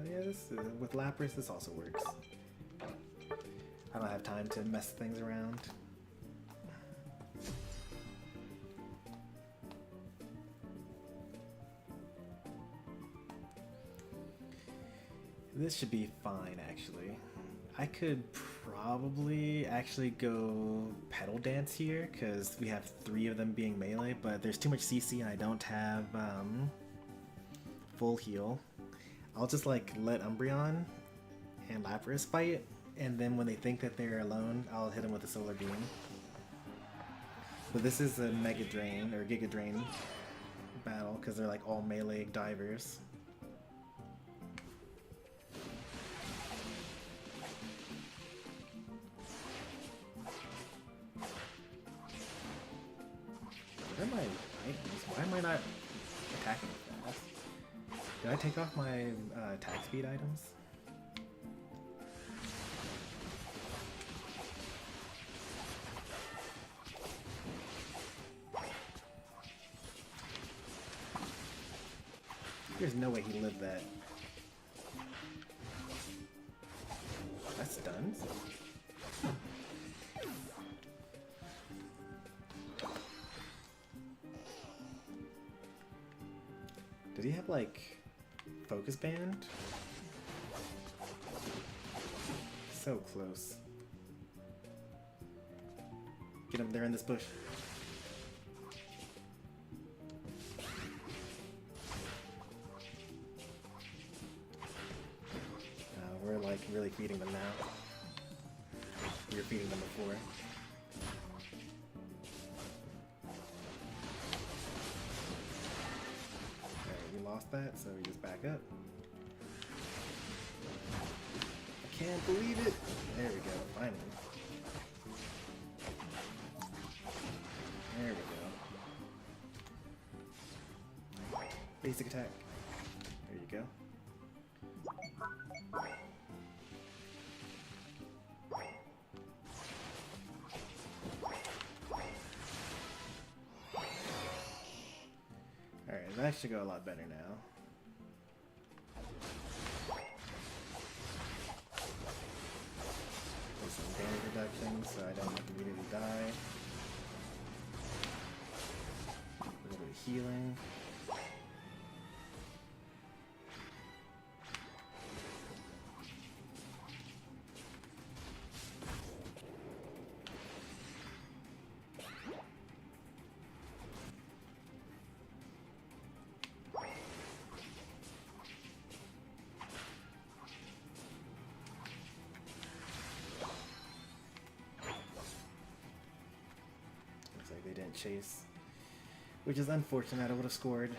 Yeah, with Lapras, this also works. I don't have time to mess things around. This should be fine, actually. I could probably actually go Petal Dance here, because we have 3 of them being melee, but there's too much CC and I don't have full heal. I'll just like let Umbreon and Lapras fight, and then when they think that they're alone, I'll hit them with a Solar Beam. But this is a Mega Drain, or Giga Drain battle, because they're like all melee divers. Where are my items? Why am I not attacking fast? Did I take off my attack speed items? There's no way he lived that. That stuns? Did he have like focus band? So close. Get him there in this bush. We're like really feeding them now. We were feeding them before. Lost that, so we just back up. I can't believe it! There we go, finally. There we go. Basic attack. There you go. Alright, that should go a lot better now. Get some damage reduction so I don't immediately die. A little bit of healing. They didn't chase, which is unfortunate. I would have scored.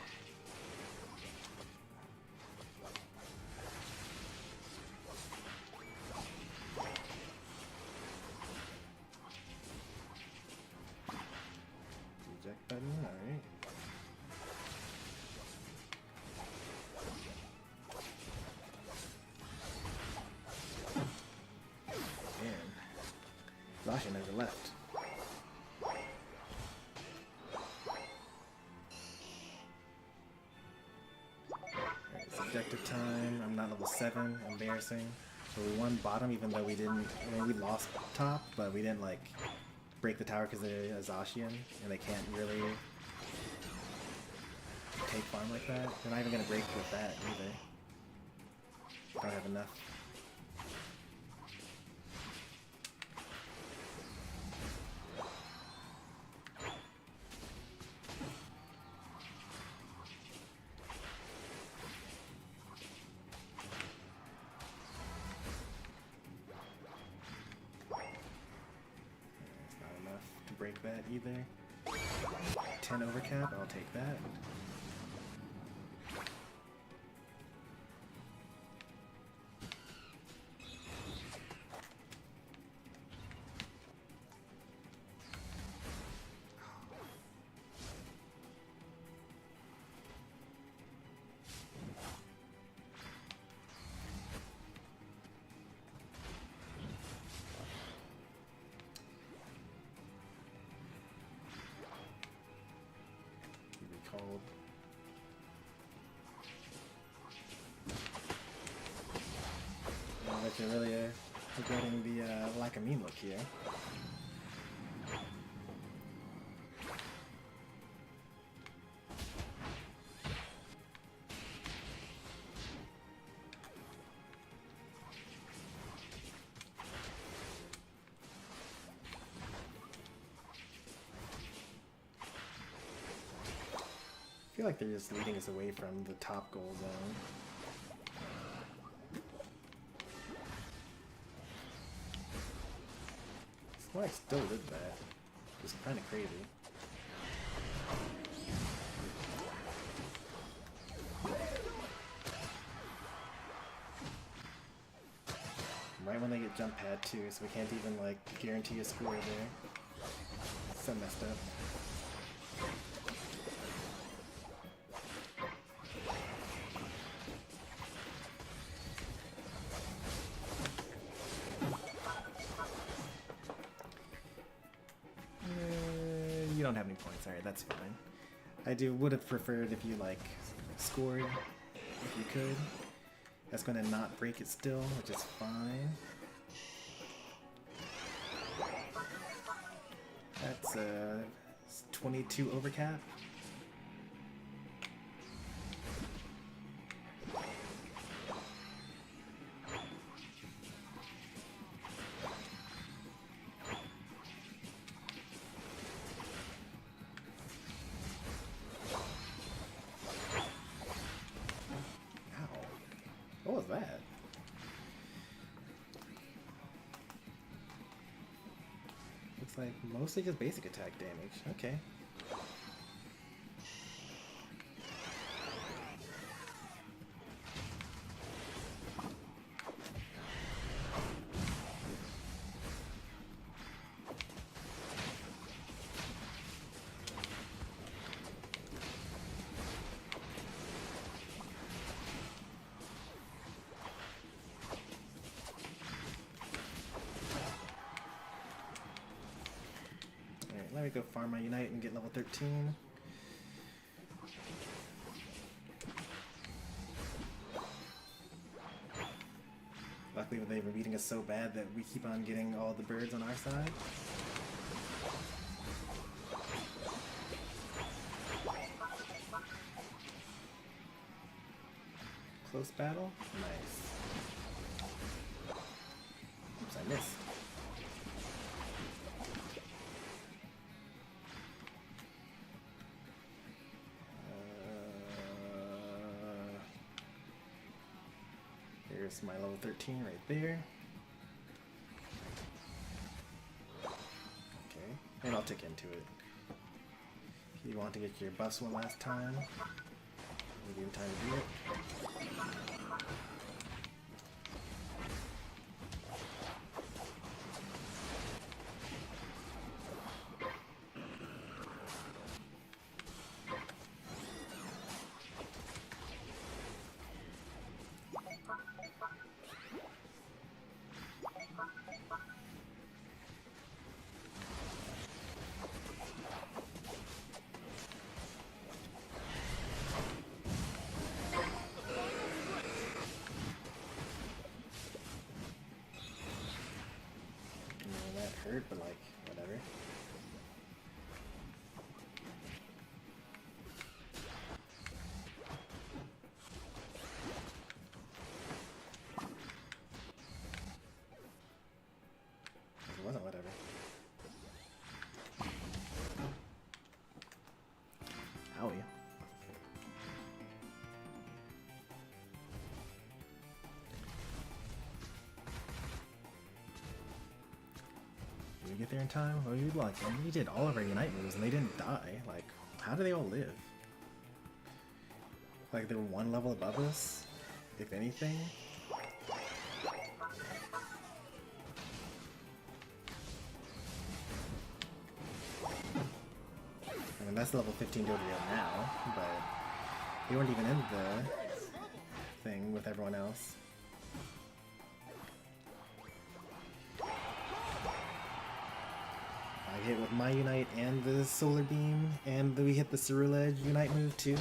Eject button, alright. Man, Zacian never left. Objective time. I'm not level 7. Embarrassing. So we won bottom even though we didn't. I mean, we lost top, but we didn't like break the tower because they're a Zacian and they can't really take farm like that. They're not even gonna break with that either. Don't have enough. break that either. 10 overcap, I'll take that. Called. But you're really regretting the lack of meme look here. I feel like they're just leading us away from the top goal zone. Sly still did that. It's kind of crazy. Right when they get jump pad too, so we can't even like guarantee a score there. So messed up. You don't have any points, alright, that's fine. I would have preferred if you like scored, if you could. That's gonna not break it still, which is fine. That's 22 overcap. What was that? Looks like mostly just basic attack damage. Okay. Let me go farm my Unite and get level 13. Luckily they were beating us so bad that we keep on getting all the birds on our side. Close battle? Nice. Oops, I missed. Here's my level 13 right there. Okay, and I'll tick into it. If you want to get your buffs one last time, we'll give you time to do it. Hurt, but like, whatever. It wasn't whatever. Owie. we get there in time? Well, we did all of our Unite moves and they didn't die. Like, how do they all live? Like, they were one level above us, if anything. I mean, that's level 15 Dodrio now, but they weren't even in the thing with everyone else. I hit with my Unite and the Solar Beam, and we hit the Ceruledge Unite move too.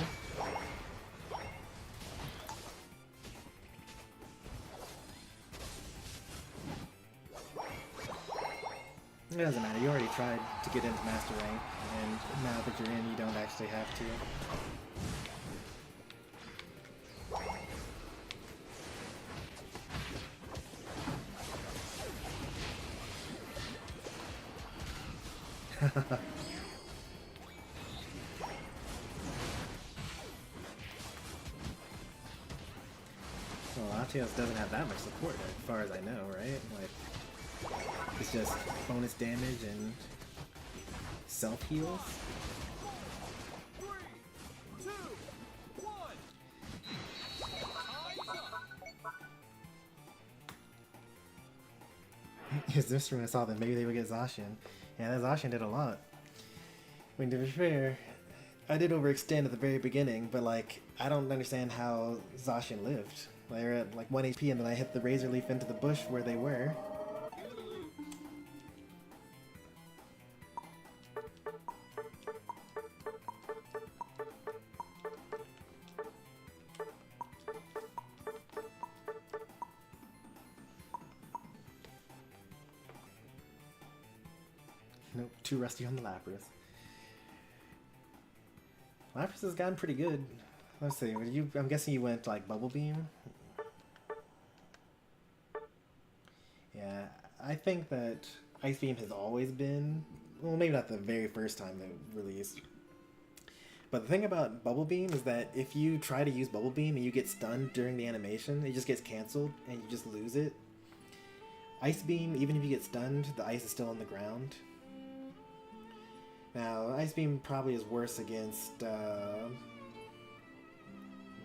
It doesn't matter, you already tried to get into Master Rank, and now that you're in, you don't actually have to. Well, Latios doesn't have that much support as far as I know, right? Like, it's just bonus damage and self-heals. 3, 2, 1. His instrument saw that maybe they would get Zacian. Yeah, that Zacian did a lot. I mean, to be fair, I did overextend at the very beginning, but like, I don't understand how Zacian lived. They were at like 1 HP and then I hit the Razor Leaf into the bush where they were. Nope, too rusty on the Lapras. Lapras has gotten pretty good. Let's see, I'm guessing you went like Bubble Beam? Yeah, I think that Ice Beam has always been, well, maybe not the very first time they released. But the thing about Bubble Beam is that if you try to use Bubble Beam and you get stunned during the animation, it just gets cancelled and you just lose it. Ice Beam, even if you get stunned, the ice is still on the ground. Now, Ice Beam probably is worse against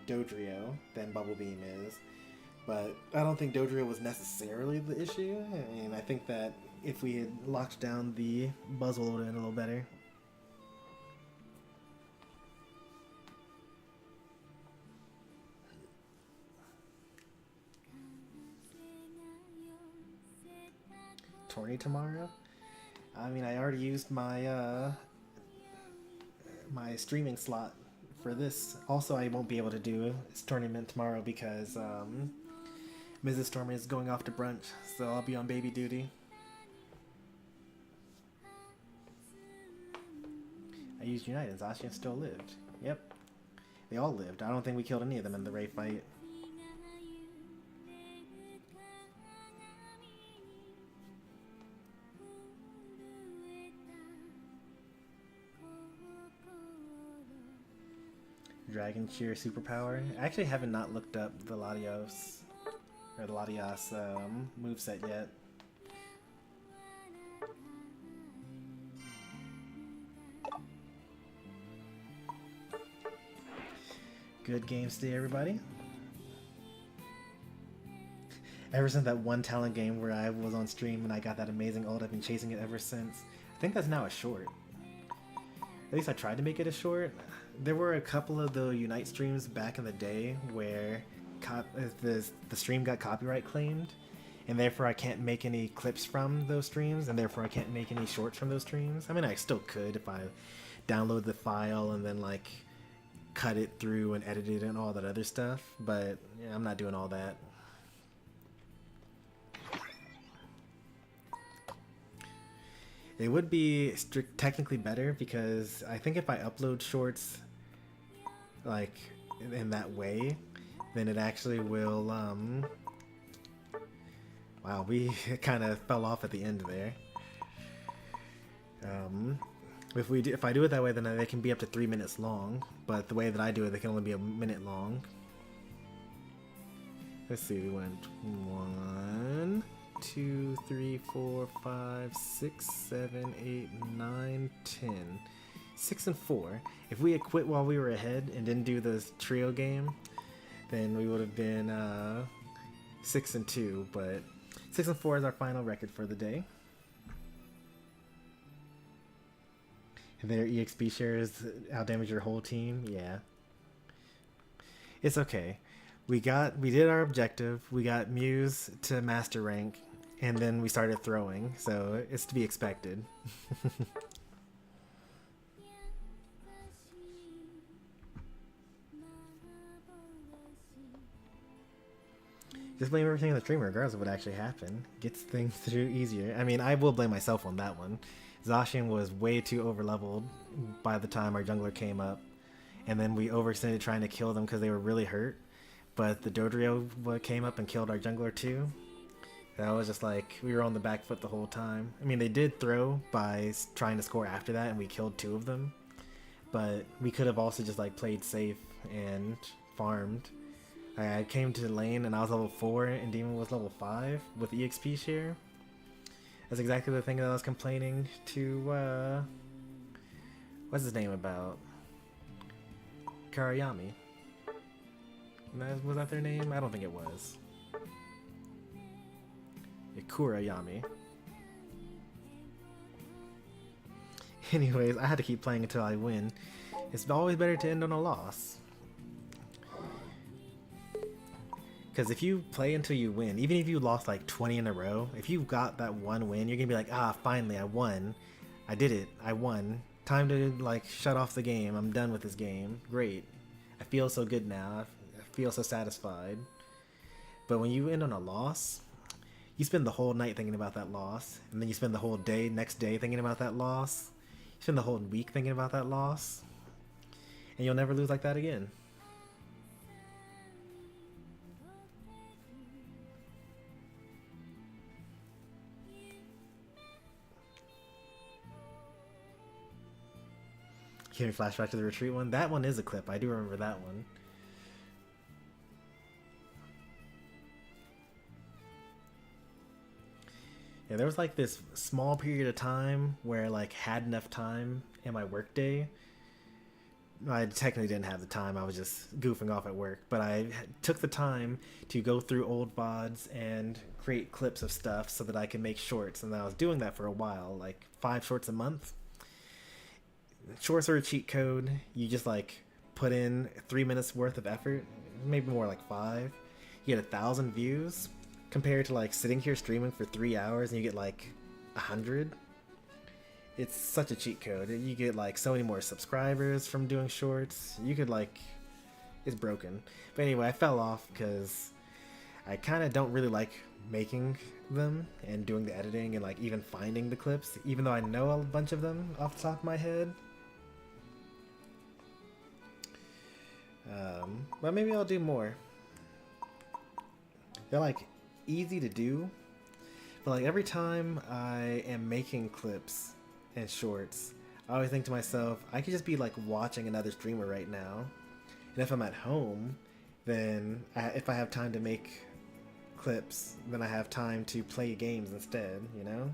Dodrio than Bubble Beam is, but I don't think Dodrio was necessarily the issue. I mean, I think that if we had locked down the Buzzwole, it would have been a little better. Tourney tomorrow? I mean, I already used my my streaming slot for this. Also, I won't be able to do this tournament tomorrow because Mrs. Stormy is going off to brunch, so I'll be on baby duty. I used Unite and Zacian still lived. Yep. They all lived. I don't think we killed any of them in the Ray fight. Dragon Cheer superpower. I actually haven't not looked up the Latios or the Latias moveset yet. Good games today, everybody. Ever since that one Talon game where I was on stream and I got that amazing ult, I've been chasing it ever since. I think that's now a short. At least I tried to make it a short. There were a couple of the Unite streams back in the day where the stream got copyright claimed, and therefore I can't make any clips from those streams, and therefore I can't make any shorts from those streams. I mean, I still could if I download the file and then like cut it through and edit it and all that other stuff, but yeah, I'm not doing all that. It would be technically better because I think if I upload shorts like in that way, then it actually will wow, we kind of fell off at the end there. If I do it that way, then they can be up to 3 minutes long, but the way that I do it, they can only be a minute long. Let's see, we went 1, 2, 3, 4, 5, 6, 7, 8, 9, 10. 6 and 4. If we had quit while we were ahead and didn't do this trio game, then we would have been 6 and 2. But 6 and 4 is our final record for the day. And their EXP shares outdamage your whole team. Yeah, it's okay. We did our objective. We got Muse to master rank, and then we started throwing. So it's to be expected. Just blame everything on the streamer, regardless of what actually happened. Gets things through easier. I mean, I will blame myself on that one. Zacian was way too overleveled by the time our jungler came up, and then we overextended trying to kill them because they were really hurt. But the Dodrio came up and killed our jungler too. That was just like, we were on the back foot the whole time. I mean, they did throw by trying to score after that, and we killed 2 of them. But we could have also just like played safe and farmed. I came to the lane and I was level 4 and Demon was level 5 with EXP share. That's exactly the thing that I was complaining to, what's his name about? Karayami. Was that their name? I don't think it was. Kurayami. Anyways, I had to keep playing until I win. It's always better to end on a loss. Because if you play until you win, even if you lost like 20 in a row, if you got that one win, you're going to be like, ah, finally, I won. I did it. I won. Time to like shut off the game. I'm done with this game. Great. I feel so good now. I feel so satisfied. But when you end on a loss, you spend the whole night thinking about that loss. And then you spend the whole day, next day, thinking about that loss. You spend the whole week thinking about that loss. And you'll never lose like that again. Can we flash back to the retreat one? That one is a clip. I do remember that one. Yeah, there was like this small period of time where I like had enough time in my work day. I technically didn't have the time. I was just goofing off at work. But I took the time to go through old VODs and create clips of stuff so that I can make shorts. And I was doing that for a while, like 5 shorts a month. Shorts are a cheat code. You just like put in 3 minutes worth of effort, maybe more like 5. You get 1,000 views compared to like sitting here streaming for 3 hours and you get like 100. It's such a cheat code. You get like so many more subscribers from doing shorts. You could like, it's broken. But anyway, I fell off because I kind of don't really like making them and doing the editing and like even finding the clips, even though I know a bunch of them off the top of my head. But maybe I'll do more. They're like easy to do, but like every time I am making clips and shorts, I always think to myself, I could just be like watching another streamer right now. And if I'm at home, then if I have time to make clips, then I have time to play games instead, you know?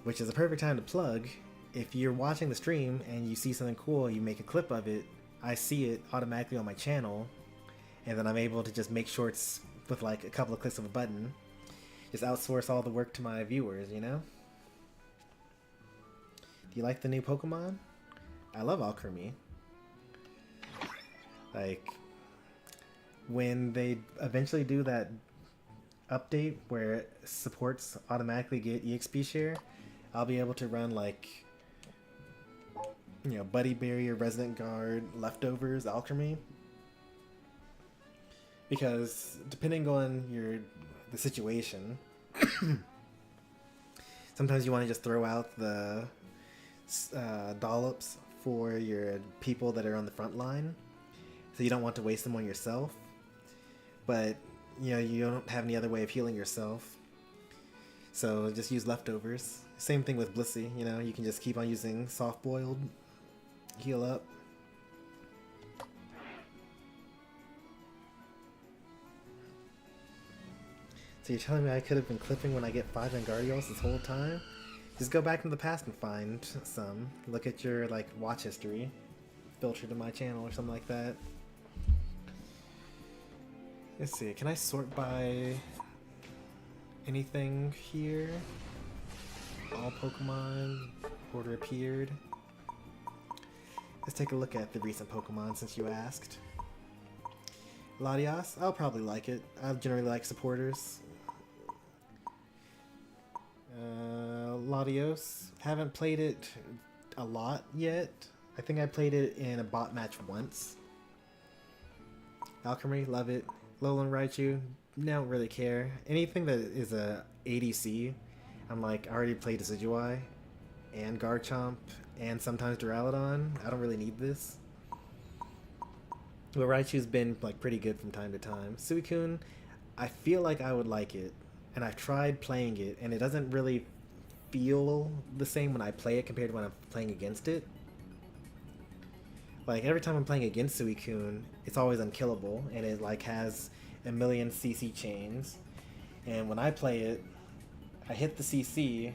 Which is a perfect time to plug. If you're watching the stream and you see something cool, you make a clip of it, I see it automatically on my channel, and then I'm able to just make shorts with like a couple of clicks of a button. Just outsource all the work to my viewers, you know? Do you like the new Pokemon? I love Alchemy. Like, when they eventually do that update where it supports automatically get EXP share, I'll be able to run like, you know, Buddy Barrier, Resonant Guard, Leftovers, Alchemy. Because depending on the situation, sometimes you want to just throw out the dollops for your people that are on the front line, so you don't want to waste them on yourself. But you know, you don't have any other way of healing yourself, so just use Leftovers. Same thing with Blissey, you know, you can just keep on using Soft Boiled, heal up. So you're telling me I could have been clipping when I get 5 Wingardios this whole time? Just go back into the past and find some. Look at your like watch history, filter to my channel or something like that. Let's see, can I sort by anything here? All Pokemon, order appeared. Let's take a look at the recent Pokemon since you asked. Latias, I'll probably like it. I generally like supporters. Latios, haven't played it a lot yet. I think I played it in a bot match once. Alchemy, love it. Alolan Raichu, don't really care. Anything that is a ADC, I'm like, I already played Decidueye and Garchomp and sometimes Duraludon. I don't really need this. But Raichu's been like pretty good from time to time. Suicune, I feel like I would like it, and I've tried playing it, and it doesn't really feel the same when I play it compared to when I'm playing against it. Like every time I'm playing against Suicune, it's always unkillable, and it like has a million CC chains. And when I play it, I hit the CC,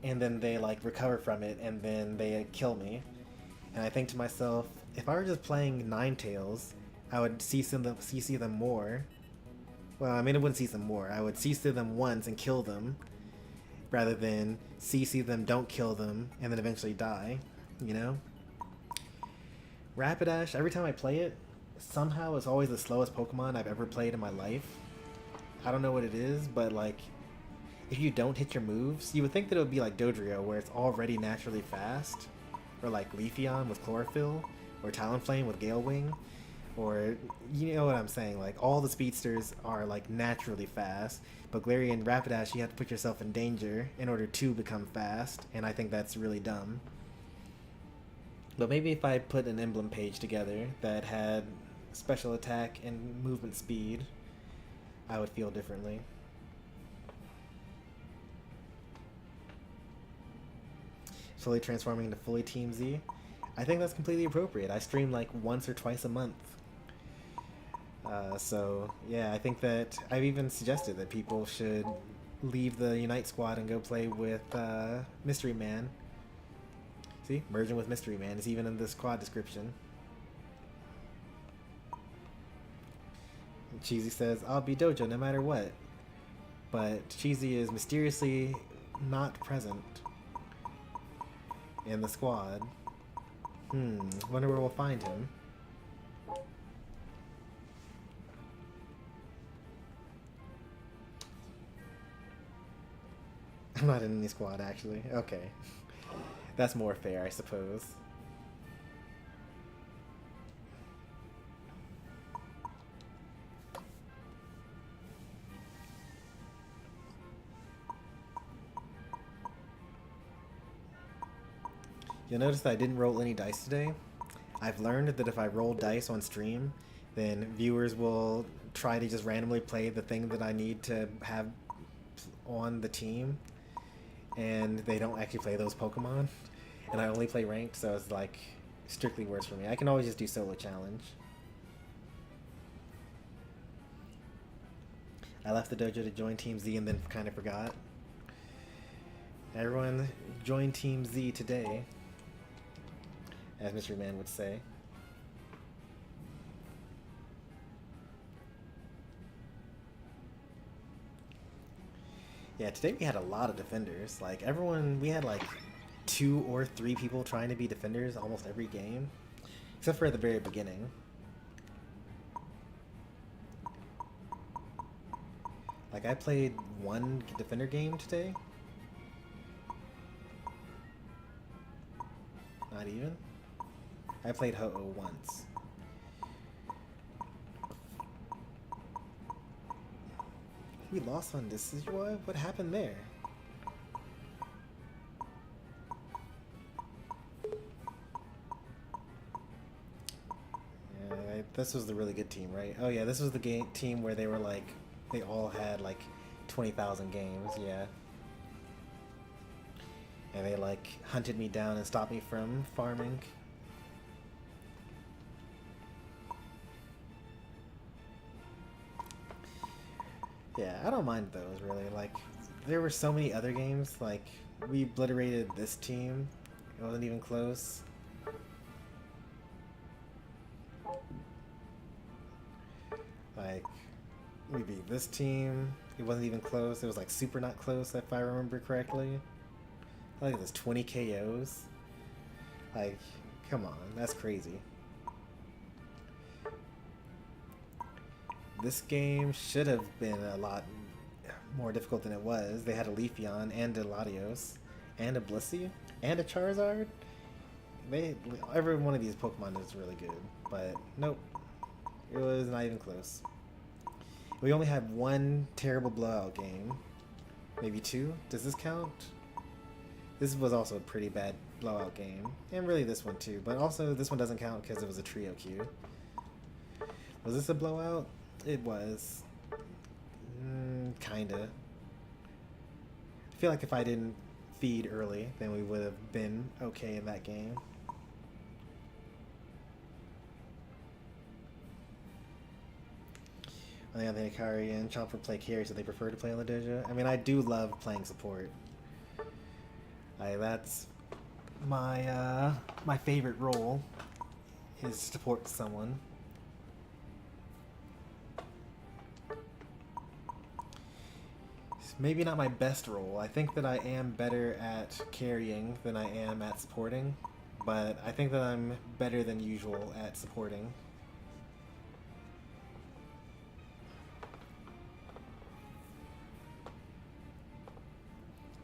and then they like recover from it, and then they kill me. And I think to myself, if I were just playing Ninetales, I would CC them more. Well, I mean, I wouldn't CC them more. I would CC them once and kill them, rather than CC them, don't kill them, and then eventually die, you know? Rapidash, every time I play it, somehow it's always the slowest Pokemon I've ever played in my life. I don't know what it is, but like, if you don't hit your moves, you would think that it would be like Dodrio, where it's already naturally fast, or like Leafeon with Chlorophyll, or Talonflame with Gale Wing, or you know what I'm saying, like all the speedsters are like naturally fast, but Galarian and Rapidash, you have to put yourself in danger in order to become fast, and I think that's really dumb. But maybe if I put an emblem page together that had special attack and movement speed, I would feel differently. Fully transforming into fully Team Z. I think that's completely appropriate. I stream like once or twice a month. So yeah, I think that I've even suggested that people should leave the Unite squad and go play with Mystery Man. See, merging with Mystery Man is even in the squad description. And Cheesy says, I'll be Dojo no matter what. But Cheesy is mysteriously not present in the squad. Wonder where we'll find him. I'm not in any squad, actually. Okay. That's more fair, I suppose. You'll notice that I didn't roll any dice today. I've learned that if I roll dice on stream, then viewers will try to just randomly play the thing that I need to have on the team, and they don't actually play those Pokemon, and I only play ranked, so it's like strictly worse for me. I can always just do solo challenge. I left the dojo to join Team Z and then kind of forgot. Everyone join Team Z today, as Mystery Man would say. Yeah, today we had a lot of defenders. Like everyone, we had like 2 or 3 people trying to be defenders almost every game, except for at the very beginning. Like I played 1 defender game today. Not even. I played Ho-Oh once. We lost on Decidueye? What happened there? Yeah, this was the really good team, right? Oh yeah, this was the team where they were like, they all had like 20,000 games, yeah. And they like hunted me down and stopped me from farming. Yeah, I don't mind those really. Like, there were so many other games. Like, we obliterated this team. It wasn't even close. Like, we beat this team. It wasn't even close. It was like super not close, if I remember correctly. Like, there's 20 KOs. Like, come on, that's crazy. This game should have been a lot more difficult than it was. They had a Leafeon and a Latios and a Blissey and a Charizard. Every one of these Pokemon is really good, but nope, it was not even close. We only had one terrible blowout game, maybe two. Does this count? This was also a pretty bad blowout game, and really this one too. But also this one doesn't count because it was a trio queue. Was this a blowout? It was. Kinda. I feel like if I didn't feed early, then we would have been okay in that game. On the other hand, Hikari and Chomper play carry, so they prefer to play on the dojo. I mean, I do love playing support. That's my my favorite role is to support someone. Maybe not my best role. I think that I am better at carrying than I am at supporting, but I think that I'm better than usual at supporting.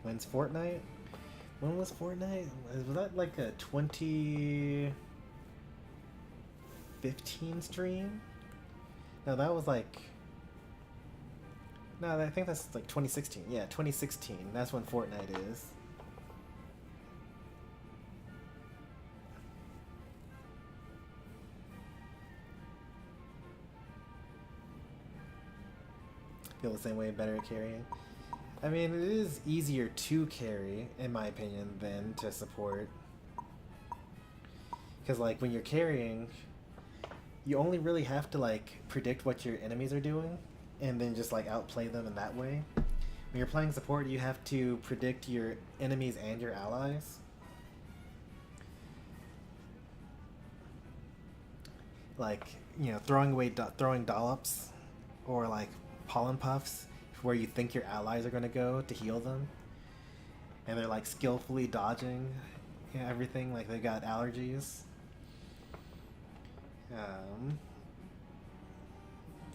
When's Fortnite? When was Fortnite? Was that like a 2015 stream? No, that was like... No, I think that's like 2016. Yeah, 2016. That's when Fortnite is. Feel the same way, better at carrying. I mean, it is easier to carry, in my opinion, than to support. Because, like, when you're carrying, you only really have to, like, predict what your enemies are doing, and then just, like, outplay them in that way. When you're playing support, you have to predict your enemies and your allies. Like, you know, throwing dollops, or, like, pollen puffs, where you think your allies are going to go to heal them, and they're like skillfully dodging everything, like they got allergies.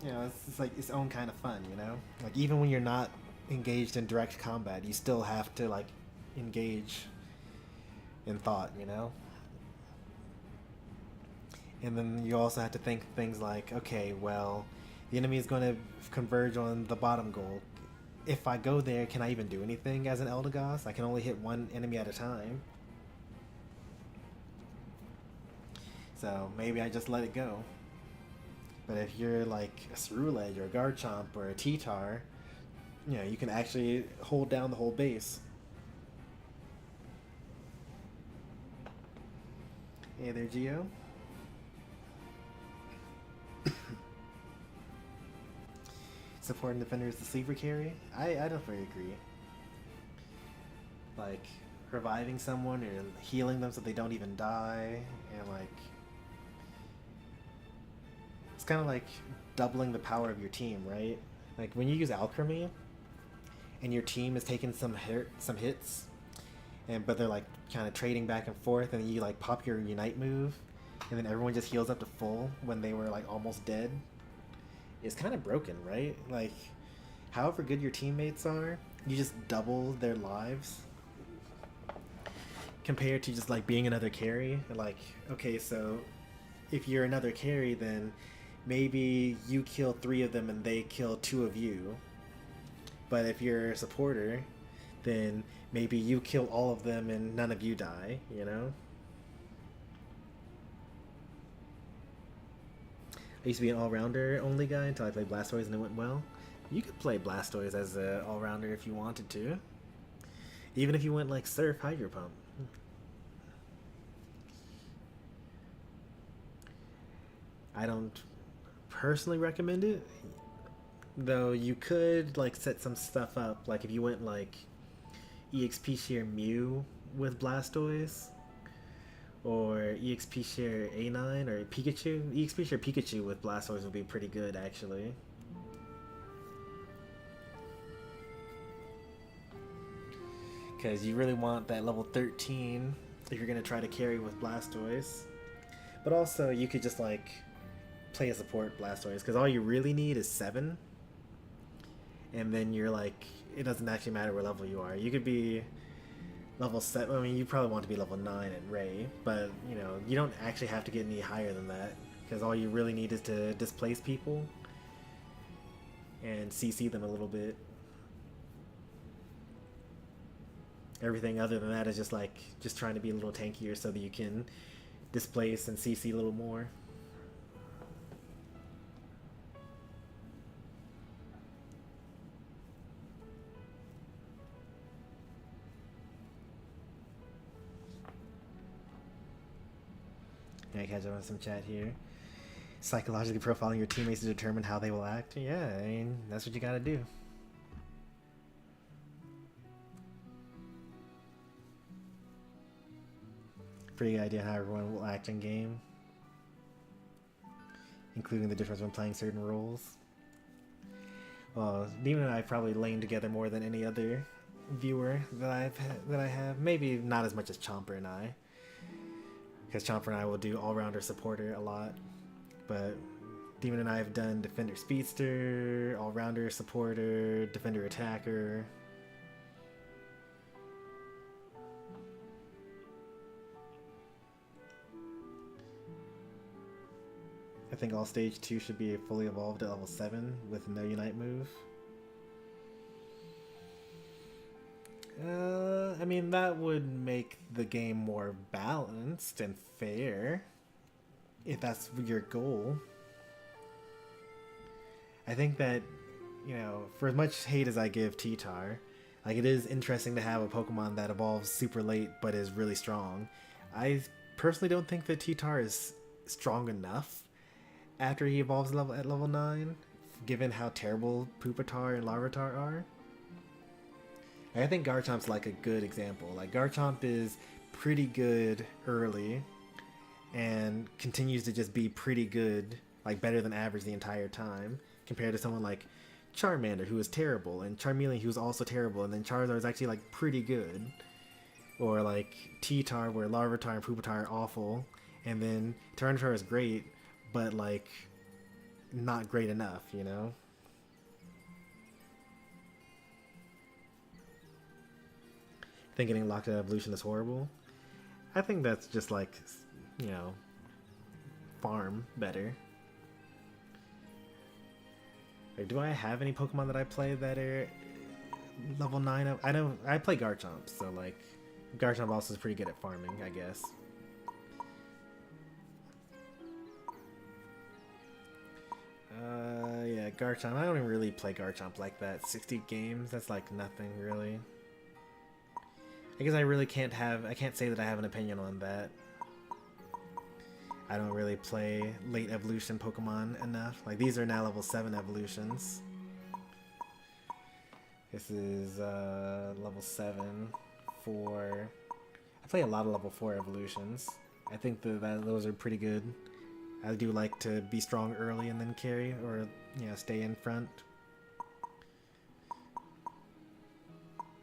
You know, it's like its own kind of fun, you know? Like, even when you're not engaged in direct combat, you still have to, like, engage in thought, you know? And then you also have to think things like, okay, well, the enemy is going to converge on the bottom goal. If I go there, can I even do anything as an Eldegoss? I can only hit one enemy at a time. So maybe I just let it go. But if you're like a Ceruledge or a Garchomp or a T-Tar, you know, you can actually hold down the whole base. Hey there, Geo. Supporting defender is the sleeper carry. I don't very agree. Like, reviving someone or healing them so they don't even die, and like, it's kind of like doubling the power of your team, right? Like when you use alchemy and your team is taking some hits, but they're like kind of trading back and forth, and you like pop your unite move, and then everyone just heals up to full when they were like almost dead. It's kind of broken, right? Like, however good your teammates are, you just double their lives compared to just like being another carry. Like, okay, so if you're another carry, then maybe you kill 3 of them and they kill 2 of you. But if you're a supporter, then maybe you kill all of them and none of you die, you know? I used to be an all-rounder only guy until I played Blastoise and it went well. You could play Blastoise as an all-rounder if you wanted to. Even if you went like Surf, Hydro Pump. I don't personally recommend it. Though you could like set some stuff up, like if you went like EXP share Mew with Blastoise, or EXP share A9 or Pikachu. EXP share Pikachu with Blastoise would be pretty good actually. Because you really want that level 13 if you're going to try to carry with Blastoise. But also you could just like play a support Blastoise, because all you really need is 7. And then you're like, it doesn't actually matter what level you are. You could be level 7, I mean you probably want to be level 9 at Ray, but you know, you don't actually have to get any higher than that, because all you really need is to displace people and CC them a little bit. Everything other than that is just like, just trying to be a little tankier so that you can displace and CC a little more. I catch up on some chat here. Psychologically profiling your teammates to determine how they will act. Yeah, I mean, that's what you gotta do. Pretty good idea how everyone will act in game, including the difference when playing certain roles. Well, Demon and I probably lane together more than any other viewer that I have. Maybe not as much as Chomper and I, because Chomper and I will do all-rounder supporter a lot, but Demon and I have done defender speedster, all-rounder supporter, defender attacker. I think all stage 2 should be fully evolved at level 7 with no Unite move. I mean, that would make the game more balanced and fair, if that's your goal. I think that, you know, for as much hate as I give T-Tar, like, it is interesting to have a Pokemon that evolves super late but is really strong. I personally don't think that T-Tar is strong enough after he evolves at level 9, given how terrible Pupitar and Larvitar are. I think Garchomp's like a good example. Like, Garchomp is pretty good early and continues to just be pretty good, like better than average the entire time, compared to someone like Charmander, who is terrible, and Charmeleon, who is also terrible, and then Charizard is actually like pretty good. Or like T-Tar, where Larvitar and Pupitar are awful, and then Tyranitar is great, but like not great enough, you know? I think getting locked in evolution is horrible. I think that's just like, you know, farm better. Like, do I have any Pokemon that I play that are level 9 up? I play Garchomp, so like Garchomp also is pretty good at farming, I guess. Yeah, Garchomp. I don't even really play Garchomp like that. 60 games, that's like nothing really. I guess I can't say that I have an opinion on that. I don't really play late evolution Pokemon enough. Like, these are now level 7 evolutions. This is level 7 for... I play a lot of level 4 evolutions. I think that those are pretty good. I do like to be strong early and then carry, or, you know, stay in front.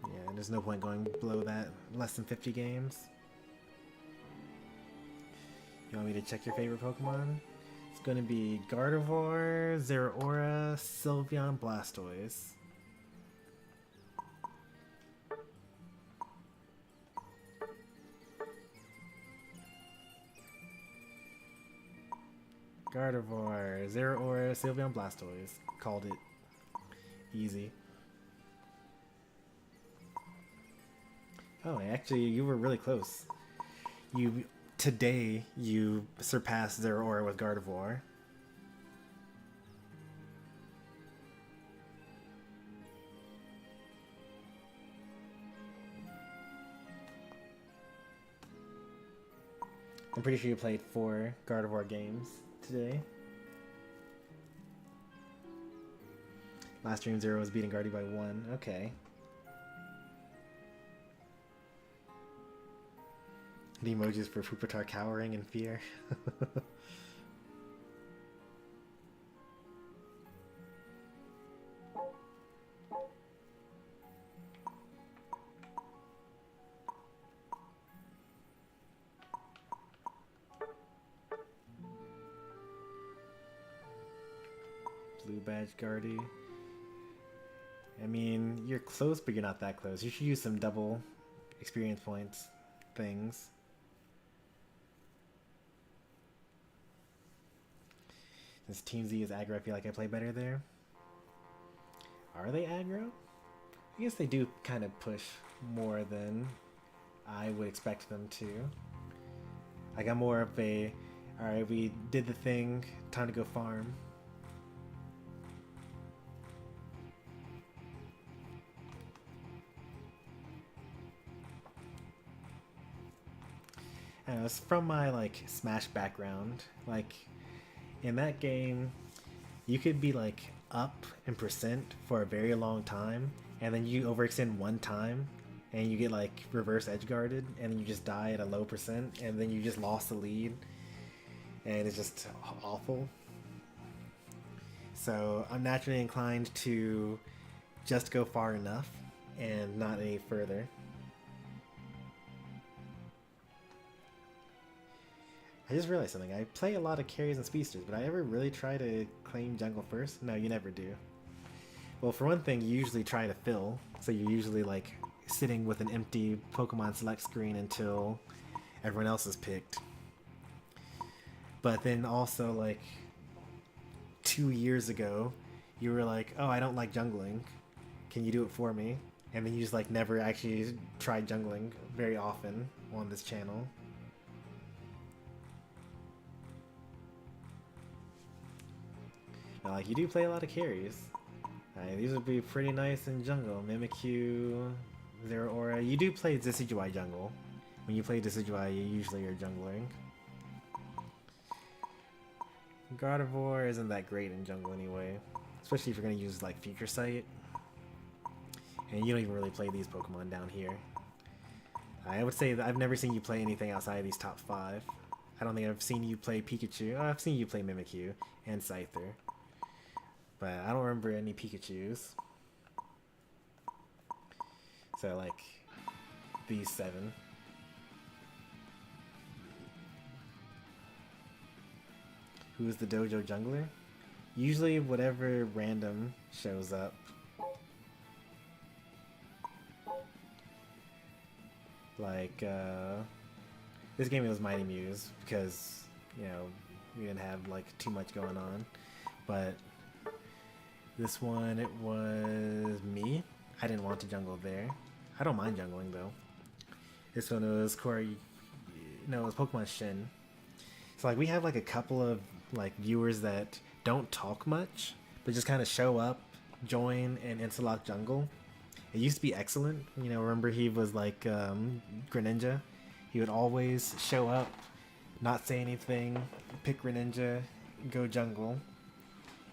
Yeah, there's no point going below that. Less than 50 games. You want me to check your favorite Pokemon? It's going to be Gardevoir, Zeraora, Sylveon, Blastoise. Gardevoir, Zeraora, Sylveon, Blastoise. Called it. Easy. Oh, actually, you were really close. Today, you surpassed Zeraora with Gardevoir. I'm pretty sure you played 4 Gardevoir games today. Last stream 0 was beating Guardy by 1. Okay. The emojis for Pupitar cowering in fear. Blue badge Guardy. I mean, you're close, but you're not that close. You should use some double experience points things. Since Team Z is aggro, I feel like I play better there. Are they aggro? I guess they do kind of push more than I would expect them to. I got more of a, alright, we did the thing, time to go farm. I don't know, it's from my like Smash background. Like in that game, you could be like up in percent for a very long time, and then you overextend one time, and you get like reverse edge guarded, and you just die at a low percent, and then you just lost the lead, and it's just awful. So I'm naturally inclined to just go far enough and not any further. I just realized something. I play a lot of carries and speedsters, but I ever really try to claim jungle first? No, you never do. Well, for one thing, you usually try to fill, so you're usually like sitting with an empty Pokemon select screen until everyone else is picked. But then also like 2 years ago, you were like, oh, I don't like jungling. Can you do it for me? And then you just like never actually tried jungling very often on this channel. Now, like, you do play a lot of carries. These would be pretty nice in jungle. Mimikyu, Zero Aura. You do play Decidueye jungle. When you play Decidueye, you usually are jungling. Gardevoir isn't that great in jungle anyway. Especially if you're going to use, like, Future Sight. And you don't even really play these Pokemon down here. I would say that I've never seen you play anything outside of these top 5. I don't think I've seen you play Pikachu. Oh, I've seen you play Mimikyu and Scyther. But I don't remember any Pikachus. So, like, these 7. Who is the dojo jungler? Usually whatever random shows up. Like, this game it was Mighty Muse because, you know, we didn't have, like, too much going on. But this one, it was me. I didn't want to jungle there. I don't mind jungling, though. This one was Corey. No, it was Pokemon Shin. So, like, we have, like, a couple of, like, viewers that don't talk much, but just kind of show up, join, and interlock jungle. It used to be excellent. You know, remember he was, like, Greninja? He would always show up, not say anything, pick Greninja, go jungle.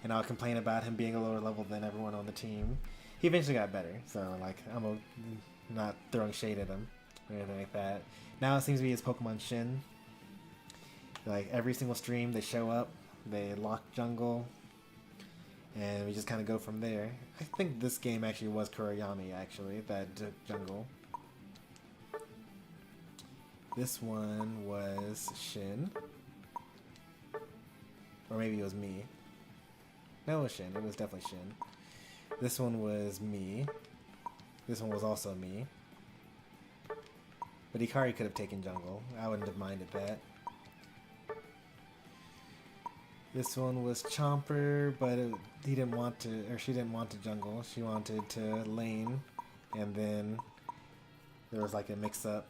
And I'll complain about him being a lower level than everyone on the team. He eventually got better, so like I'm not throwing shade at him or anything like that. Now it seems to be his Pokemon Shin. Like every single stream, they show up, they lock jungle, and we just kind of go from there. I think this game actually was Kuriyami, actually, that jungle. This one was Shin, or maybe it was me. No, it was Shin. It was definitely Shin. This one was me. This one was also me. But Ikari could have taken jungle. I wouldn't have minded that. This one was Chomper, but he didn't want to, or she didn't want to jungle. She wanted to lane, and then there was like a mix-up.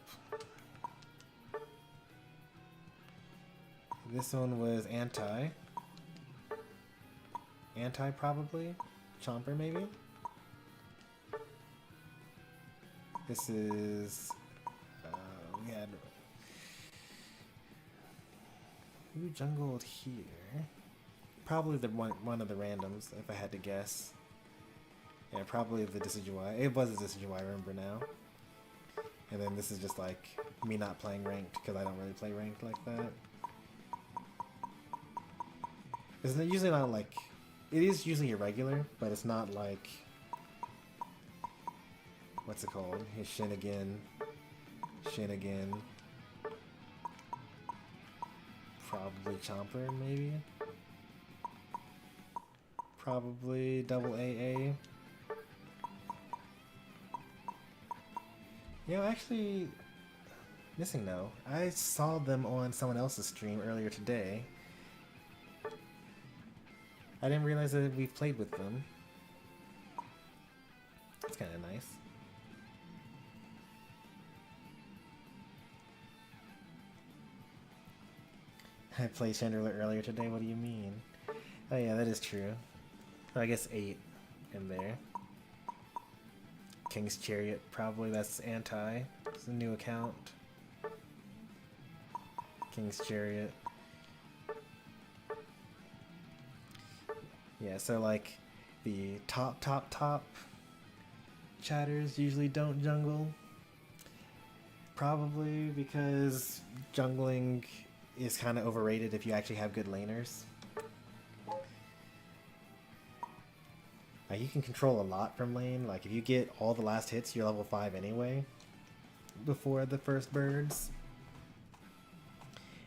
This one was Anti. Anti probably? Chomper maybe? This is... we had... Who jungled here? Probably the one of the randoms, if I had to guess. Yeah, probably the Decidueye. It was a Decidueye, I remember now. And then this is just like me not playing ranked because I don't really play ranked like that. It's usually not like... It is usually irregular, but it's not like... What's it called? His shin again. Shin again. Probably Chomper, maybe? Probably double AA. You know, actually... Missing no. I saw them on someone else's stream earlier today. I didn't realize that we've played with them. That's kind of nice. I played Chandler earlier today, what do you mean? Oh yeah, that is true. Oh, I guess 8 in there. King's Chariot, probably that's anti. It's a new account. King's Chariot. Yeah, so like the top chatters usually don't jungle. Probably because jungling is kind of overrated if you actually have good laners. You can control a lot from lane. Like if you get all the last hits, you're level 5 anyway before the first birds.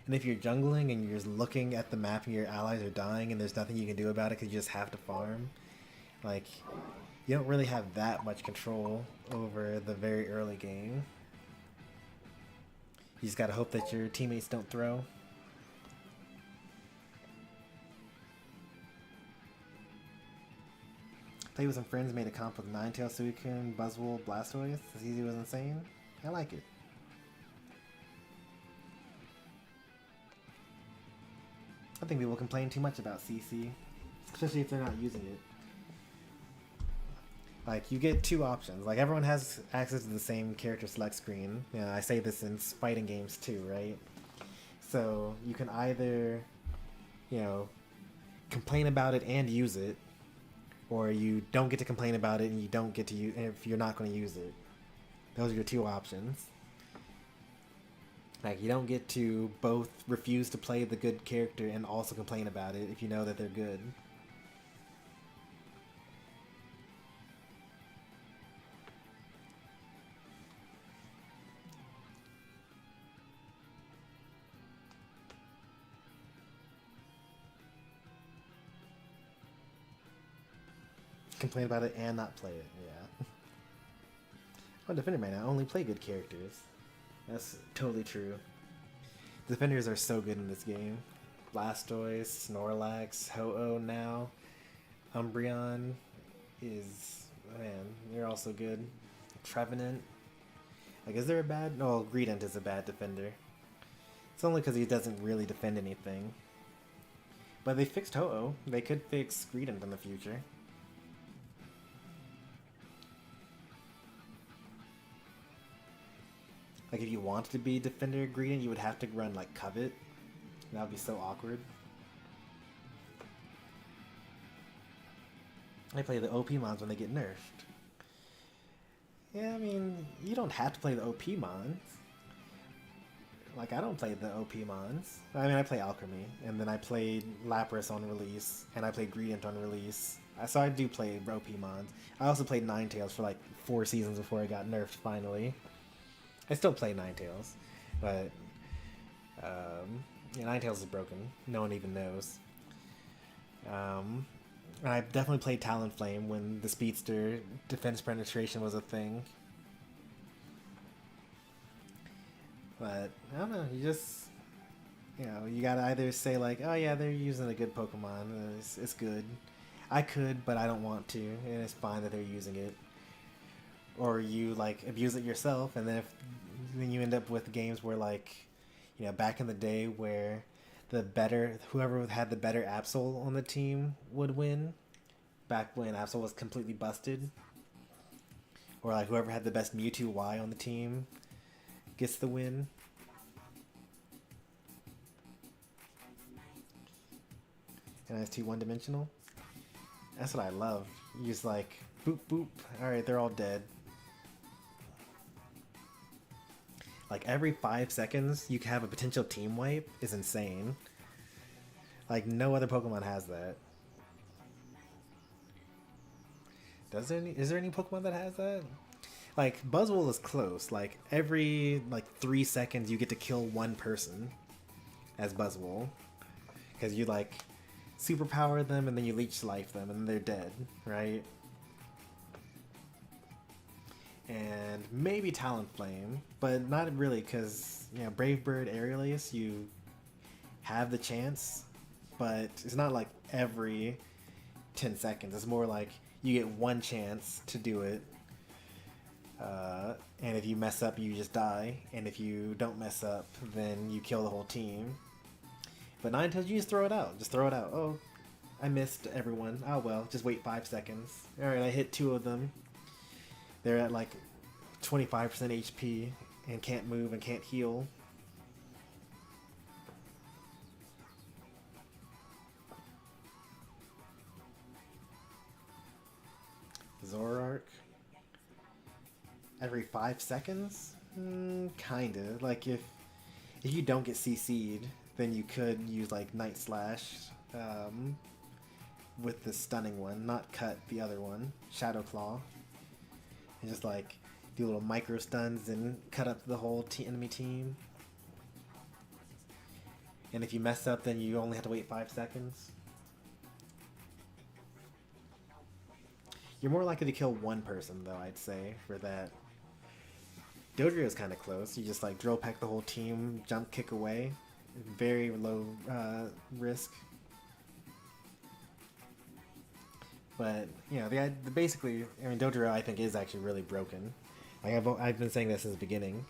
And if you're jungling and you're just looking at the map and your allies are dying and there's nothing you can do about it because you just have to farm, like you don't really have that much control over the very early game. You just gotta hope that your teammates don't throw. Played with some friends, made a comp with Ninetales, Suicune, Buzzwole, Blastoise. This easy was insane. I like it. I think people complain too much about CC, especially if they're not using it. Like, you get two options. Like, everyone has access to the same character select screen. You know, I say this in fighting games too, right? So, you can either, you know, complain about it and use it, or you don't get to complain about it and you don't get to use it if you're not going to use it. Those are your two options. Like, you don't get to both refuse to play the good character and also complain about it if you know that they're good. Complain about it and not play it, yeah. Oh, Defender might not only play good characters. That's totally true. Defenders are so good in this game. Blastoise, Snorlax, Ho-Oh now. Umbreon is... man, they're also good. Trevenant. Like, is there a bad... no, Greedent is a bad defender. It's only because he doesn't really defend anything. But they fixed Ho-Oh. They could fix Greedent in the future. Like, if you wanted to be Defender Greedent, you would have to run, like, Covet. That would be so awkward. I play the OP mons when they get nerfed. Yeah, I mean, you don't have to play the OP mons. Like, I don't play the OP mons. I mean, I play Alchemy, and then I played Lapras on release, and I played Greedent on release. So I do play OP mons. I also played Ninetales for, like, 4 seasons before I got nerfed, finally. I still play Ninetales, but yeah, Ninetales is broken. No one even knows. And I definitely played Talonflame when the Speedster defense penetration was a thing. But I don't know. You just, you know, you gotta either say like, oh yeah, they're using a good Pokemon. It's good. I could, but I don't want to, and it's fine that they're using it. Or you like abuse it yourself, and then you end up with games where, like, you know, back in the day where whoever had the better Accel on the team would win. Back when Accel was completely busted. Or like whoever had the best Mewtwo Y on the team gets the win. And it's too one-dimensional. That's what I love. You just like, boop, boop. Alright, they're all dead. Like every 5 seconds, you can have a potential team wipe is insane. Like no other Pokemon has that. Is there any Pokemon that has that? Like Buzzwole is close. Like every 3 seconds, you get to kill one person as Buzzwole, because you like superpower them and then you leech life them and they're dead, right? And maybe Talonflame, but not really, because Brave Bird, Aerialus, you have the chance, but it's not like every 10 seconds. It's more like you get one chance to do it, and if you mess up, you just die, and if you don't mess up, then you kill the whole team. But Ninetales, you just throw it out. Just throw it out. Oh, I missed everyone. Oh well, just wait 5 seconds. Alright, I hit 2 of them. They're at like 25% HP and can't move and can't heal. Zoroark. Every 5 seconds? Kinda. Like if you don't get CC'd, then you could use like Night Slash with the stunning one, not cut the other one, Shadow Claw. And just like do little micro stuns and cut up the whole enemy team. And if you mess up, then you only have to wait 5 seconds. You're more likely to kill one person, though, I'd say, for that. Dodrio is kind of close. You just like drill peck the whole team, jump kick away. Very low risk. But basically, I mean, Dodrio I think is actually really broken. Like I've been saying this since the beginning.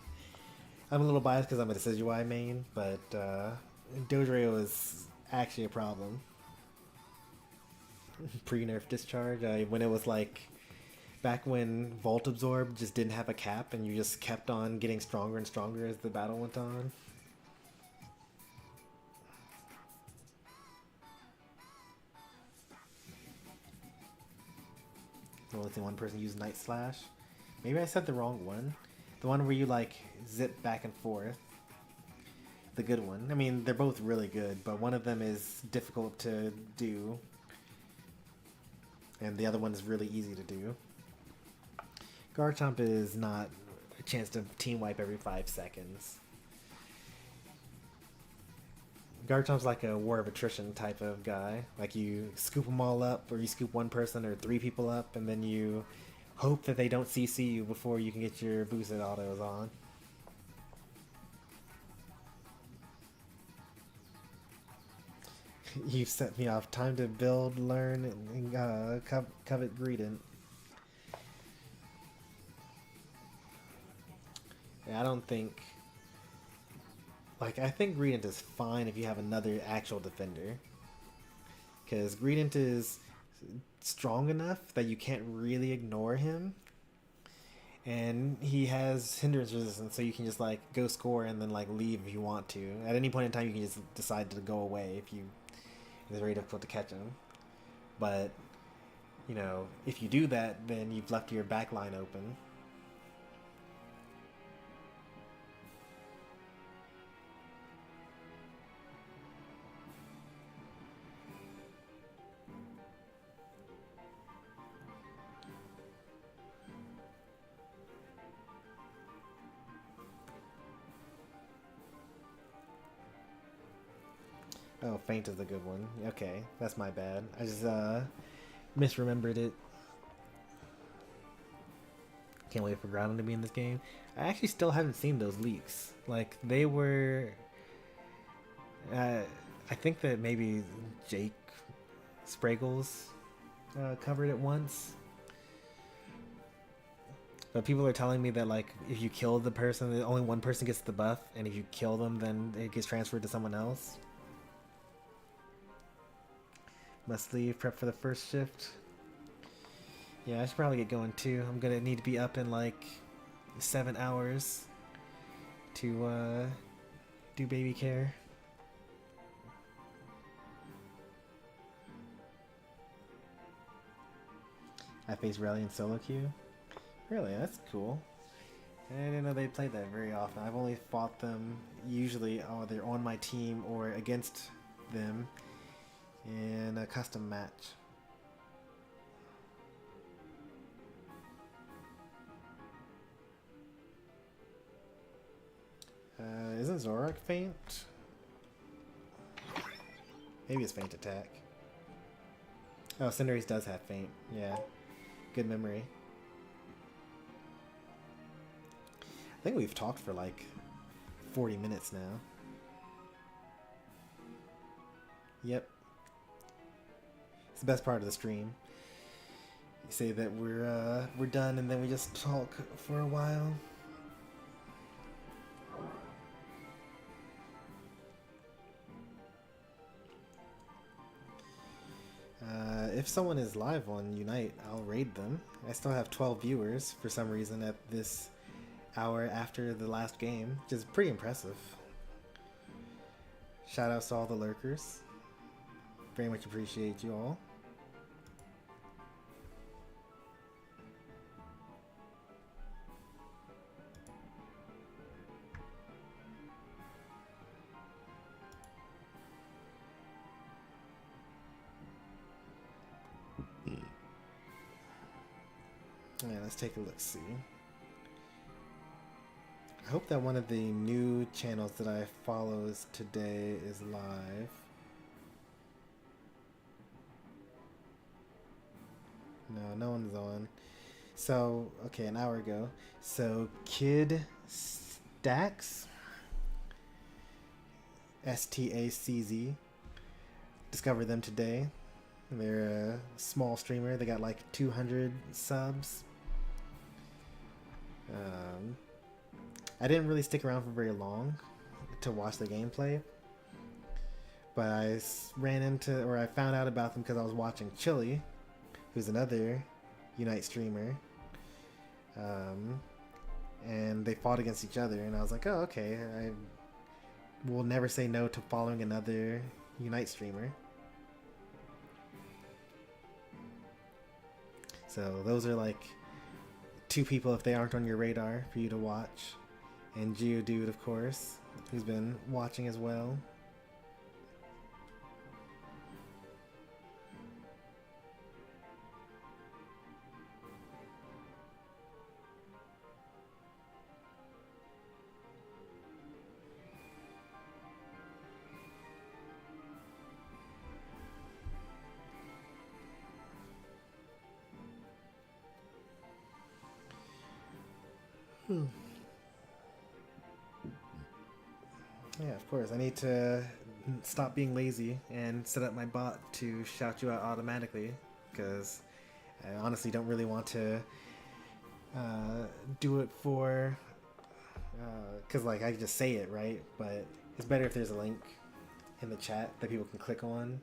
I'm a little biased because I'm a Decidueye main, but Dodrio is actually a problem. Pre-nerf discharge, when it was like back when Volt Absorb just didn't have a cap and you just kept on getting stronger and stronger as the battle went on. I've only seen one person use Night Slash. Maybe I said the wrong one. The one where you like zip back and forth. The good one. I mean, they're both really good, but one of them is difficult to do. And the other one is really easy to do. Garchomp is not a chance to team wipe every 5 seconds. Garchomp's like a war of attrition type of guy. Like you scoop them all up, or you scoop one person or 3 people up, and then you hope that they don't CC you before you can get your boosted autos on. You've set me off. Time to build, learn, and covet Greedent. Yeah, I don't think... Like, I think Greedent is fine if you have another actual defender. Because Greedent is strong enough that you can't really ignore him. And he has hindrance resistance, so you can just, like, go score and then, like, leave if you want to. At any point in time, you can just decide to go away if it's very difficult to catch him. But, if you do that, then you've left your back line open. Oh, Feint is a good one. Okay, that's my bad. I just misremembered it. Can't wait for Groudon to be in this game. I actually still haven't seen those leaks. Like, they were... I think that maybe Jake Spraggles covered it once. But people are telling me that, like, if you kill the person, only one person gets the buff, and if you kill them, then it gets transferred to someone else. Must leave, prep for the first shift. Yeah, I should probably get going too. I'm gonna need to be up in like 7 hours to do baby care. I faced Rally in solo queue. Really, that's cool. I didn't know they played that very often. I've only fought them usually either on my team or against them in a custom match. Isn't Zorak faint? Maybe it's faint attack. Oh, Cinderace does have faint. Yeah. Good memory. I think we've talked for like 40 minutes now. Yep. It's the best part of the stream. You say that we're done and then we just talk for a while. If someone is live on Unite, I'll raid them. I still have 12 viewers for some reason at this hour after the last game, which is pretty impressive. Shout outs to all the lurkers. Very much appreciate you all. Yeah, let's take a look, see. I hope that one of the new channels that I follows today is live. No, no one's on. So, okay, an hour ago. So, Kid Stacks, STACZ, discovered them today. They're a small streamer. They got like 200 subs. I didn't really stick around for very long to watch the gameplay, but I found out about them because I was watching Chili, who's another Unite streamer, and they fought against each other, and I was like, oh, okay, I will never say no to following another Unite streamer. So those are like two people, if they aren't on your radar, for you to watch. And Geodude, of course, who's been watching as well. Yeah, of course. I need to stop being lazy and set up my bot to shout you out automatically, because I honestly don't really want to do it for... because like I can just say it, right? But it's better if there's a link in the chat that people can click on.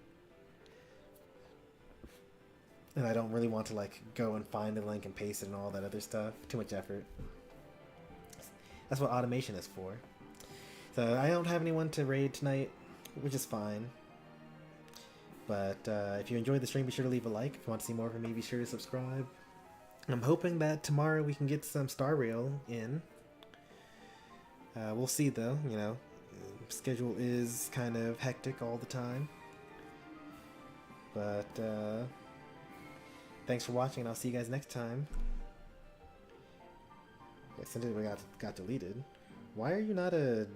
And I don't really want to like go and find the link and paste it and all that other stuff. Too much effort. That's what automation is for. So I don't have anyone to raid tonight, which is fine. But if you enjoyed the stream, be sure to leave a like. If you want to see more from me, be sure to subscribe. I'm hoping that tomorrow we can get some Star Rail in. We'll see though, you know. Schedule is kind of hectic all the time. But thanks for watching, and I'll see you guys next time. Yeah, Sensei got deleted. Why are you not a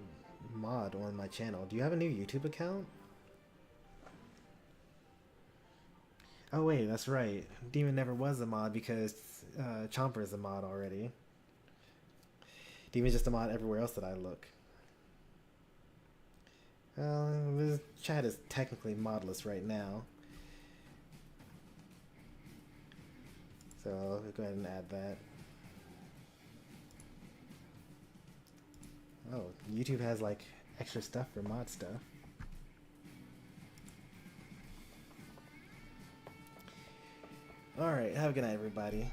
mod on my channel? Do you have a new YouTube account? Oh wait, that's right. Demon never was a mod because Chomper is a mod already. Demon's just a mod everywhere else that I look. This chat is technically modless right now. So I'll go ahead and add that. Oh, YouTube has like extra stuff for mod stuff. Alright, have a good night everybody.